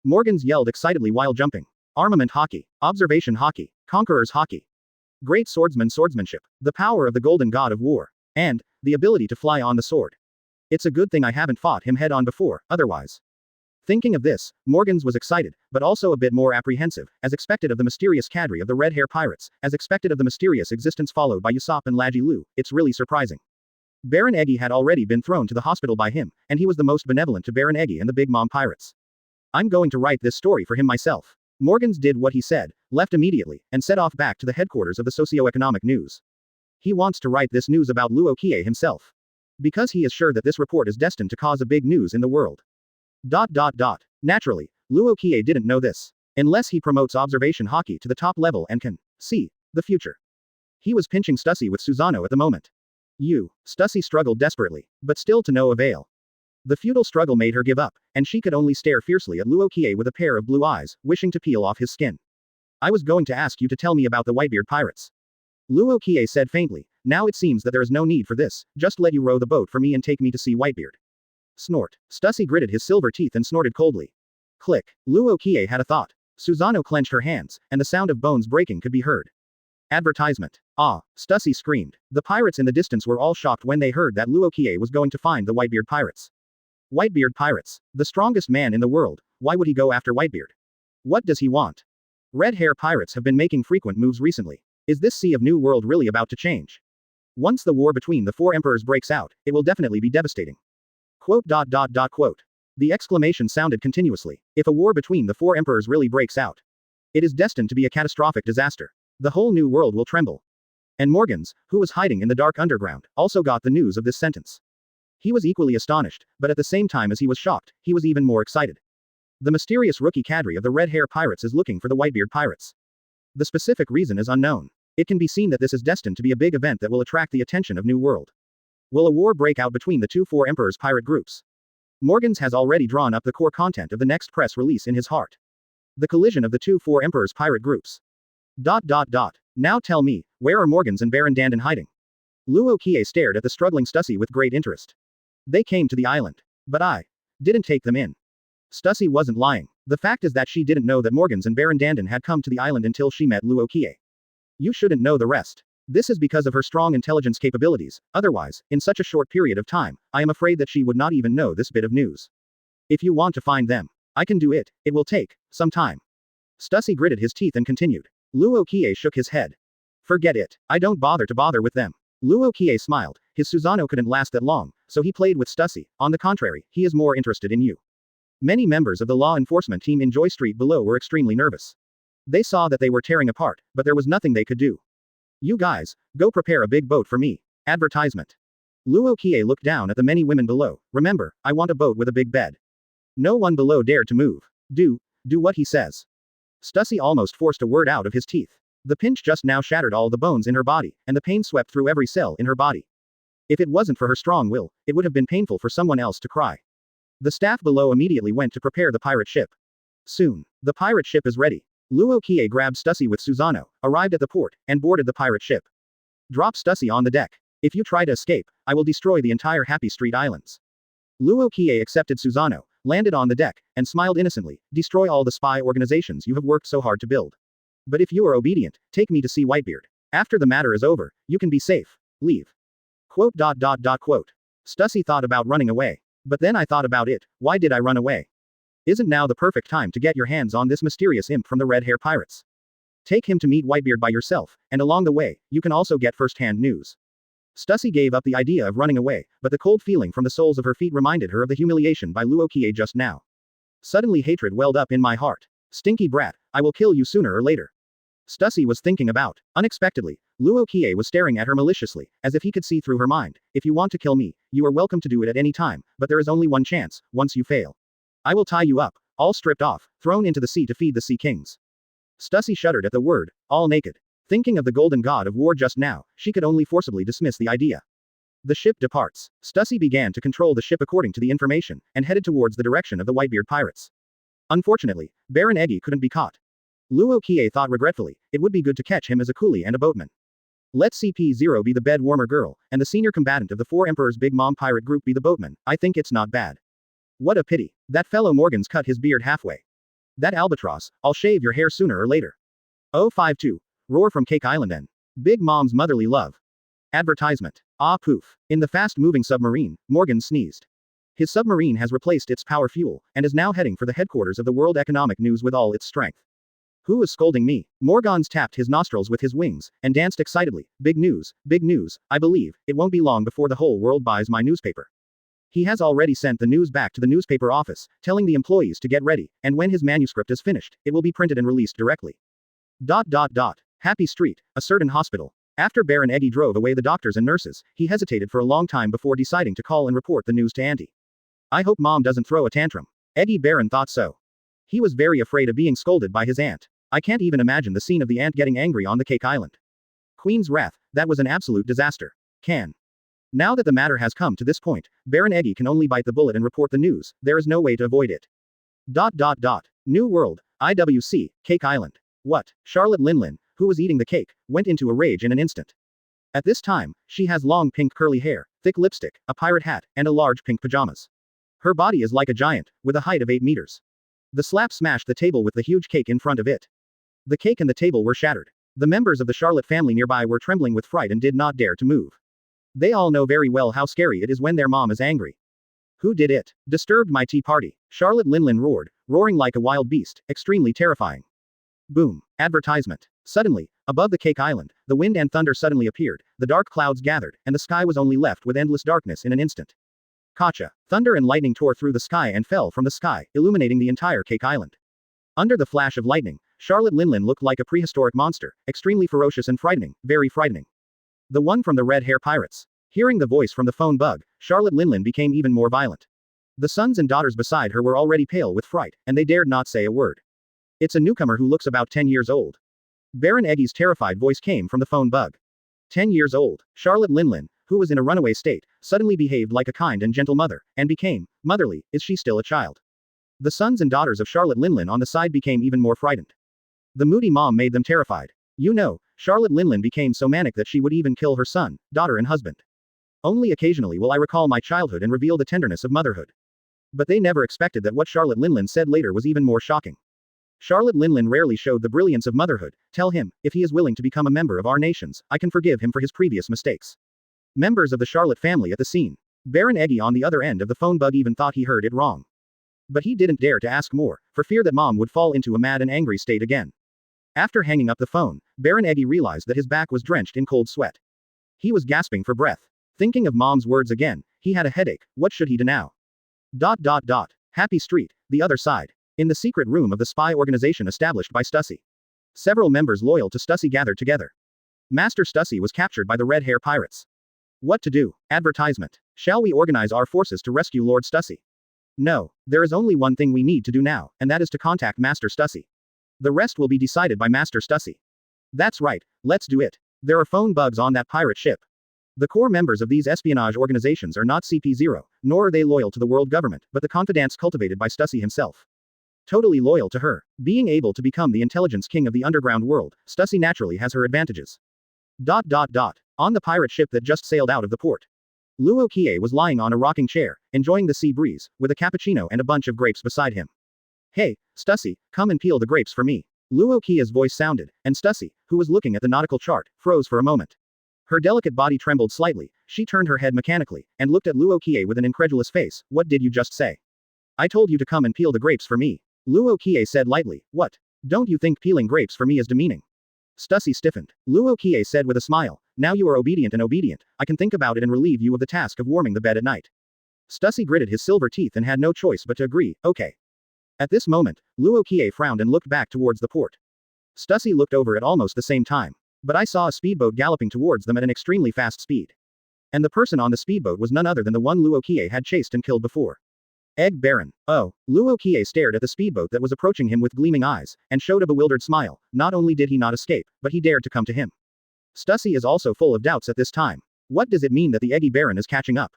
Morgans yelled excitedly while jumping. Armament Haki. Observation Haki. Conqueror's Haki. Great swordsmanship. The power of the golden god of war. And, the ability to fly on the sword. It's a good thing I haven't fought him head on before, otherwise. Thinking of this, Morgans was excited, but also a bit more apprehensive, as expected of the mysterious cadre of the Red Hair Pirates, as expected of the mysterious existence followed by Usopp and Laji Lu. It's really surprising. Baron Eggy had already been thrown to the hospital by him, and he was the most benevolent to Baron Eggy and the Big Mom Pirates. I'm going to write this story for him myself. Morgans did what he said, left immediately, and set off back to the headquarters of the socio-economic news. He wants to write this news about Luo Qiye himself. Because he is sure that this report is destined to cause a big news in the world. Naturally, Luo Qiye didn't know this. Unless he promotes observation Haki to the top level and can see the future. He was pinching Stussy with Susanoo at the moment. Stussy struggled desperately, but still to no avail. The futile struggle made her give up, and she could only stare fiercely at Luo Qiye with a pair of blue eyes, wishing to peel off his skin. I was going to ask you to tell me about the Whitebeard pirates. Luo Qiye said faintly, now it seems that there is no need for this, just let you row the boat for me and take me to see Whitebeard. Snort. Stussy gritted his silver teeth and snorted coldly. Click. Luo Qiye had a thought. Susanoo clenched her hands, and the sound of bones breaking could be heard. Advertisement. Ah, Stussy screamed. The pirates in the distance were all shocked when they heard that Luo Qiye was going to find the Whitebeard pirates. Whitebeard pirates. The strongest man in the world. Why would he go after Whitebeard? What does he want? Red Hair pirates have been making frequent moves recently. Is this Sea of New World really about to change? Once the war between the four emperors breaks out, it will definitely be devastating. Quote. The exclamation sounded continuously. If a war between the four emperors really breaks out, it is destined to be a catastrophic disaster. The whole new world will tremble. And Morgans, who was hiding in the dark underground, also got the news of this sentence. He was equally astonished, but at the same time as he was shocked, he was even more excited. The mysterious rookie cadre of the Red Hair Pirates is looking for the Whitebeard Pirates. The specific reason is unknown. It can be seen that this is destined to be a big event that will attract the attention of New World. Will a war break out between the two Four Emperors pirate groups? Morgans has already drawn up the core content of the next press release in his heart. The collision of the two Four Emperors pirate groups. Now tell me, where are Morgans and Baron Dandan hiding? Luo Qiye stared at the struggling Stussy with great interest. They came to the island. But I didn't take them in. Stussy wasn't lying. The fact is that she didn't know that Morgans and Baron Dandan had come to the island until she met Luo Qiye. You shouldn't know the rest. This is because of her strong intelligence capabilities, otherwise, in such a short period of time, I am afraid that she would not even know this bit of news. If you want to find them, I can do it, it will take some time. Stussy gritted his teeth and continued. Luo Qiye shook his head. Forget it, I don't bother with them. Luo Qiye smiled, his Susanoo couldn't last that long, so he played with Stussy. On the contrary, he is more interested in you. Many members of the law enforcement team in Joy Street below were extremely nervous. They saw that they were tearing apart, but there was nothing they could do. You guys, go prepare a big boat for me. Advertisement. Luo Qiye looked down at the many women below. Remember, I want a boat with a big bed. No one below dared to move. Do what he says. Stussy almost forced a word out of his teeth. The pinch just now shattered all the bones in her body, and the pain swept through every cell in her body. If it wasn't for her strong will, it would have been painful for someone else to cry. The staff below immediately went to prepare the pirate ship. Soon, the pirate ship is ready. Luo Qiye grabbed Stussy with Susanoo, arrived at the port, and boarded the pirate ship. Drop Stussy on the deck. If you try to escape, I will destroy the entire Happy Street Islands. Luo Qiye accepted Susanoo, landed on the deck, and smiled innocently. Destroy all the spy organizations you have worked so hard to build. But if you are obedient, take me to see Whitebeard. After the matter is over, you can be safe. Leave. Quote. Stussy thought about running away. But then I thought about it, why did I run away? Isn't now the perfect time to get your hands on this mysterious imp from the Red Hair Pirates? Take him to meet Whitebeard by yourself, and along the way, you can also get first-hand news. Stussy gave up the idea of running away, but the cold feeling from the soles of her feet reminded her of the humiliation by Luo Qiye just now. Suddenly hatred welled up in my heart. Stinky brat, I will kill you sooner or later. Stussy was thinking about. Unexpectedly, Luo Qiye was staring at her maliciously, as if he could see through her mind. If you want to kill me, you are welcome to do it at any time, but there is only one chance. Once you fail, I will tie you up, all stripped off, thrown into the sea to feed the sea kings. Stussy shuddered at the word, all naked. Thinking of the golden god of war just now, she could only forcibly dismiss the idea. The ship departs. Stussy began to control the ship according to the information, and headed towards the direction of the Whitebeard pirates. Unfortunately, Baron Eggy couldn't be caught. Luo Qiye thought regretfully, it would be good to catch him as a coolie and a boatman. Let CP0 be the bed warmer girl, and the senior combatant of the 4 Emperors Big Mom pirate group be the boatman. I think it's not bad. What a pity. That fellow Morgan's cut his beard halfway. That albatross, I'll shave your hair sooner or later. 052. Roar from Cake Island N. Big Mom's motherly love. Advertisement. Ah poof. In the fast-moving submarine, Morgan sneezed. His submarine has replaced its power fuel, and is now heading for the headquarters of the World Economic News with all its strength. Who is scolding me? Morgans tapped his nostrils with his wings, and danced excitedly. Big news, I believe, it won't be long before the whole world buys my newspaper. He has already sent the news back to the newspaper office, telling the employees to get ready, and when his manuscript is finished, it will be printed and released directly. Happy Street, a certain hospital. After Baron Eggy drove away the doctors and nurses, he hesitated for a long time before deciding to call and report the news to Auntie. I hope Mom doesn't throw a tantrum. Eggy Baron thought so. He was very afraid of being scolded by his aunt. I can't even imagine the scene of the aunt getting angry on the Cake Island. Queen's wrath, that was an absolute disaster. Now that the matter has come to this point, Baron Eggy can only bite the bullet and report the news, there is no way to avoid it. New World, IWC, Cake Island. What? Charlotte Linlin, who was eating the cake, went into a rage in an instant. At this time, she has long pink curly hair, thick lipstick, a pirate hat, and a large pink pajamas. Her body is like a giant, with a height of 8 meters. The slap smashed the table with the huge cake in front of it. The cake and the table were shattered. The members of the Charlotte family nearby were trembling with fright and did not dare to move. They all know very well how scary it is when their mom is angry. Who did it? Disturbed my tea party. Charlotte Linlin roared, roaring like a wild beast, extremely terrifying. Boom. Advertisement. Suddenly, above the Cake Island, the wind and thunder suddenly appeared, the dark clouds gathered, and the sky was only left with endless darkness in an instant. Gotcha. Thunder and lightning tore through the sky and fell from the sky, illuminating the entire Cake Island. Under the flash of lightning, Charlotte Linlin looked like a prehistoric monster, extremely ferocious and frightening, very frightening. The one from the Red Hair Pirates. Hearing the voice from the phone bug, Charlotte Linlin became even more violent. The sons and daughters beside her were already pale with fright, and they dared not say a word. It's a newcomer who looks about 10 years old. Baron Eggy's terrified voice came from the phone bug. 10 years old, Charlotte Linlin, who was in a runaway state, suddenly behaved like a kind and gentle mother, and became motherly. Is she still a child? The sons and daughters of Charlotte Linlin on the side became even more frightened. The moody mom made them terrified. You know, Charlotte Linlin became so manic that she would even kill her son, daughter and husband. Only occasionally will I recall my childhood and reveal the tenderness of motherhood. But they never expected that what Charlotte Linlin said later was even more shocking. Charlotte Linlin rarely showed the brilliance of motherhood. Tell him, if he is willing to become a member of our nations, I can forgive him for his previous mistakes. Members of the Charlotte family at the scene. Baron Eggy on the other end of the phone bug even thought he heard it wrong. But he didn't dare to ask more, for fear that Mom would fall into a mad and angry state again. After hanging up the phone, Baron Eggy realized that his back was drenched in cold sweat. He was gasping for breath. Thinking of Mom's words again, he had a headache. What should he do now? Happy Street, the other side. In the secret room of the spy organization established by Stussy. Several members loyal to Stussy gathered together. Master Stussy was captured by the Red Hair Pirates. What to do? Advertisement. Shall we organize our forces to rescue Lord Stussy? No, there is only one thing we need to do now, and that is to contact Master Stussy. The rest will be decided by Master Stussy. That's right, let's do it. There are phone bugs on that pirate ship. The core members of these espionage organizations are not CP0, nor are they loyal to the world government, but the confidants cultivated by Stussy himself. Totally loyal to her. Being able to become the intelligence king of the underground world, Stussy naturally has her advantages. On the pirate ship that just sailed out of the port. Luo Qiye was lying on a rocking chair, enjoying the sea breeze, with a cappuccino and a bunch of grapes beside him. Hey, Stussy, come and peel the grapes for me. Luo Qiye's voice sounded, and Stussy, who was looking at the nautical chart, froze for a moment. Her delicate body trembled slightly, she turned her head mechanically, and looked at Luo Qiye with an incredulous face. What did you just say? I told you to come and peel the grapes for me. Luo Qiye said lightly. What? Don't you think peeling grapes for me is demeaning? Stussy stiffened. Luo Qiye said with a smile, now you are obedient, I can think about it and relieve you of the task of warming the bed at night. Stussy gritted his silver teeth and had no choice but to agree, okay. At this moment, Luo Qiye frowned and looked back towards the port. Stussy looked over at almost the same time. But I saw a speedboat galloping towards them at an extremely fast speed. And the person on the speedboat was none other than the one Luo Qiye had chased and killed before. Egg Baron. Oh, Luo Qiye stared at the speedboat that was approaching him with gleaming eyes, and showed a bewildered smile. Not only did he not escape, but he dared to come to him. Stussy is also full of doubts at this time. What does it mean that the Eggy Baron is catching up?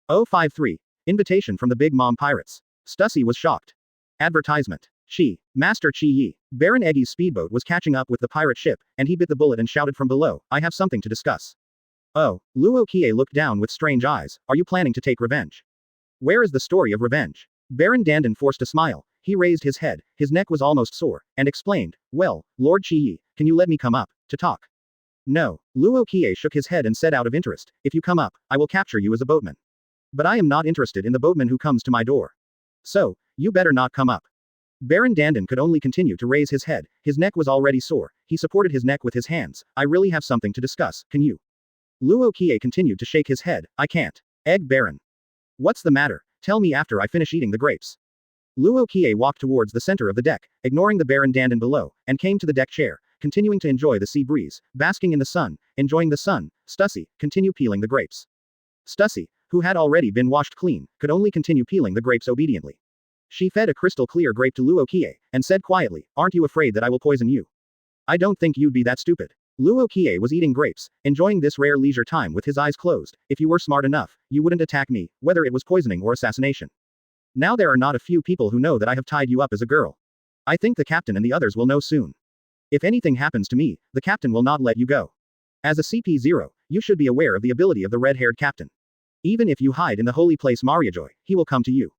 053. Invitation from the Big Mom Pirates. Stussy was shocked. Advertisement. Master Qiye. Baron Eggy's speedboat was catching up with the pirate ship, and he bit the bullet and shouted from below, I have something to discuss. Oh, Luo Qiye looked down with strange eyes, are you planning to take revenge? Where is the story of revenge? Baron Dandan forced a smile, he raised his head, his neck was almost sore, and explained, well, Lord Qiye, can you let me come up, to talk? No. Luo Qiye shook his head and said out of interest, if you come up, I will capture you as a boatman. But I am not interested in the boatman who comes to my door. So, you better not come up. Baron Dandan could only continue to raise his head, his neck was already sore, he supported his neck with his hands, I really have something to discuss, can you? Luo Qiye continued to shake his head, I can't. Egg Baron. What's the matter? Tell me after I finish eating the grapes. Luo Qiye walked towards the center of the deck, ignoring the Baron Dandan below, and came to the deck chair, continuing to enjoy the sea breeze, basking in the sun, enjoying the sun. Stussy, continue peeling the grapes. Stussy, who had already been washed clean, could only continue peeling the grapes obediently. She fed a crystal clear grape to Luo Qiye, and said quietly, aren't you afraid that I will poison you? I don't think you'd be that stupid. Luo Qiye was eating grapes, enjoying this rare leisure time with his eyes closed. If you were smart enough, you wouldn't attack me, whether it was poisoning or assassination. Now there are not a few people who know that I have tied you up as a girl. I think the captain and the others will know soon. If anything happens to me, the captain will not let you go. As a CP0, you should be aware of the ability of the red-haired captain. Even if you hide in the holy place Mariajoy, he will come to you.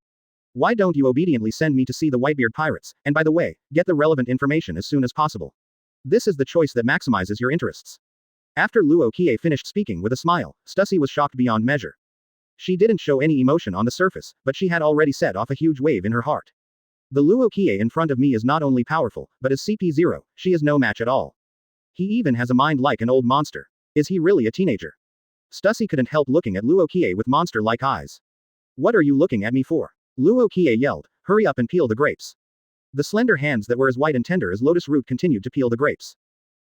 Why don't you obediently send me to see the Whitebeard pirates, and by the way, get the relevant information as soon as possible. This is the choice that maximizes your interests. After Luo Qiye finished speaking with a smile, Stussy was shocked beyond measure. She didn't show any emotion on the surface, but she had already set off a huge wave in her heart. The Luo Qiye in front of me is not only powerful, but as CP0, she is no match at all. He even has a mind like an old monster. Is he really a teenager? Stussy couldn't help looking at Luo Qiye with monster-like eyes. What are you looking at me for? Luo Qiye yelled, hurry up and peel the grapes. The slender hands that were as white and tender as lotus root continued to peel the grapes.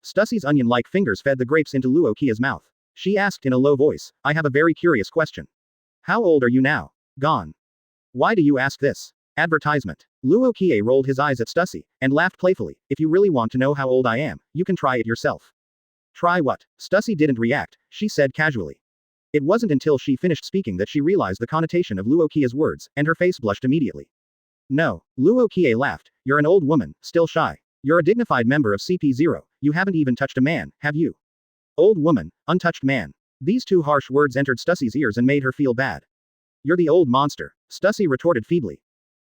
Stussy's onion-like fingers fed the grapes into Luo Qiye's mouth. She asked in a low voice, I have a very curious question. How old are you now? Gone. Why do you ask this? Advertisement. Luo Qiye rolled his eyes at Stussy, and laughed playfully, if you really want to know how old I am, you can try it yourself. Try what? Stussy didn't react, she said casually. It wasn't until she finished speaking that she realized the connotation of Luo Qiye's words, and her face blushed immediately. No. Luo Qiye laughed, you're an old woman, still shy. You're a dignified member of CP0, you haven't even touched a man, have you? Old woman, untouched man. These two harsh words entered Stussy's ears and made her feel bad. You're the old monster, Stussy retorted feebly.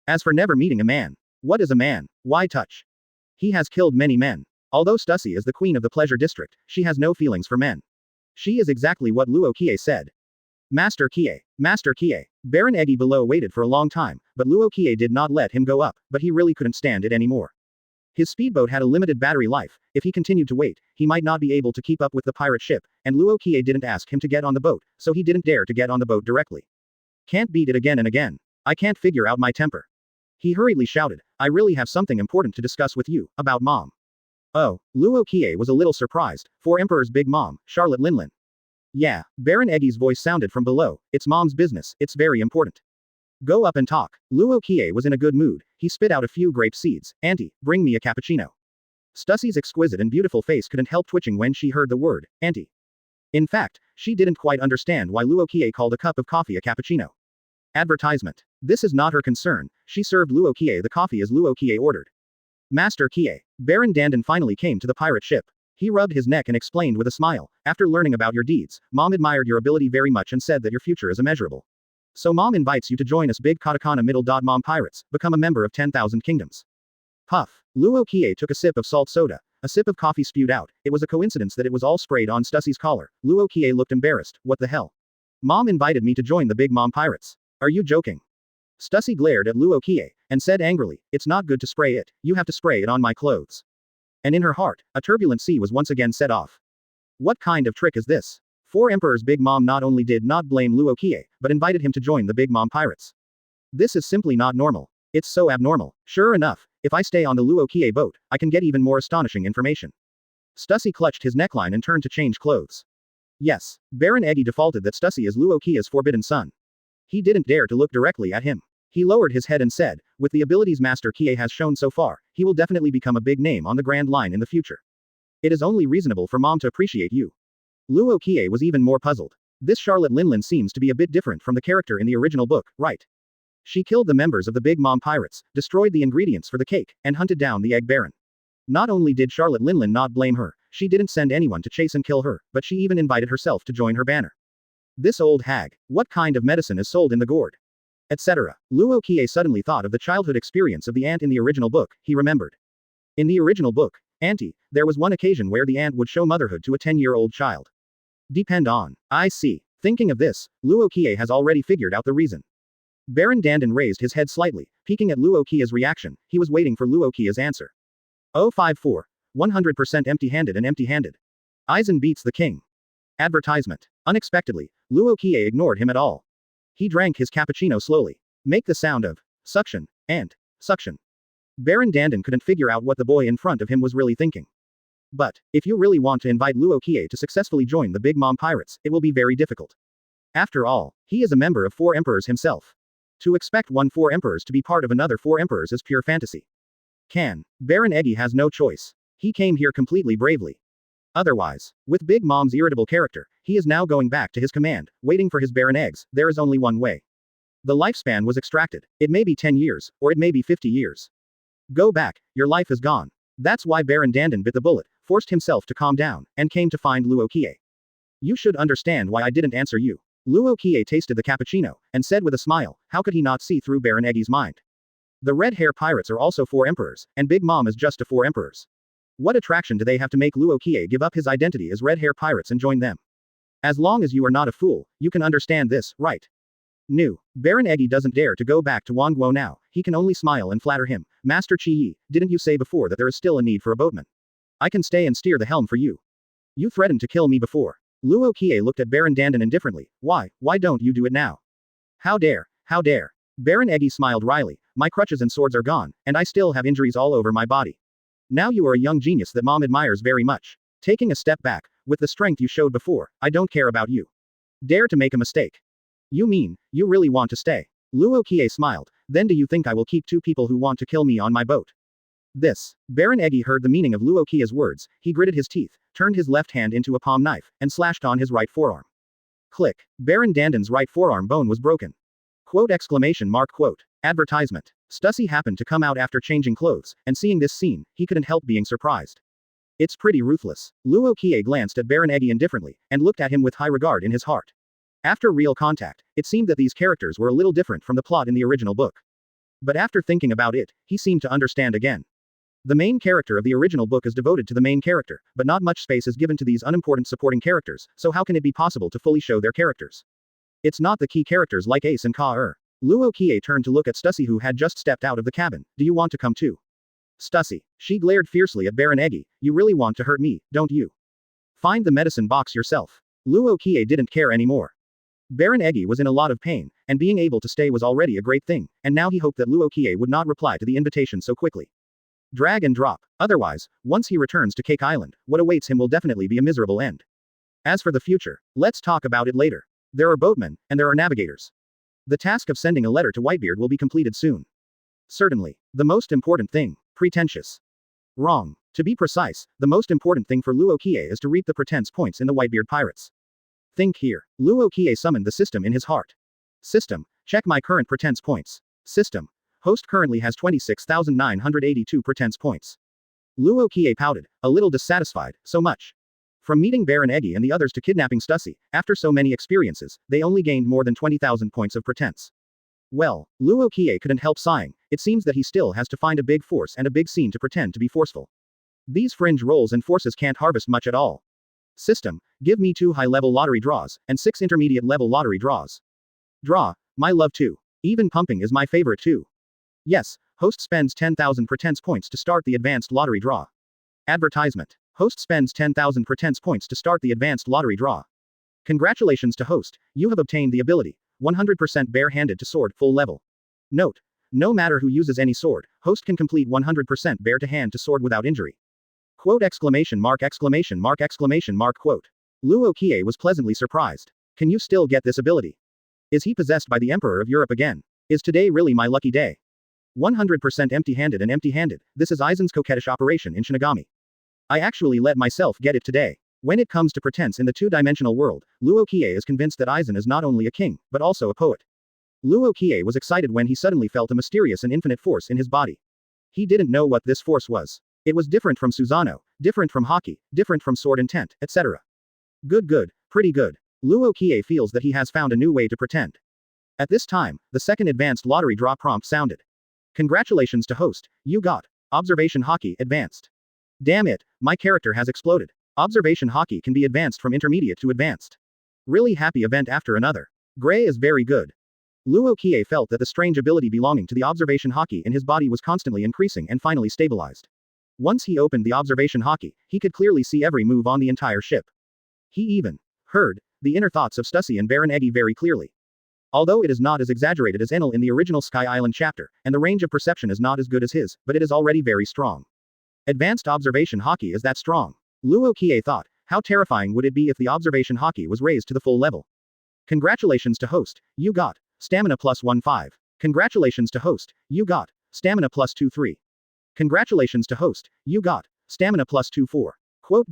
As for never meeting a man. What is a man? Why touch? He has killed many men. Although Stussy is the queen of the pleasure district, she has no feelings for men. She is exactly what Luo Qiye said. Master Qiye. Master Qiye. Baron Eggy below waited for a long time, but Luo Qiye did not let him go up, but he really couldn't stand it anymore. His speedboat had a limited battery life, if he continued to wait, he might not be able to keep up with the pirate ship, and Luo Qiye didn't ask him to get on the boat, so he didn't dare to get on the boat directly. Can't beat it again and again. I can't figure out my temper. He hurriedly shouted, I really have something important to discuss with you, about Mom. Oh, Luo Qiye was a little surprised, for Emperor's big mom, Charlotte Linlin. Yeah, Baron Eggy's voice sounded from below, it's Mom's business, it's very important. Go up and talk. Luo Qiye was in a good mood, he spit out a few grape seeds, Auntie, bring me a cappuccino. Stussy's exquisite and beautiful face couldn't help twitching when she heard the word, Auntie. In fact, she didn't quite understand why Luo Qiye called a cup of coffee a cappuccino. Advertisement. This is not her concern, she served Luo Qiye the coffee as Luo Qiye ordered. Master Qiye. Baron Dandan finally came to the pirate ship. He rubbed his neck and explained with a smile, after learning about your deeds, Mom admired your ability very much and said that your future is immeasurable. So Mom invites you to join us big Katakana middle. Mom pirates, become a member of 10,000 kingdoms. Puff. Luo Qiye took a sip of salt soda, a sip of coffee spewed out, it was a coincidence that it was all sprayed on Stussy's collar. Luo Qiye looked embarrassed, what the hell? Mom invited me to join the big Mom pirates. Are you joking? Stussy glared at Luo Qiye, and said angrily, it's not good to spray it, you have to spray it on my clothes. And in her heart, a turbulent sea was once again set off. What kind of trick is this? For Emperor's big mom not only did not blame Luo Qiye, but invited him to join the big mom pirates. This is simply not normal. It's so abnormal. Sure enough, if I stay on the Luo Qiye boat, I can get even more astonishing information. Stussy clutched his neckline and turned to change clothes. Yes, Baron Eggy defaulted that Stussy is Luo Qiye's forbidden son. He didn't dare to look directly at him. He lowered his head and said, with the abilities Master Qiye has shown so far, he will definitely become a big name on the Grand Line in the future. It is only reasonable for Mom to appreciate you. Luo Qiye was even more puzzled. This Charlotte Linlin seems to be a bit different from the character in the original book, right? She killed the members of the Big Mom Pirates, destroyed the ingredients for the cake, and hunted down the Egg Baron. Not only did Charlotte Linlin not blame her, she didn't send anyone to chase and kill her, but she even invited herself to join her banner. This old hag, what kind of medicine is sold in the gourd? Etc. Luo Qiye suddenly thought of the childhood experience of the ant in the original book, he remembered. In the original book, Auntie, there was one occasion where the ant would show motherhood to a 10-year-old child. Depend on. I see. Thinking of this, Luo Qiye has already figured out the reason. Baron Dandan raised his head slightly, peeking at Luo Qiye's reaction. He was waiting for Luo Qiye's answer. 054. 100% empty-handed and empty-handed. Aizen beats the king. Advertisement. Unexpectedly, Luo Qiye ignored him at all. He drank his cappuccino slowly. Make the sound of suction and suction. Baron Dandan couldn't figure out what the boy in front of him was really thinking. But, if you really want to invite Luo Qiye to successfully join the Big Mom Pirates, it will be very difficult. After all, he is a member of 4 emperors himself. To expect 4 emperors to be part of another 4 emperors is pure fantasy. Baron Eggy has no choice. He came here completely bravely. Otherwise, with Big Mom's irritable character, he is now going back to his command, waiting for his Baron eggs. There is only one way. The lifespan was extracted. It may be 10 years, or it may be 50 years. Go back, your life is gone. That's why Baron Dandan bit the bullet, forced himself to calm down, and came to find Luo Qiye. You should understand why I didn't answer you. Luo Qiye tasted the cappuccino, and said with a smile, how could he not see through Baron Eggy's mind? The Red Hair Pirates are also 4 emperors, and Big Mom is just a 4 emperors. What attraction do they have to make Luo Qiye give up his identity as Red Hair Pirates and join them? As long as you are not a fool, you can understand this, right? Baron Eggy doesn't dare to go back to Wangguo now, he can only smile and flatter him. Master Qiyi, didn't you say before that there is still a need for a boatman? I can stay and steer the helm for you. You threatened to kill me before. Luo Qiye looked at Baron Dandan indifferently. Why don't you do it now? How dare? Baron Eggy smiled wryly. My crutches and swords are gone, and I still have injuries all over my body. Now you are a young genius that Mom admires very much. Taking a step back, with the strength you showed before, I don't care about you. Dare to make a mistake. You mean, you really want to stay? Luo Qiye smiled. Then do you think I will keep 2 people who want to kill me on my boat? Baron Eggy heard the meaning of Luo Qiye's words, he gritted his teeth, turned his left hand into a palm knife, and slashed on his right forearm. Click. Baron Dandan's right forearm bone was broken. Quote! Advertisement. Stussy happened to come out after changing clothes, and seeing this scene, he couldn't help being surprised. It's pretty ruthless. Luo Qiye glanced at Baron Eggy indifferently, and looked at him with high regard in his heart. After real contact, it seemed that these characters were a little different from the plot in the original book. But after thinking about it, he seemed to understand again. The main character of the original book is devoted to the main character, but not much space is given to these unimportant supporting characters, so how can it be possible to fully show their characters? It's not the key characters like Ace and Ka-er. Luo Qiye turned to look at Stussy who had just stepped out of the cabin. Do you want to come too? Stussy. She glared fiercely at Baron Eggy. You really want to hurt me, don't you? Find the medicine box yourself. Luo Qiye didn't care anymore. Baron Eggy was in a lot of pain, and being able to stay was already a great thing, and now he hoped that Luo Qiye would not reply to the invitation so quickly. Drag and drop. Otherwise, once he returns to Cake Island, what awaits him will definitely be a miserable end. As for the future, let's talk about it later. There are boatmen, and there are navigators. The task of sending a letter to Whitebeard will be completed soon. Certainly. The most important thing. Pretentious. Wrong. To be precise, the most important thing for Luo Qiye is to reap the pretense points in the Whitebeard Pirates. Think here. Luo Qiye summoned the system in his heart. System. Check my current pretense points. System. Host currently has 26,982 pretense points. Luo Qiye pouted, a little dissatisfied. So much. From meeting Baron Eggy and the others to kidnapping Stussy, after so many experiences, they only gained more than 20,000 points of pretense. Well, Luo Qiye couldn't help sighing. It seems that he still has to find a big force and a big scene to pretend to be forceful. These fringe roles and forces can't harvest much at all. System. Give me 2 high-level lottery draws, and 6 intermediate-level lottery draws. Draw. My love too. Even pumping is my favorite too. Yes, host spends 10,000 pretense points to start the advanced lottery draw. Advertisement. Host spends 10,000 pretense points to start the advanced lottery draw. Congratulations to host, you have obtained the ability, 100% bare-handed to sword full level. Note. No matter who uses any sword, host can complete 100% bare to hand to sword without injury. Quote! Quote! Luo Qiye was pleasantly surprised. Can you still get this ability? Is he possessed by the Emperor of Europe again? Is today really my lucky day? 100% empty-handed and empty-handed, this is Aizen's coquettish operation in Shinigami. I actually let myself get it today. When it comes to pretense in the 2-dimensional world, Luo Qiye is convinced that Aizen is not only a king, but also a poet. Luo Qiye was excited when he suddenly felt a mysterious and infinite force in his body. He didn't know what this force was. It was different from Susanoo, different from Haki, different from sword intent, etc. Good, pretty good. Luo Qiye feels that he has found a new way to pretend. At this time, the second advanced lottery draw prompt sounded. Congratulations to host, you got Observation Haki advanced. Damn it, my character has exploded. Observation Haki can be advanced from intermediate to advanced. Really happy event after another. Gray is very good. Luo Qiye felt that the strange ability belonging to the Observation Haki in his body was constantly increasing and finally stabilized. Once he opened the Observation Haki, he could clearly see every move on the entire ship. He even heard the inner thoughts of Stussy and Baron Eggy very clearly. Although it is not as exaggerated as Enel in the original Sky Island chapter, and the range of perception is not as good as his, but it is already very strong. Advanced Observation Haki is that strong. Luo Qiye thought, how terrifying would it be if the Observation Haki was raised to the full level. Congratulations to host, you got Stamina plus 1-5. Congratulations to host, you got Stamina plus 2-3. Congratulations to host, you got Stamina plus 2-4. Quote.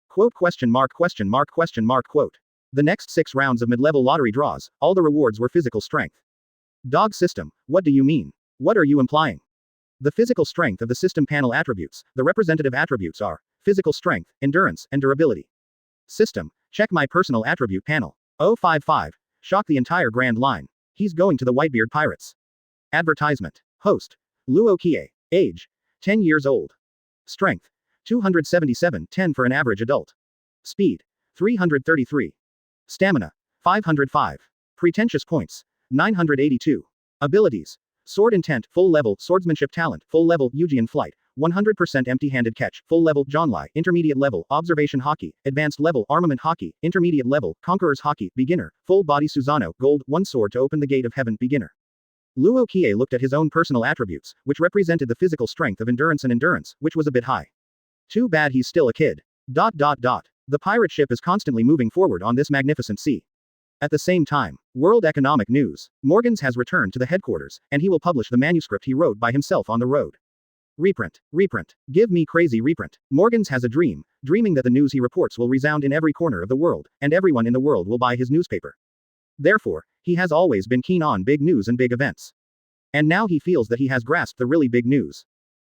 Quote question mark quote. The next 6 rounds of mid-level lottery draws, all the rewards were physical strength. Dog system, what do you mean? What are you implying? The physical strength of the system panel attributes, the representative attributes are physical strength, endurance, and durability. System, check my personal attribute panel. 055. Shock the entire Grand Line. He's going to the Whitebeard Pirates. Advertisement. Host. Luo Qiye. Age. 10 years old. Strength. 277, 10 for an average adult. Speed. 333. Stamina. 505. Pretentious points. 982. Abilities. Sword intent, full level, swordsmanship talent, full level, Eugean flight, 100% empty-handed catch, full level, Johnlai, intermediate level, observation Haki, advanced level, armament Haki, intermediate level, conqueror's Haki, beginner, full body Susanoo, gold, 1 sword to open the gate of heaven, beginner. Luo Qiye looked at his own personal attributes, which represented the physical strength of endurance and endurance, which was a bit high. Too bad he's still a kid. The pirate ship is constantly moving forward on this magnificent sea. At the same time, World Economic News. Morgans has returned to the headquarters, and he will publish the manuscript he wrote by himself on the road. Reprint. Give me crazy reprint. Morgans has a dream, dreaming that the news he reports will resound in every corner of the world, and everyone in the world will buy his newspaper. Therefore, he has always been keen on big news and big events. And now he feels that he has grasped the really big news.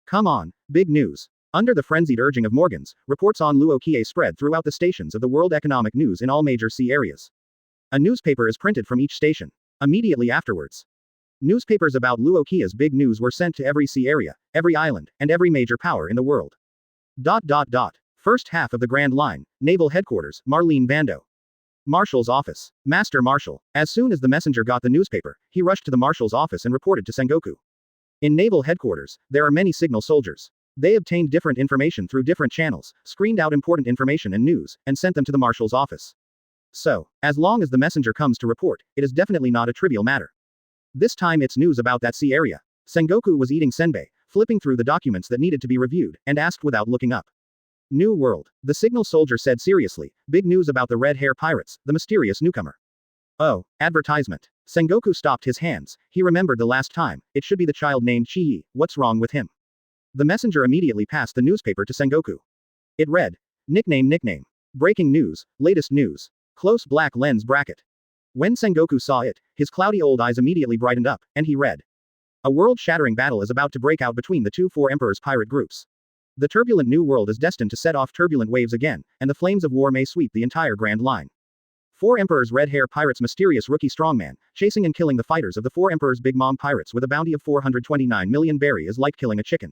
Come on, big news. Under the frenzied urging of Morgans, reports on Luo Qiye spread throughout the stations of the World Economic News in all major sea areas. A newspaper is printed from each station. Immediately afterwards, newspapers about Luo Qiye's big news were sent to every sea area, every island, and every major power in the world. First half of the Grand Line, Naval Headquarters, Marlene Bando. Marshal's office. Master Marshal. As soon as the messenger got the newspaper, he rushed to the Marshal's office and reported to Sengoku. In Naval Headquarters, there are many signal soldiers. They obtained different information through different channels, screened out important information and news, and sent them to the Marshal's office. So, as long as the messenger comes to report, it is definitely not a trivial matter. This time it's news about that sea area. Sengoku was eating senbei, flipping through the documents that needed to be reviewed, and asked without looking up. New World. The signal soldier said seriously, big news about the red hair pirates, the mysterious newcomer. Oh, advertisement. Sengoku stopped his hands, he remembered the last time, it should be the child named Qiye, what's wrong with him? The messenger immediately passed the newspaper to Sengoku. It read, nickname. Breaking news, latest news. Close black lens bracket. When Sengoku saw it, his cloudy old eyes immediately brightened up, and he read. A world-shattering battle is about to break out between the 2 Four Emperors pirate groups. The turbulent new world is destined to set off turbulent waves again, and the flames of war may sweep the entire Grand Line. 4 Emperors red hair pirates mysterious rookie strongman, chasing and killing the fighters of the 4 Emperors big mom pirates with a bounty of 429 million berry is like killing a chicken.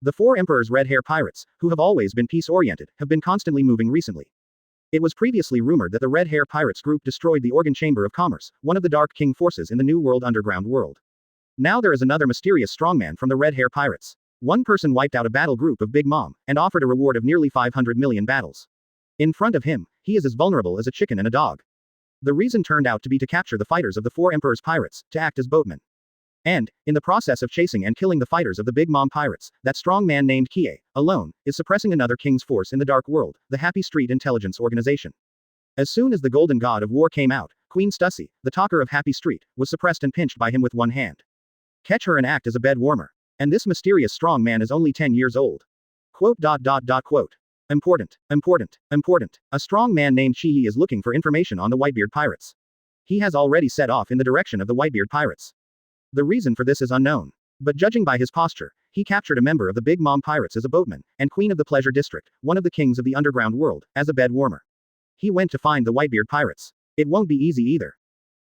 The 4 Emperors red hair pirates, who have always been peace-oriented, have been constantly moving recently. It was previously rumored that the Red Hair Pirates group destroyed the Organ Chamber of Commerce, one of the Dark King forces in the New World underground world. Now there is another mysterious strongman from the Red Hair Pirates. One person wiped out a battle group of Big Mom, and offered a reward of nearly 500 million battles. In front of him, he is as vulnerable as a chicken and a dog. The reason turned out to be to capture the fighters of the 4 Emperors Pirates, to act as boatmen. And, in the process of chasing and killing the fighters of the Big Mom Pirates, that strong man named Qiye, alone, is suppressing another king's force in the dark world, the Happy Street Intelligence Organization. As soon as the Golden God of War came out, Queen Stussy, the talker of Happy Street, was suppressed and pinched by him with one hand. Catch her and act as a bed warmer. And this mysterious strong man is only 10 years old. Quote. Important. A strong man named Qiye is looking for information on the Whitebeard Pirates. He has already set off in the direction of the Whitebeard pirates. The reason for this is unknown. But judging by his posture, he captured a member of the Big Mom pirates as a boatman, and queen of the Pleasure District, one of the kings of the underground world, as a bed warmer. He went to find the Whitebeard pirates. It won't be easy either.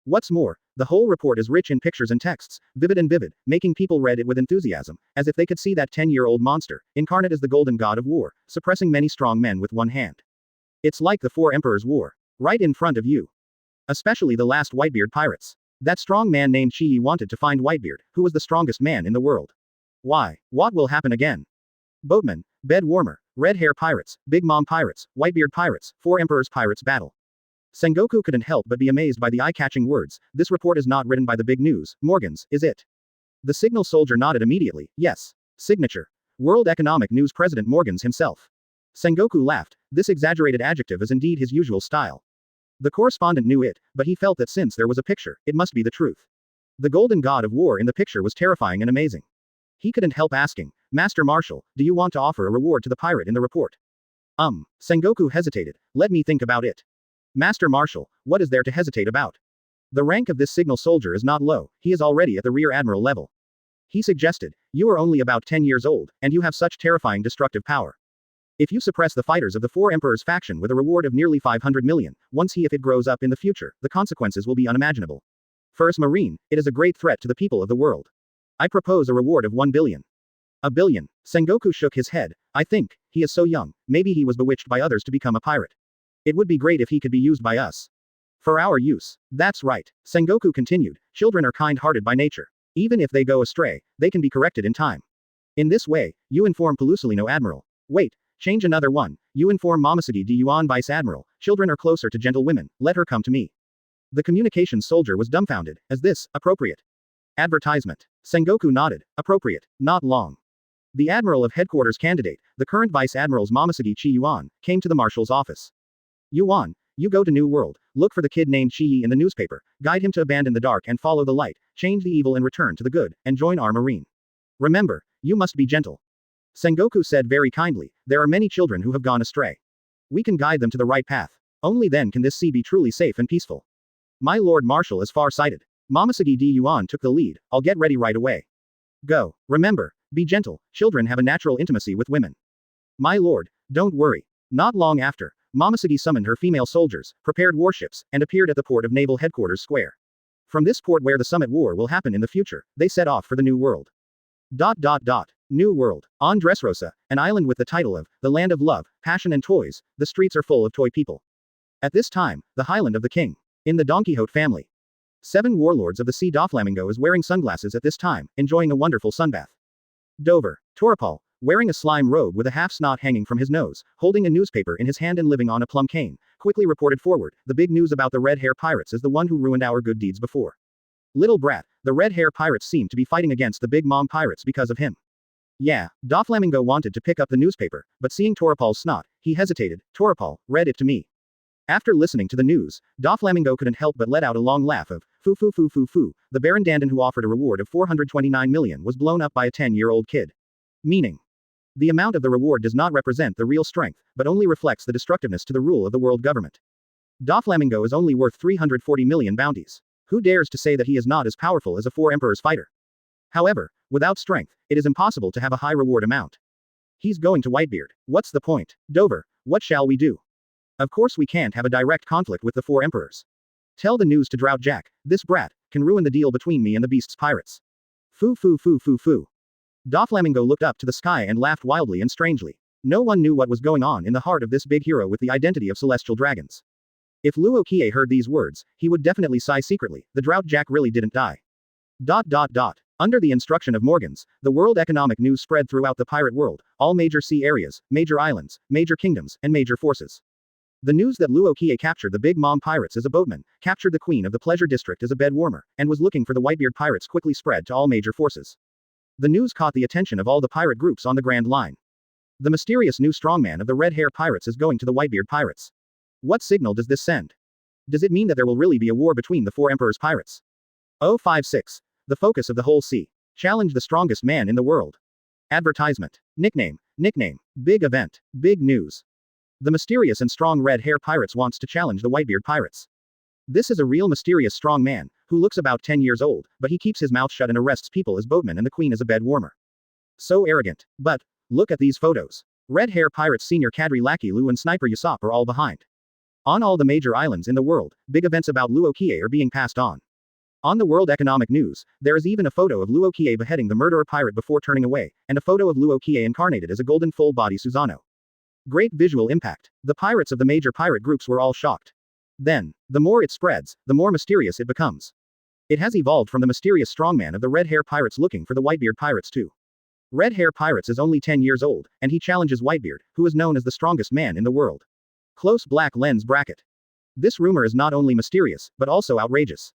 What's more, the whole report is rich in pictures and texts, vivid, making people read it with enthusiasm, as if they could see that 10-year-old monster, incarnate as the golden god of war, suppressing many strong men with one hand. It's like the Four Emperors' War. Right in front of you. Especially the last Whitebeard pirates. That strong man named Qiye wanted to find Whitebeard, who was the strongest man in the world. Why? What will happen again? Boatman, bed warmer, red hair pirates, Big Mom pirates, Whitebeard pirates, Four Emperors pirates battle. Sengoku couldn't help but be amazed by the eye-catching words. This report is not written by the big news, Morgans, is it? The signal soldier nodded immediately. Yes. Signature. World Economic News President Morgans himself. Sengoku laughed. This exaggerated adjective is indeed his usual style. The correspondent knew it, but he felt that since there was a picture, it must be the truth. The golden god of war in the picture was terrifying and amazing. He couldn't help asking, Master Marshal, do you want to offer a reward to the pirate in the report? Sengoku hesitated. Let me think about it. Master Marshal, what is there to hesitate about? The rank of this signal soldier is not low, he is already at the rear admiral level. He suggested, you are only about 10 years old, and you have such terrifying destructive power. If you suppress the fighters of the Four Emperors faction with a reward of nearly 500 million, if it grows up in the future, the consequences will be unimaginable. For us Marine, it is a great threat to the people of the world. I propose a reward of 1 billion. A billion. Sengoku shook his head. I think, he is so young, maybe he was bewitched by others to become a pirate. It would be great if he could be used by us. For our use. That's right. Sengoku continued, children are kind-hearted by nature. Even if they go astray, they can be corrected in time. In this way, you inform Pelusolino Admiral. Wait, change another one. You inform Momosuke D. Yuan Vice Admiral, children are closer to gentle women, let her come to me. The communications soldier was dumbfounded. Is this appropriate? Advertisement. Sengoku nodded. Appropriate. Not long. The Admiral of Headquarters candidate, the current Vice Admiral's Momosuke Chi Yuan, came to the Marshal's office. Yuan, you go to New World, look for the kid named Qiye in the newspaper, guide him to abandon the dark and follow the light, change the evil and return to the good, and join our Marine. Remember, you must be gentle. Sengoku said very kindly, there are many children who have gone astray. We can guide them to the right path. Only then can this sea be truly safe and peaceful. My Lord Marshal is far-sighted. Momosuke D. Yuan took the lead, I'll get ready right away. Go. Remember, be gentle, children have a natural intimacy with women. My lord, don't worry. Not long after, Momosuke summoned her female soldiers, prepared warships, and appeared at the port of Naval Headquarters Square. From this port where the summit war will happen in the future, they set off for the New World. New World. On Dressrosa, an island with the title of, the Land of Love, Passion and Toys, the streets are full of toy people. At this time, the Highland of the King. In the Don Quixote family. 7 warlords of the Sea Doflamingo is wearing sunglasses at this time, enjoying a wonderful sunbath. Dover. Torapal, wearing a slime robe with a half-snot hanging from his nose, holding a newspaper in his hand and living on a plum cane, quickly reported forward, the big news about the red hair pirates is the one who ruined our good deeds before. Little brat, the red hair pirates seem to be fighting against the Big Mom pirates because of him. Yeah, Doflamingo wanted to pick up the newspaper, but seeing Torapal's snot, he hesitated. Torapal, read it to me. After listening to the news, Doflamingo couldn't help but let out a long laugh of, foo. The Baron Dandan who offered a reward of 429 million was blown up by a 10-year-old kid. Meaning. The amount of the reward does not represent the real strength, but only reflects the destructiveness to the rule of the world government. Doflamingo is only worth 340 million bounties. Who dares to say that he is not as powerful as a Four Emperors fighter? However, without strength, it is impossible to have a high reward amount. He's going to Whitebeard. What's the point? Dover, what shall we do? Of course we can't have a direct conflict with the Four Emperors. Tell the news to Drought Jack, this brat, can ruin the deal between me and the beast's pirates. Foo. Doflamingo looked up to the sky and laughed wildly and strangely. No one knew what was going on in the heart of this big hero with the identity of celestial dragons. If Luo Qiye heard these words, he would definitely sigh secretly, the Drought Jack really didn't die. Under the instruction of Morgans, the World Economic News spread throughout the pirate world, all major sea areas, major islands, major kingdoms, and major forces. The news that Luo Qiye captured the Big Mom pirates as a boatman, captured the queen of the Pleasure District as a bed warmer, and was looking for the Whitebeard pirates quickly spread to all major forces. The news caught the attention of all the pirate groups on the Grand Line. The mysterious new strongman of the Red Hair pirates is going to the Whitebeard pirates. What signal does this send? Does it mean that there will really be a war between the Four Emperors pirates? 056. The focus of the whole sea. Challenge the strongest man in the world. Advertisement. Nickname. Big event. Big news. The mysterious and strong Red Hair pirates wants to challenge the Whitebeard pirates. This is a real mysterious strong man, who looks about 10 years old, but he keeps his mouth shut and arrests people as boatmen and the queen as a bed warmer. So arrogant. But, look at these photos. Red Hair Pirates Senior Cadre Lackey Lu and Sniper Usopp are all behind. On all the major islands in the world, big events about Luo Qiye are being passed on. On the World Economic News, there is even a photo of Luo Qiye beheading the murderer pirate before turning away, and a photo of Luo Qiye incarnated as a golden full-body Susanoo. Great visual impact. The pirates of the major pirate groups were all shocked. Then, the more it spreads, the more mysterious it becomes. It has evolved from the mysterious strongman of the Red Hair Pirates looking for the Whitebeard Pirates too. Red Hair Pirates is only 10 years old, and he challenges Whitebeard, who is known as the strongest man in the world. Close black lens bracket. This rumor is not only mysterious, but also outrageous.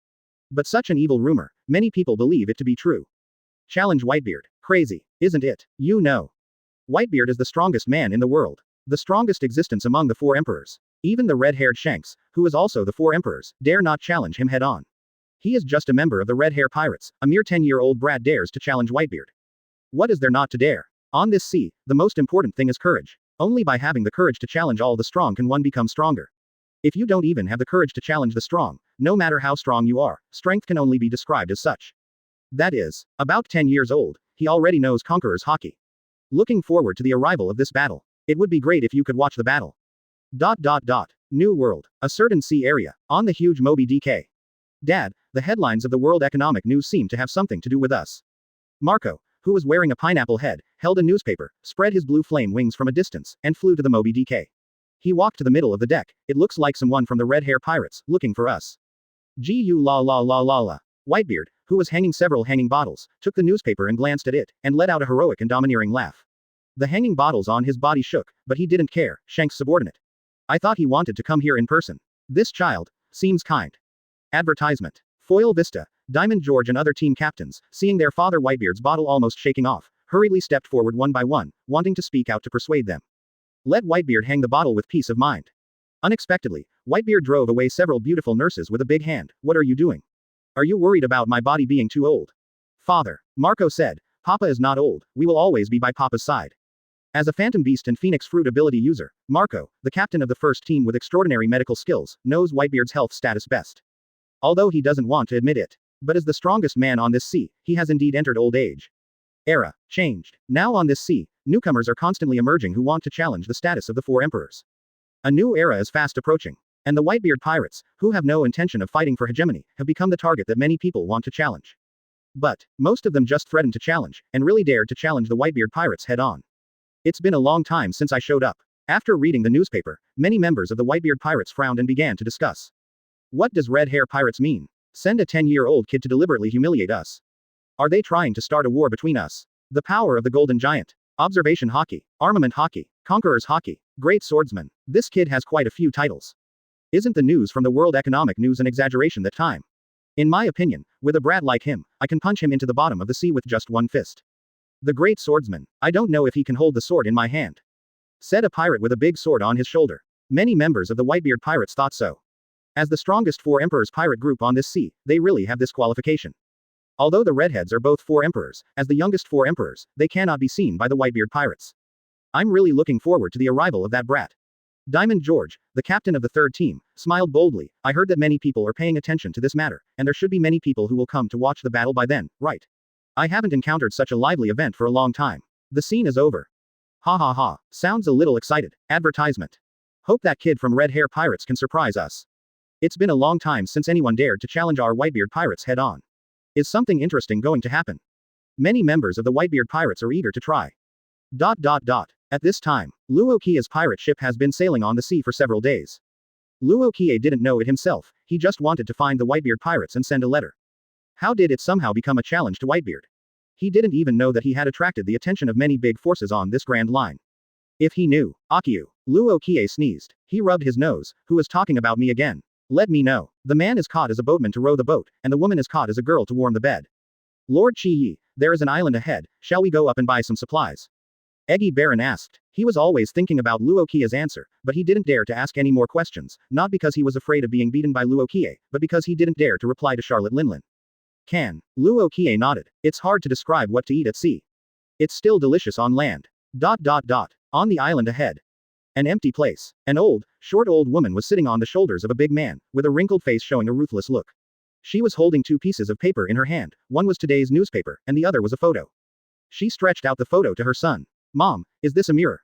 But such an evil rumor, many people believe it to be true. Challenge Whitebeard. Crazy, isn't it? You know. Whitebeard is the strongest man in the world. The strongest existence among the four emperors. Even the red-haired Shanks, who is also the four emperors, dare not challenge him head-on. He is just a member of the Red Hair Pirates, a mere 10-year-old brat dares to challenge Whitebeard. What is there not to dare? On this sea, the most important thing is courage. Only by having the courage to challenge all the strong can one become stronger. If you don't even have the courage to challenge the strong, no matter how strong you are, strength can only be described as such. That is, about 10 years old, he already knows Conqueror's Haki. Looking forward to the arrival of this battle. It would be great if you could watch the battle. New World. A certain sea area, on the huge Moby DK. Dad, the headlines of the World Economic News seem to have something to do with us. Marco, who was wearing a pineapple head, held a newspaper, spread his blue flame wings from a distance, and flew to the Moby DK. He walked to the middle of the deck. It looks like someone from the Red Hair Pirates, looking for us. Gu la la la la la. Whitebeard, who was hanging several hanging bottles, took the newspaper and glanced at it, and let out a heroic and domineering laugh. The hanging bottles on his body shook, but he didn't care, Shank's subordinate. I thought he wanted to come here in person. This child seems kind. Advertisement. Foil Vista, Diamond George and other team captains, seeing their father Whitebeard's bottle almost shaking off, hurriedly stepped forward one by one, wanting to speak out to persuade them. Let Whitebeard hang the bottle with peace of mind. Unexpectedly, Whitebeard drove away several beautiful nurses with a big hand. What are you doing? Are you worried about my body being too old? Father, Marco said, Papa is not old, we will always be by Papa's side. As a Phantom Beast and Phoenix Fruit ability user, Marco, the captain of the first team with extraordinary medical skills, knows Whitebeard's health status best. Although he doesn't want to admit it. But as the strongest man on this sea, he has indeed entered old age. Era. Changed. Now on this sea, newcomers are constantly emerging who want to challenge the status of the four emperors. A new era is fast approaching. And the Whitebeard pirates, who have no intention of fighting for hegemony, have become the target that many people want to challenge. But, most of them just threatened to challenge, and really dared to challenge the Whitebeard pirates head-on. It's been a long time since I showed up. After reading the newspaper, many members of the Whitebeard pirates frowned and began to discuss. What does Red Hair Pirates mean? Send a 10-year-old kid to deliberately humiliate us. Are they trying to start a war between us? The power of the Golden Giant. Observation Haki. Armament Haki. Conqueror's Haki. Great Swordsman. This kid has quite a few titles. Isn't the news from the World Economic News an exaggeration that time? In my opinion, with a brat like him, I can punch him into the bottom of the sea with just one fist. The Great Swordsman. I don't know if he can hold the sword in my hand. Said a pirate with a big sword on his shoulder. Many members of the Whitebeard pirates thought so. As the strongest four emperors pirate group on this sea, they really have this qualification. Although the redheads are both four emperors, as the youngest four emperors, they cannot be seen by the Whitebeard pirates. I'm really looking forward to the arrival of that brat. Diamond George, the captain of the third team, smiled boldly. I heard that many people are paying attention to this matter, and there should be many people who will come to watch the battle by then, right? I haven't encountered such a lively event for a long time. The scene is over. Ha ha ha. Sounds a little excited. Advertisement. Hope that kid from Red Hair Pirates can surprise us. It's been a long time since anyone dared to challenge our Whitebeard pirates head on. Is something interesting going to happen? Many members of the Whitebeard pirates are eager to try. At this time, Luo Qiye's pirate ship has been sailing on the sea for several days. Luo Qiye didn't know it himself, he just wanted to find the Whitebeard pirates and send a letter. How did it somehow become a challenge to Whitebeard? He didn't even know that he had attracted the attention of many big forces on this grand line. If he knew. Akio. Luo Qiye sneezed. He rubbed his nose. Who is talking about me again? Let me know. The man is caught as a boatman to row the boat, and the woman is caught as a girl to warm the bed. Lord Qiye, there is an island ahead, shall we go up and buy some supplies? Eggy Baron asked. He was always thinking about Luo Qiye's answer, but he didn't dare to ask any more questions, not because he was afraid of being beaten by Luo Qiye, but because he didn't dare to reply to Charlotte Linlin. Luo Qiye nodded. It's hard to describe what to eat at sea. It's still delicious on land. On the island ahead. An empty place. An short old woman was sitting on the shoulders of a big man, with a wrinkled face showing a ruthless look. She was holding two pieces of paper in her hand, one was today's newspaper, and the other was a photo. She stretched out the photo to her son. Mom, is this a mirror?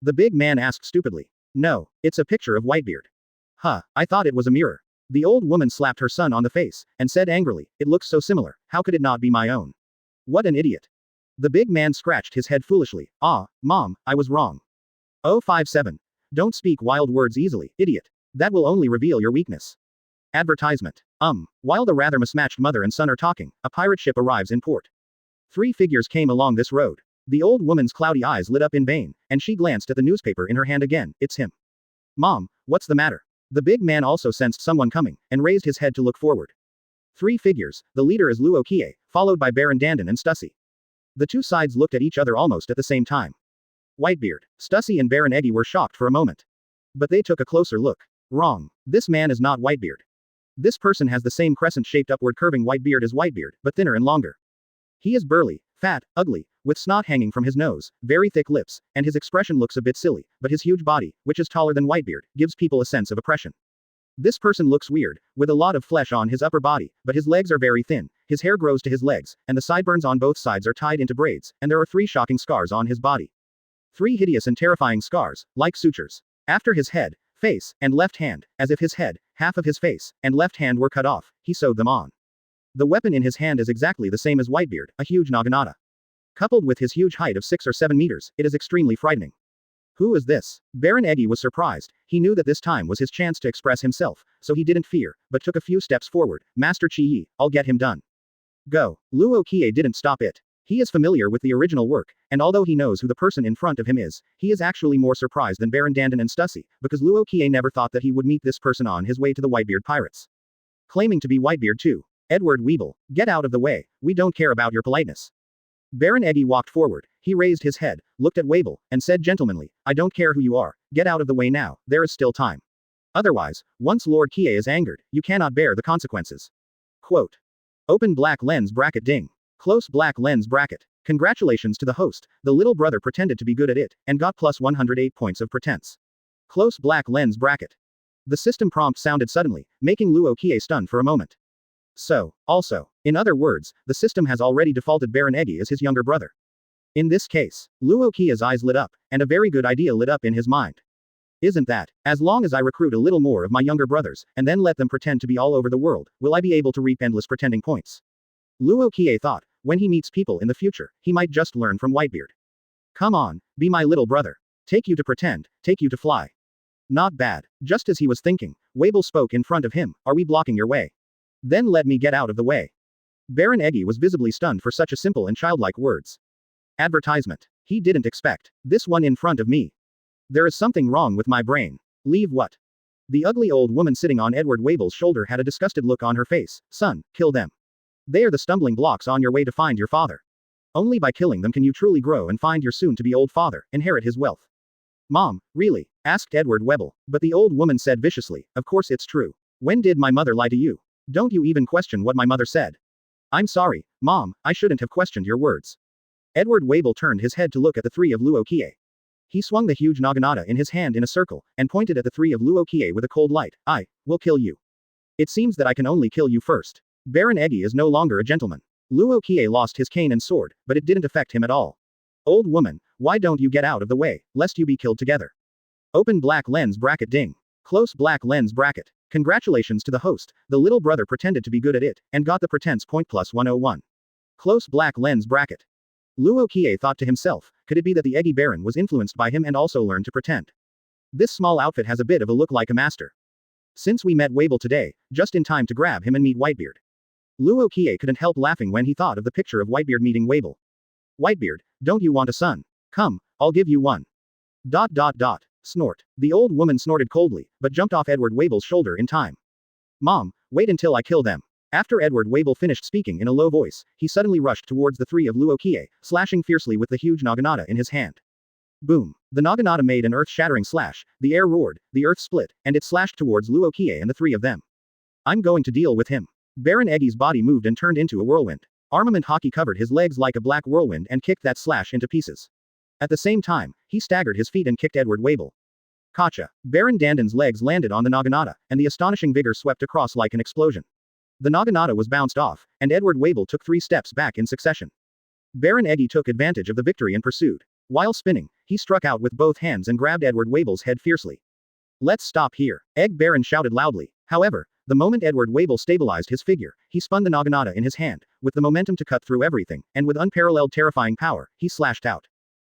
The big man asked stupidly. No, it's a picture of Whitebeard. Huh, I thought it was a mirror. The old woman slapped her son on the face, and said angrily, it looks so similar, how could it not be my own? What an idiot. The big man scratched his head foolishly. Ah, Mom, I was wrong. 057. Don't speak wild words easily, idiot. That will only reveal your weakness. Advertisement. While the rather mismatched mother and son are talking, a pirate ship arrives in port. Three figures came along this road. The old woman's cloudy eyes lit up in vain, and she glanced at the newspaper in her hand again. It's him. Mom, what's the matter? The big man also sensed someone coming, and raised his head to look forward. Three figures, the leader is Luo Qiye, followed by Baron Dandan and Stussy. The two sides looked at each other almost at the same time. Whitebeard, Stussy and Baron Eggy were shocked for a moment. But they took a closer look. Wrong. This man is not Whitebeard. This person has the same crescent-shaped upward curving white beard as Whitebeard, but thinner and longer. He is burly, fat, ugly, with snot hanging from his nose, very thick lips, and his expression looks a bit silly, but his huge body, which is taller than Whitebeard, gives people a sense of oppression. This person looks weird, with a lot of flesh on his upper body, but his legs are very thin, his hair grows to his legs, and the sideburns on both sides are tied into braids, and there are 3 shocking scars on his body. 3 hideous and terrifying scars, like sutures. After his head, face, and left hand, as if his head, half of his face, and left hand were cut off, he sewed them on. The weapon in his hand is exactly the same as Whitebeard, a huge naginata. Coupled with his huge height of 6 or 7 meters, it is extremely frightening. Who is this? Baron Eggy was surprised. He knew that this time was his chance to express himself, so he didn't fear, but took a few steps forward. Master Qiye, I'll get him done. Go. Luo Qiye didn't stop it. He is familiar with the original work, and although he knows who the person in front of him is, he is actually more surprised than Baron Dandan and Stussy, because Luo Qiye never thought that he would meet this person on his way to the Whitebeard pirates. Claiming to be Whitebeard too. Edward Weeble, get out of the way, we don't care about your politeness. Baron Eggy walked forward, he raised his head, looked at Weeble, and said gentlemanly, I don't care who you are, get out of the way now, there is still time. Otherwise, once Lord Qiye is angered, you cannot bear the consequences. Quote. Open black lens bracket ding. Close black lens bracket. Congratulations to the host, the little brother pretended to be good at it, and got plus 108 points of pretense. Close black lens bracket. The system prompt sounded suddenly, making Luo Qiye stunned for a moment. So, also, in other words, the system has already defaulted Baron Eggy as his younger brother. In this case, Luo Qiye's eyes lit up, and a very good idea lit up in his mind. Isn't that, as long as I recruit a little more of my younger brothers, and then let them pretend to be all over the world, will I be able to reap endless pretending points? Luo Qiye thought, when he meets people in the future, he might just learn from Whitebeard. Come on, be my little brother. Take you to pretend, take you to fly. Not bad. Just as he was thinking, Weeble spoke in front of him, are we blocking your way? Then let me get out of the way. Baron Eggy was visibly stunned for such a simple and childlike words. Advertisement. He didn't expect this one in front of me. There is something wrong with my brain. Leave what? The ugly old woman sitting on Edward Weeble's shoulder had a disgusted look on her face. Son, kill them. They are the stumbling blocks on your way to find your father. Only by killing them can you truly grow and find your soon-to-be old father, inherit his wealth. Mom, really? Asked Edward Weeble, but the old woman said viciously, of course it's true. When did my mother lie to you? Don't you even question what my mother said. I'm sorry, Mom, I shouldn't have questioned your words. Edward Weeble turned his head to look at the 3 of Luo Qiye. He swung the huge naginata in his hand in a circle, and pointed at the 3 of Luo Qiye with a cold light. I will kill you. It seems that I can only kill you first. Baron Eggy is no longer a gentleman. Luo Qiye lost his cane and sword, but it didn't affect him at all. Old woman, why don't you get out of the way, lest you be killed together? Open black lens bracket ding. Close black lens bracket. Congratulations to the host, the little brother pretended to be good at it, and got the pretense point plus 101. Close black lens bracket. Luo Qiye thought to himself, could it be that the Eggy Baron was influenced by him and also learned to pretend? This small outfit has a bit of a look like a master. Since we met Weeble today, just in time to grab him and meet Whitebeard. Luo Qiye couldn't help laughing when he thought of the picture of Whitebeard meeting Weeble. Whitebeard, don't you want a son? Come, I'll give you one. ... Snort. The old woman snorted coldly, but jumped off Edward Weeble's shoulder in time. Mom, wait until I kill them. After Edward Weeble finished speaking in a low voice, he suddenly rushed towards the 3 of Luo Qiye, slashing fiercely with the huge naginata in his hand. Boom. The naginata made an earth-shattering slash, the air roared, the earth split, and it slashed towards Luo Qiye and the 3 of them. I'm going to deal with him. Baron Eggy's body moved and turned into a whirlwind. Armament Haki covered his legs like a black whirlwind and kicked that slash into pieces. At the same time, he staggered his feet and kicked Edward Weeble. Kacha. Baron Dandon's legs landed on the naginata, and the astonishing vigor swept across like an explosion. The naginata was bounced off, and Edward Weeble took 3 steps back in succession. Baron Eggy took advantage of the victory and pursued. While spinning, he struck out with both hands and grabbed Edward Weeble's head fiercely. Let's stop here, Egg Baron shouted loudly. However, the moment Edward Weeble stabilized his figure, he spun the naginata in his hand, with the momentum to cut through everything, and with unparalleled terrifying power, he slashed out.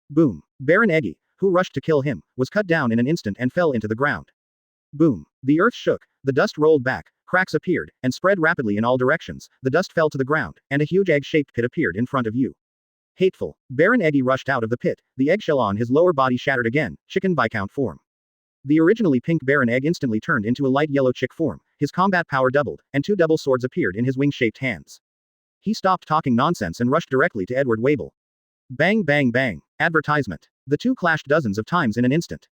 Boom. Baron Eggy, who rushed to kill him, was cut down in an instant and fell into the ground. Boom. The earth shook, the dust rolled back, cracks appeared, and spread rapidly in all directions, the dust fell to the ground, and a huge egg-shaped pit appeared in front of you. Hateful. Baron Eggy rushed out of the pit, the eggshell on his lower body shattered again, chicken Viscount form. The originally pink Baron Egg instantly turned into a light yellow chick form, his combat power doubled, and 2 double swords appeared in his wing-shaped hands. He stopped talking nonsense and rushed directly to Edward Weeble. Bang bang bang. Advertisement. The two clashed dozens of times in an instant.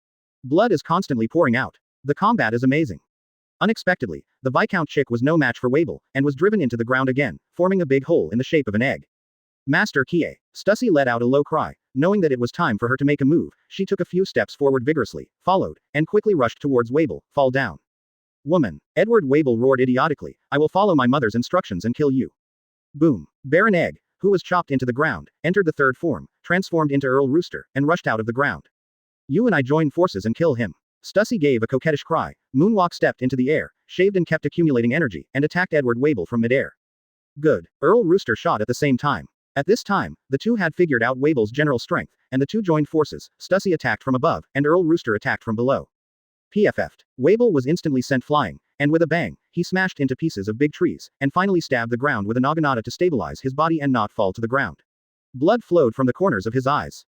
Blood is constantly pouring out. The combat is amazing. Unexpectedly, the Viscount chick was no match for Weeble, and was driven into the ground again, forming a big hole in the shape of an egg. Master Qiye. Stussy let out a low cry. Knowing that it was time for her to make a move, she took a few steps forward vigorously, followed, and quickly rushed towards Weeble, fall down. Woman. Edward Weeble roared idiotically, I will follow my mother's instructions and kill you. Boom. Baron Egg, who was chopped into the ground, entered the third form, transformed into Earl Rooster, and rushed out of the ground. You and I join forces and kill him. Stussy gave a coquettish cry, Moonwalk stepped into the air, shaved and kept accumulating energy, and attacked Edward Weeble from midair. Good. Earl Rooster shot at the same time. At this time, the two had figured out Weeble's general strength, and the two joined forces. Stussy attacked from above, and Earl Rooster attacked from below. PFF'd. Weeble was instantly sent flying, and with a bang, he smashed into pieces of big trees, and finally stabbed the ground with a naginata to stabilize his body and not fall to the ground. Blood flowed from the corners of his eyes.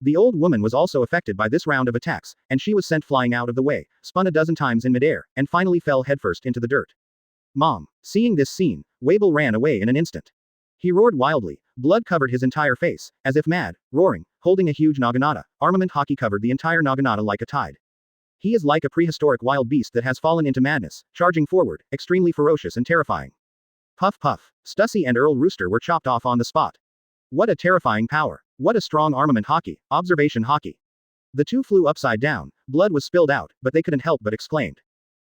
The old woman was also affected by this round of attacks, and she was sent flying out of the way, spun a dozen times in midair, and finally fell headfirst into the dirt. Mom. Seeing this scene, Weeble ran away in an instant. He roared wildly, blood covered his entire face, as if mad, roaring, holding a huge naginata. Armament Haki covered the entire naginata like a tide. He is like a prehistoric wild beast that has fallen into madness, charging forward, extremely ferocious and terrifying. Puff puff. Stussy and Earl Rooster were chopped off on the spot. What a terrifying power. What a strong armament Haki. Observation Haki. The two flew upside down, blood was spilled out, but they couldn't help but exclaimed.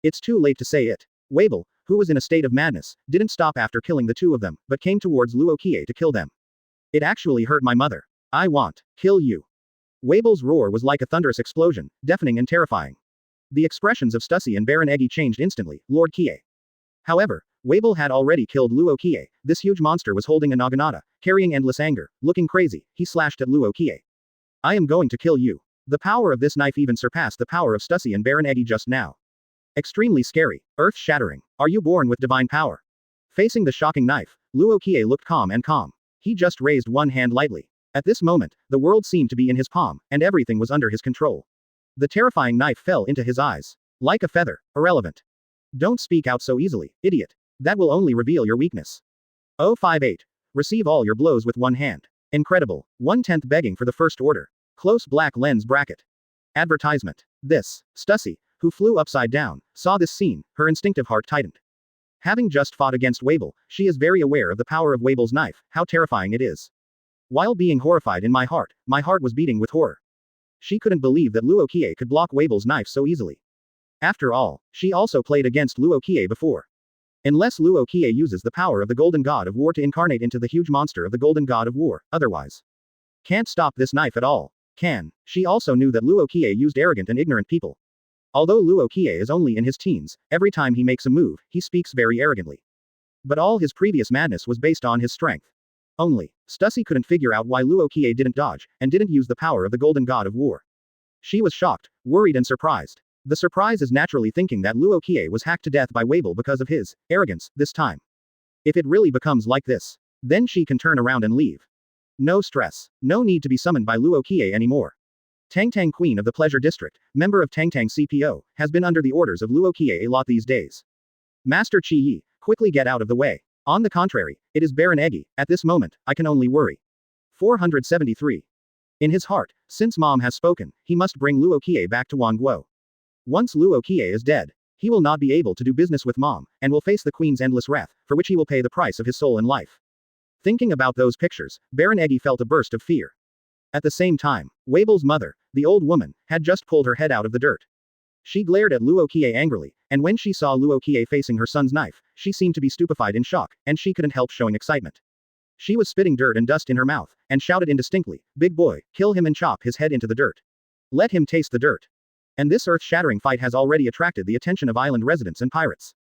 It's too late to say it. Weeble, who was in a state of madness, didn't stop after killing the two of them, but came towards Luo Qiye to kill them. It actually hurt my mother. I want, kill you. Weeble's roar was like a thunderous explosion, deafening and terrifying. The expressions of Stussy and Baron Eggy changed instantly, Lord Qiye. However, Weeble had already killed Luo Qiye. This huge monster was holding a naginata, carrying endless anger, looking crazy, he slashed at Luo Qiye. I am going to kill you. The power of this knife even surpassed the power of Stussy and Baron Eggy just now. Extremely scary, earth-shattering. Are you born with divine power? Facing the shocking knife, Luo Qiye looked calm and calm. He just raised one hand lightly. At this moment, the world seemed to be in his palm, and everything was under his control. The terrifying knife fell into his eyes. Like a feather, irrelevant. Don't speak out so easily, idiot. That will only reveal your weakness. 058. Receive all your blows with one hand. Incredible. 1/10 begging for the first order. Close black lens bracket. Advertisement. This, Stussy, who flew upside down, saw this scene, her instinctive heart tightened. Having just fought against Weeble, she is very aware of the power of Weeble's knife, how terrifying it is. While being horrified in my heart was beating with horror. She couldn't believe that Luo Qiye could block Weeble's knife so easily. After all, she also played against Luo Qiye before. Unless Luo Qiye uses the power of the Golden God of War to incarnate into the huge monster of the Golden God of War, otherwise. Can't stop this knife at all. Can. She also knew that Luo Qiye used arrogant and ignorant people. Although Luo Qiye is only in his teens, every time he makes a move, he speaks very arrogantly. But all his previous madness was based on his strength. Only, Stussy couldn't figure out why Luo Qiye didn't dodge, and didn't use the power of the Golden God of War. She was shocked, worried and surprised. The surprise is naturally thinking that Luo Qiye was hacked to death by Weeble because of his arrogance this time. If it really becomes like this, then she can turn around and leave. No stress. No need to be summoned by Luo Qiye anymore. Tangtang Queen of the Pleasure District, member of Tangtang CPO, has been under the orders of Luo Qiye a lot these days. Master Qiye, quickly get out of the way. On the contrary, it is Baron Eggy. At this moment, I can only worry. 473. In his heart, since Mom has spoken, he must bring Luo Qiye back to Wangguo. Once Luo Qiye is dead, he will not be able to do business with Mom, and will face the Queen's endless wrath, for which he will pay the price of his soul and life. Thinking about those pictures, Baron Eggy felt a burst of fear. At the same time, Weeble's mother, the old woman, had just pulled her head out of the dirt. She glared at Luo Qiye angrily, and when she saw Luo Qiye facing her son's knife, she seemed to be stupefied in shock, and she couldn't help showing excitement. She was spitting dirt and dust in her mouth, and shouted indistinctly, "Big boy, kill him and chop his head into the dirt. Let him taste the dirt." And this earth-shattering fight has already attracted the attention of island residents and pirates.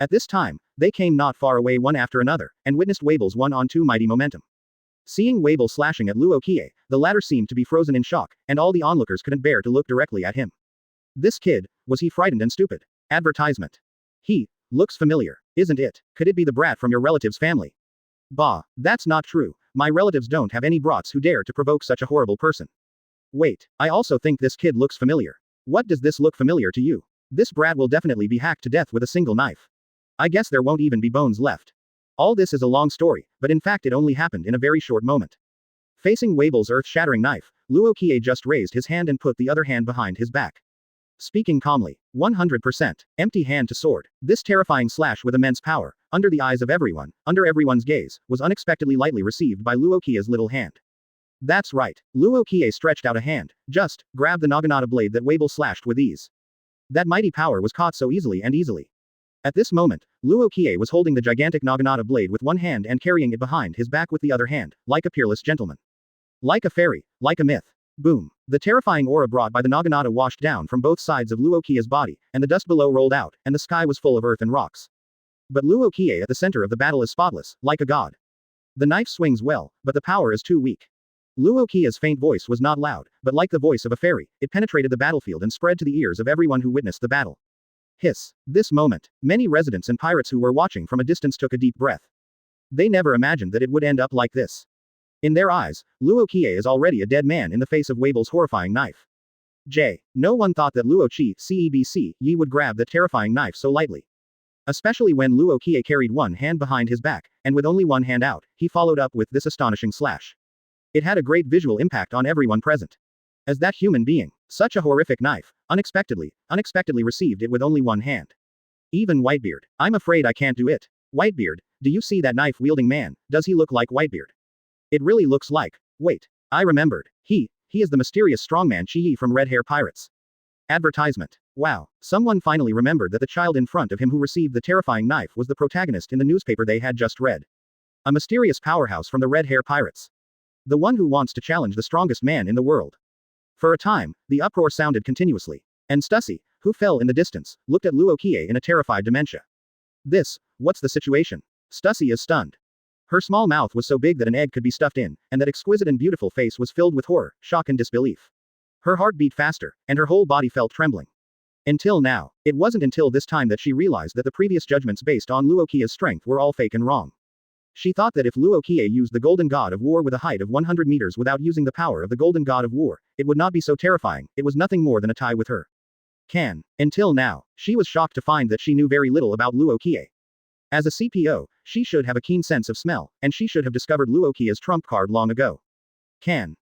At this time, they came not far away one after another, and witnessed Weeble's 1-on-2 mighty momentum. Seeing Weeble slashing at Luo Qiye, the latter seemed to be frozen in shock, and all the onlookers couldn't bear to look directly at him. This kid, was he frightened and stupid? Advertisement. He looks familiar, isn't it? Could it be the brat from your relative's family? Bah, that's not true. My relatives don't have any brats who dare to provoke such a horrible person. Wait, I also think this kid looks familiar. What does this look familiar to you? This brat will definitely be hacked to death with a single knife. I guess there won't even be bones left. All this is a long story, but in fact it only happened in a very short moment. Facing Weeble's earth-shattering knife, Luo Qiye just raised his hand and put the other hand behind his back. Speaking calmly, 100%, empty hand to sword, this terrifying slash with immense power, under the eyes of everyone, under everyone's gaze, was unexpectedly lightly received by Luo Qiye's little hand. That's right, Luo Qiye stretched out a hand, just, grabbed the naginata blade that Weeble slashed with ease. That mighty power was caught so easily. At this moment, Luo Qiye was holding the gigantic naginata blade with one hand and carrying it behind his back with the other hand, like a peerless gentleman. Like a fairy, like a myth. Boom. The terrifying aura brought by the naginata washed down from both sides of Luo Qiye's body, and the dust below rolled out, and the sky was full of earth and rocks. But Luo Qiye at the center of the battle is spotless, like a god. The knife swings well, but the power is too weak. Luo Qiye's faint voice was not loud, but like the voice of a fairy, it penetrated the battlefield and spread to the ears of everyone who witnessed the battle. Hiss. This moment, many residents and pirates who were watching from a distance took a deep breath. They never imagined that it would end up like this. In their eyes, Luo Qiye is already a dead man in the face of Weeble's horrifying knife. No one thought that Luo Qiye would grab the terrifying knife so lightly. Especially when Luo Qiye carried one hand behind his back, and with only one hand out, he followed up with this astonishing slash. It had a great visual impact on everyone present. As that human being, such a horrific knife, unexpectedly received it with only one hand. Even Whitebeard, I'm afraid I can't do it. Whitebeard, do you see that knife-wielding man? Does he look like Whitebeard? It really looks like. Wait, I remembered. He is the mysterious strongman Qiye from Red Hair Pirates. Advertisement. Wow, someone finally remembered that the child in front of him who received the terrifying knife was the protagonist in the newspaper they had just read. A mysterious powerhouse from the Red Hair Pirates. The one who wants to challenge the strongest man in the world. For a time, the uproar sounded continuously. And Stussy, who fell in the distance, looked at Luo Qiye in a terrified dementia. What's the situation? Stussy is stunned. Her small mouth was so big that an egg could be stuffed in, and that exquisite and beautiful face was filled with horror, shock and disbelief. Her heart beat faster, and her whole body felt trembling. Until now, it wasn't until this time that she realized that the previous judgments based on Luo Qiye's strength were all fake and wrong. She thought that if Luo Qiye used the Golden God of War with a height of 100 meters without using the power of the Golden God of War, it would not be so terrifying, it was nothing more than a tie with her. Until now, she was shocked to find that she knew very little about Luo Qiye. As a CPO, she should have a keen sense of smell, and she should have discovered Luo Qiye's trump card long ago.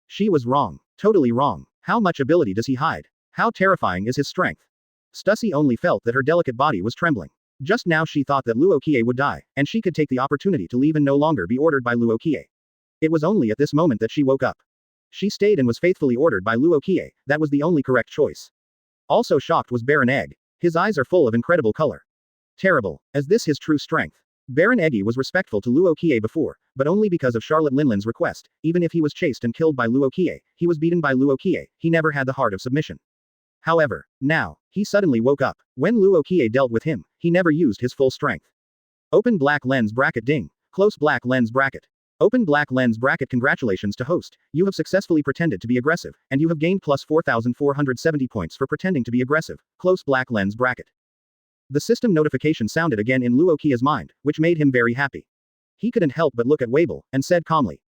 She was wrong. Totally wrong. How much ability does he hide? How terrifying is his strength? Stussy only felt that her delicate body was trembling. Just now she thought that Luo Qiye would die, and she could take the opportunity to leave and no longer be ordered by Luo Qiye. It was only at this moment that she woke up. She stayed and was faithfully ordered by Luo Qiye, that was the only correct choice. Also shocked was Baron Egg. His eyes are full of incredible color. Terrible, as this his true strength. Baron Eggy was respectful to Luo Qiye before, but only because of Charlotte Linlin's request. Even if he was chased and killed by Luo Qiye, he was beaten by Luo Qiye, he never had the heart of submission. However, now, he suddenly woke up. When Luo Qiye dealt with him, he never used his full strength. Open black lens bracket ding. Close black lens bracket. Open black lens bracket. Congratulations to host, you have successfully pretended to be aggressive, and you have gained plus 4,470 points for pretending to be aggressive. Close black lens bracket. The system notification sounded again in Luo Qiye's mind, which made him very happy. He couldn't help but look at Weeble, and said calmly.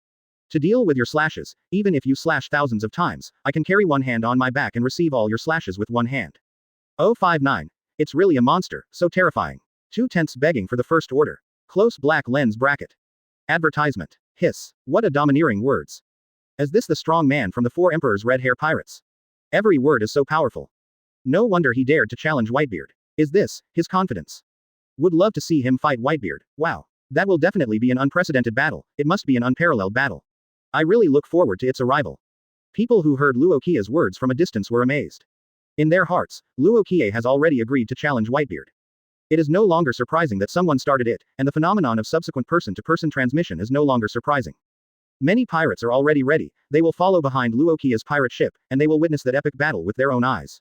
To deal with your slashes, even if you slash thousands of times, I can carry one hand on my back and receive all your slashes with one hand. 059. It's really a monster, so terrifying. 2/10 begging for the first order. Close black lens bracket. Advertisement. Hiss. What a domineering words. Is this the strong man from the 4 Emperors Red Hair Pirates? Every word is so powerful. No wonder he dared to challenge Whitebeard. Is this his confidence? Would love to see him fight Whitebeard. Wow. That will definitely be an unprecedented battle, it must be an unparalleled battle. I really look forward to its arrival. People who heard Luo Qiye's words from a distance were amazed. In their hearts, Luo Qiye has already agreed to challenge Whitebeard. It is no longer surprising that someone started it, and the phenomenon of subsequent person-to-person transmission is no longer surprising. Many pirates are already ready, they will follow behind Luo Qiye's pirate ship, and they will witness that epic battle with their own eyes.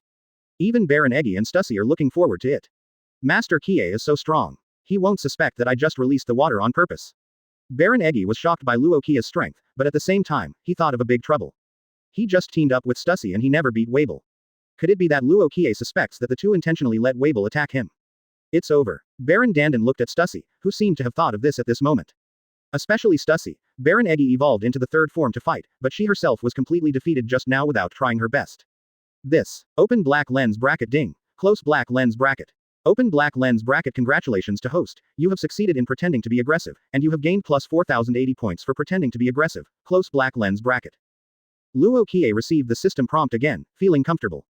Even Baron Eggy and Stussy are looking forward to it. Master Qiye is so strong. He won't suspect that I just released the water on purpose. Baron Eggy was shocked by Luo Qiye's strength, but at the same time, he thought of a big trouble. He just teamed up with Stussy and he never beat Weeble. Could it be that Luo Qiye suspects that the two intentionally let Weeble attack him? It's over. Baron Dandan looked at Stussy, who seemed to have thought of this at this moment. Especially Stussy. Baron Eggy evolved into the third form to fight, but she herself was completely defeated just now without trying her best. This. Open black lens bracket ding. Close black lens bracket. Open black lens bracket. Congratulations to host, you have succeeded in pretending to be aggressive, and you have gained plus 4080 points for pretending to be aggressive. Close black lens bracket. Luo Qiye received the system prompt again, feeling comfortable.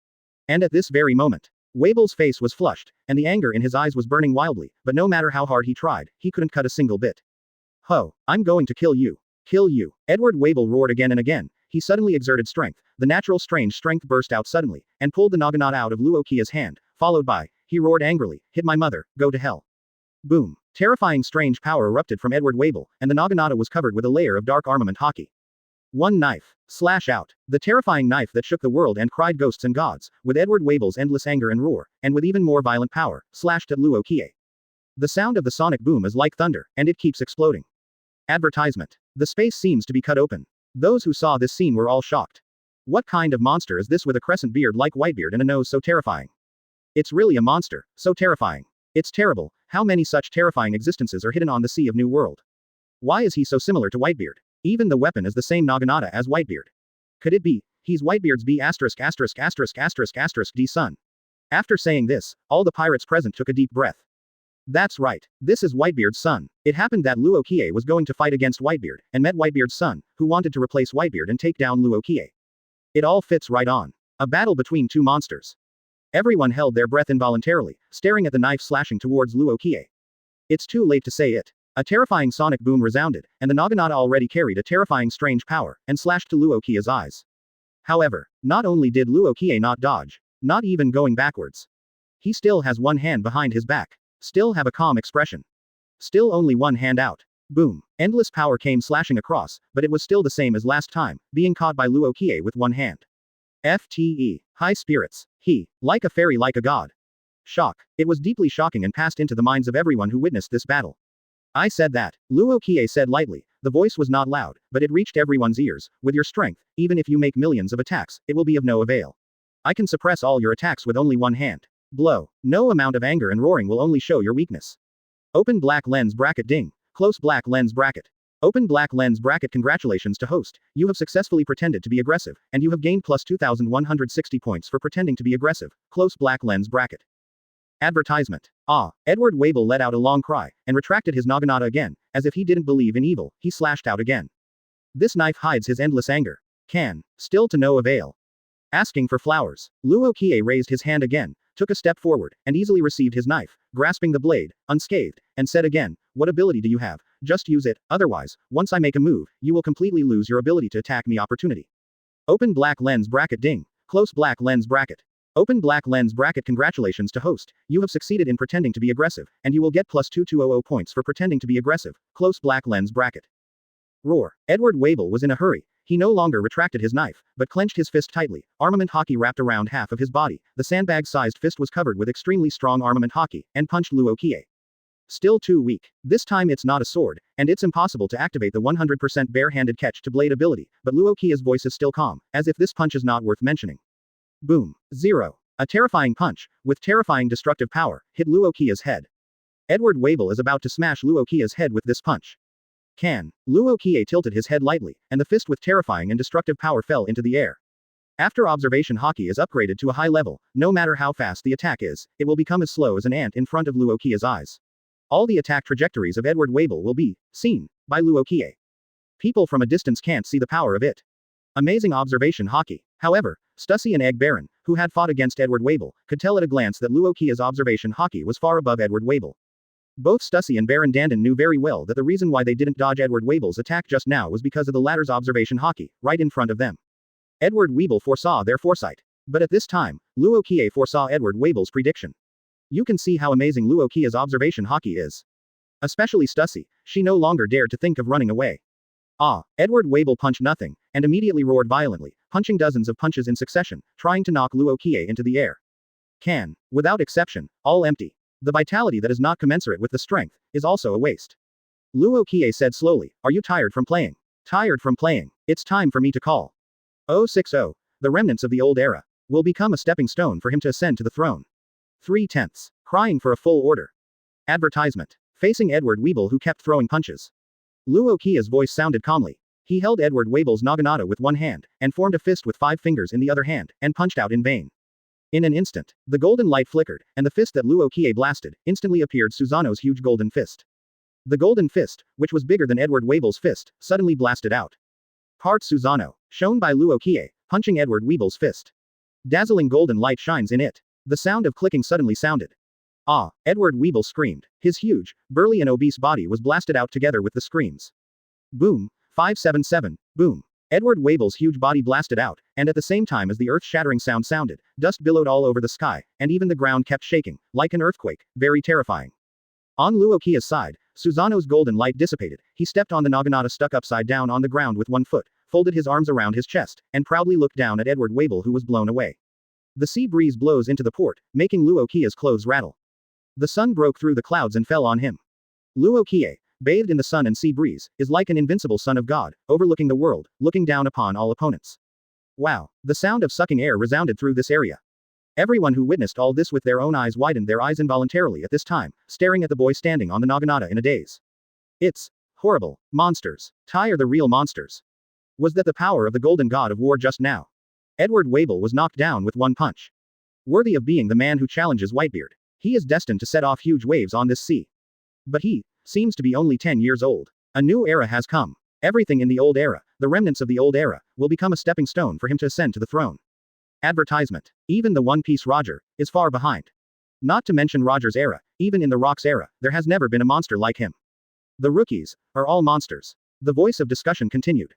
And at this very moment, Weeble's face was flushed, and the anger in his eyes was burning wildly, but no matter how hard he tried, he couldn't cut a single bit. Ho, I'm going to kill you. Kill you. Edward Weeble roared again and again. He suddenly exerted strength, the natural strange strength burst out suddenly, and pulled the naginata out of Luo Qiye's hand, followed by, he roared angrily, hit my mother, go to hell. Boom. Terrifying strange power erupted from Edward Weeble, and the naginata was covered with a layer of dark armament haki. One knife. Slash out. The terrifying knife that shook the world and cried ghosts and gods, with Edward Weeble's endless anger and roar, and with even more violent power, slashed at Luo Qiye. The sound of the sonic boom is like thunder, and it keeps exploding. Advertisement. The space seems to be cut open. Those who saw this scene were all shocked. What kind of monster is this with a crescent beard like Whitebeard and a nose so terrifying? It's really a monster, so terrifying. It's terrible, how many such terrifying existences are hidden on the sea of New World? Why is he so similar to Whitebeard? Even the weapon is the same naginata as Whitebeard. Could it be, he's Whitebeard's B********** D son? After saying this, all the pirates present took a deep breath. That's right, this is Whitebeard's son. It happened that Luo Qiye was going to fight against Whitebeard, and met Whitebeard's son, who wanted to replace Whitebeard and take down Luo Qiye. It all fits right on. A battle between two monsters. Everyone held their breath involuntarily, staring at the knife slashing towards Luo Qiye. It's too late to say it. A terrifying sonic boom resounded, and the naginata already carried a terrifying strange power, and slashed to Luo Qiye's eyes. However, not only did Luo Qiye not dodge, not even going backwards. He still has one hand behind his back. Still have a calm expression. Still only one hand out. Boom. Endless power came slashing across, but it was still the same as last time, being caught by Luo Qiye with one hand. FTE. High spirits. He, like a fairy like a god. Shock. It was deeply shocking and passed into the minds of everyone who witnessed this battle. I said that, Luo Qiye said lightly, the voice was not loud, but it reached everyone's ears, with your strength, even if you make millions of attacks, it will be of no avail. I can suppress all your attacks with only one hand. Blow. No amount of anger and roaring will only show your weakness. Open black lens bracket ding. Close black lens bracket. Open black lens bracket. Congratulations to host, you have successfully pretended to be aggressive, and you have gained plus 2160 points for pretending to be aggressive. Close black lens bracket. Advertisement. Ah. Edward Weeble let out a long cry, and retracted his naginata again, as if he didn't believe in evil, he slashed out again. This knife hides his endless anger. Can. Still to no avail. Asking for flowers. Luo Qiye raised his hand again, took a step forward, and easily received his knife, grasping the blade, unscathed, and said again, what ability do you have? Just use it, otherwise, once I make a move, you will completely lose your ability to attack me opportunity. Open black lens bracket ding. Close black lens bracket. Open black lens bracket. Congratulations to host, you have succeeded in pretending to be aggressive, and you will get plus 2200 points for pretending to be aggressive. Close black lens bracket. Roar. Edward Weeble was in a hurry. He no longer retracted his knife, but clenched his fist tightly, armament haki wrapped around half of his body, the sandbag-sized fist was covered with extremely strong armament haki, and punched Luo Qiye. Still too weak. This time it's not a sword, and it's impossible to activate the 100% bare-handed catch to blade ability, but Luo Qiye's voice is still calm, as if this punch is not worth mentioning. Boom. 0. A terrifying punch, with terrifying destructive power, hit Luo Qiye's head. Edward Weeble is about to smash Luo Qiye's head with this punch. Can. Luo Qiye tilted his head lightly, and the fist with terrifying and destructive power fell into the air. After Observation Haki is upgraded to a high level, no matter how fast the attack is, it will become as slow as an ant in front of Luo Qiye's eyes. All the attack trajectories of Edward Weeble will be seen by Luo Qiye. People from a distance can't see the power of it. Amazing Observation Haki. However, Stussy and Egg Baron, who had fought against Edward Weeble, could tell at a glance that Luo Qiye's Observation Haki was far above Edward Weeble. Both Stussy and Baron Dandan knew very well that the reason why they didn't dodge Edward Weeble's attack just now was because of the latter's Observation Haki, right in front of them. Edward Weeble foresaw their foresight. But at this time, Luo Qiye foresaw Edward Weeble's prediction. You can see how amazing Luo Qiye's observation haki is. Especially Stussy, she no longer dared to think of running away. Edward Weeble punched nothing, and immediately roared violently, punching dozens of punches in succession, trying to knock Luo Qiye into the air. Without exception, all empty. The vitality that is not commensurate with the strength, is also a waste. Luo Qiye said slowly, "Are you tired from playing? Tired from playing? It's time for me to call. 060, the remnants of the old era, will become a stepping stone for him to ascend to the throne." 3/10. Crying for a full order. Advertisement. Facing Edward Weeble who kept throwing punches. Luo Qiye's voice sounded calmly. He held Edward Weeble's naginata with one hand, and formed a fist with 5 fingers in the other hand, and punched out in vain. In an instant, the golden light flickered, and the fist that Luo Qiye blasted, instantly appeared Susanoo's huge golden fist. The golden fist, which was bigger than Edward Weeble's fist, suddenly blasted out. Part Susanoo, shown by Luo Qiye, punching Edward Weeble's fist. Dazzling golden light shines in it. The sound of clicking suddenly sounded. Edward Weeble screamed. His huge, burly and obese body was blasted out together with the screams. Boom, 577, boom. Edward Weeble's huge body blasted out, and at the same time as the earth-shattering sound sounded, dust billowed all over the sky, and even the ground kept shaking, like an earthquake, very terrifying. On Luo Qiye's side, Susanoo's golden light dissipated. He stepped on the naginata stuck upside down on the ground with one foot, folded his arms around his chest, and proudly looked down at Edward Weeble who was blown away. The sea breeze blows into the port, making Luo Qiye's clothes rattle. The sun broke through the clouds and fell on him. Luo Qiye, bathed in the sun and sea breeze, is like an invincible son of God, overlooking the world, looking down upon all opponents. Wow, the sound of sucking air resounded through this area. Everyone who witnessed all this with their own eyes widened their eyes involuntarily at this time, staring at the boy standing on the naginata in a daze. It's horrible. Monsters. Ty are the real monsters. Was that the power of the golden god of war just now? Edward Weeble was knocked down with one punch. Worthy of being the man who challenges Whitebeard. He is destined to set off huge waves on this sea. But he seems to be only 10 years old. A new era has come. Everything in the old era, the remnants of the old era, will become a stepping stone for him to ascend to the throne. Advertisement. Even the One Piece Roger is far behind. Not to mention Roger's era, even in the Rock's era, there has never been a monster like him. The rookies are all monsters. The voice of discussion continued.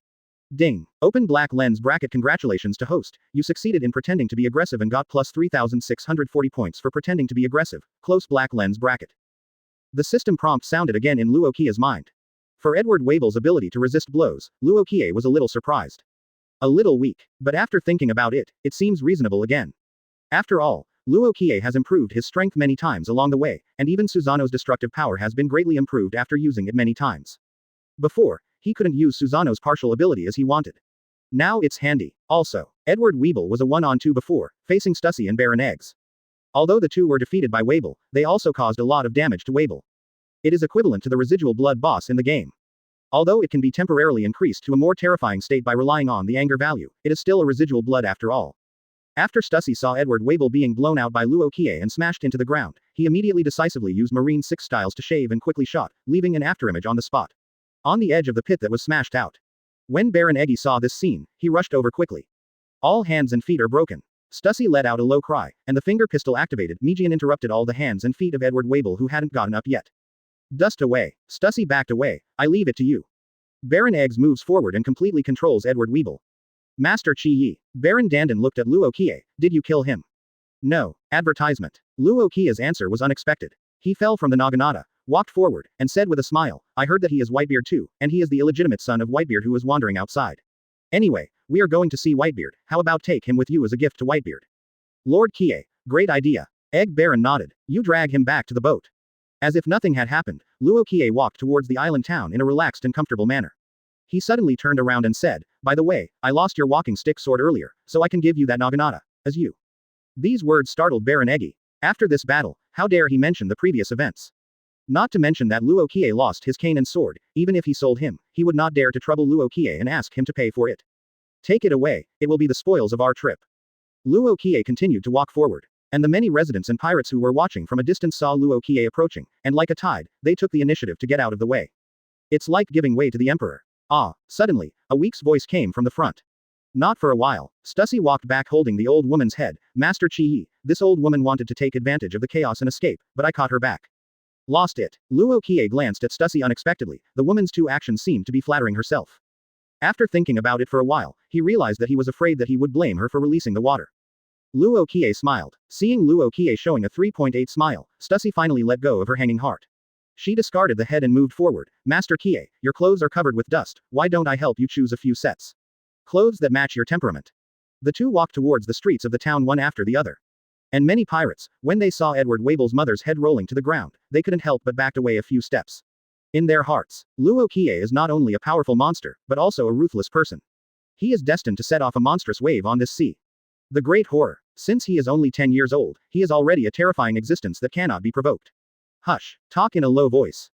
Ding. Open black lens bracket. Congratulations to host, you succeeded in pretending to be aggressive and got plus 3,640 points for pretending to be aggressive, close black lens bracket. The system prompt sounded again in Luo Qiye's mind. For Edward Weeble's ability to resist blows, Luo Qiye was a little surprised. A little weak, but after thinking about it, it seems reasonable again. After all, Luo Qiye has improved his strength many times along the way, and even Susanoo's destructive power has been greatly improved after using it many times. Before, he couldn't use Susanoo's partial ability as he wanted. Now it's handy. Also, Edward Weeble was a 1-on-2 before, facing Stussy and Baron Eggs. Although the two were defeated by Weeble, they also caused a lot of damage to Weeble. It is equivalent to the residual blood boss in the game. Although it can be temporarily increased to a more terrifying state by relying on the anger value, it is still a residual blood after all. After Stussy saw Edward Weeble being blown out by Luo Qiye and smashed into the ground, he immediately decisively used Marine 6 styles to shave and quickly shot, leaving an afterimage on the spot. On the edge of the pit that was smashed out. When Baron Eggy saw this scene, he rushed over quickly. All hands and feet are broken. Stussy let out a low cry, and the finger pistol activated. Mejian interrupted all the hands and feet of Edward Weeble who hadn't gotten up yet. Dust away. Stussy backed away. I leave it to you. Baron Eggs moves forward and completely controls Edward Weeble. Master Qiye. Baron Dandan looked at Luo Qiye. Did you kill him? No. Advertisement. Luo Qiye's answer was unexpected. He fell from the naginata, walked forward, and said with a smile, I heard that he is Whitebeard too, and he is the illegitimate son of Whitebeard who was wandering outside. Anyway, we are going to see Whitebeard, how about take him with you as a gift to Whitebeard? Lord Qiye, great idea. Egg Baron nodded. You drag him back to the boat. As if nothing had happened, Luo Qiye walked towards the island town in a relaxed and comfortable manner. He suddenly turned around and said, by the way, I lost your walking stick sword earlier, so I can give you that naginata, as you. These words startled Baron Eggy. After this battle, how dare he mention the previous events? Not to mention that Luo Qiye lost his cane and sword, even if he sold him, he would not dare to trouble Luo Qiye and ask him to pay for it. Take it away, it will be the spoils of our trip. Luo Qiye continued to walk forward. And the many residents and pirates who were watching from a distance saw Luo Qiye approaching, and like a tide, they took the initiative to get out of the way. It's like giving way to the emperor. Suddenly, a week's voice came from the front. Not for a while. Stussy walked back holding the old woman's head. Master Qiye, this old woman wanted to take advantage of the chaos and escape, but I caught her back. Lost it. Luo Qiye glanced at Stussy unexpectedly. The woman's two actions seemed to be flattering herself. After thinking about it for a while, he realized that he was afraid that he would blame her for releasing the water. Luo Qiye smiled. Seeing Luo Qiye showing a 3.8 smile, Stussy finally let go of her hanging heart. She discarded the head and moved forward. Master Qiye, your clothes are covered with dust, why don't I help you choose a few sets? Clothes that match your temperament. The two walked towards the streets of the town one after the other. And many pirates, when they saw Edward Weeble's mother's head rolling to the ground, they couldn't help but backed away a few steps. In their hearts, Luo Qiye is not only a powerful monster, but also a ruthless person. He is destined to set off a monstrous wave on this sea. The great horror. Since he is only 10 years old, he is already a terrifying existence that cannot be provoked. Hush, talk in a low voice.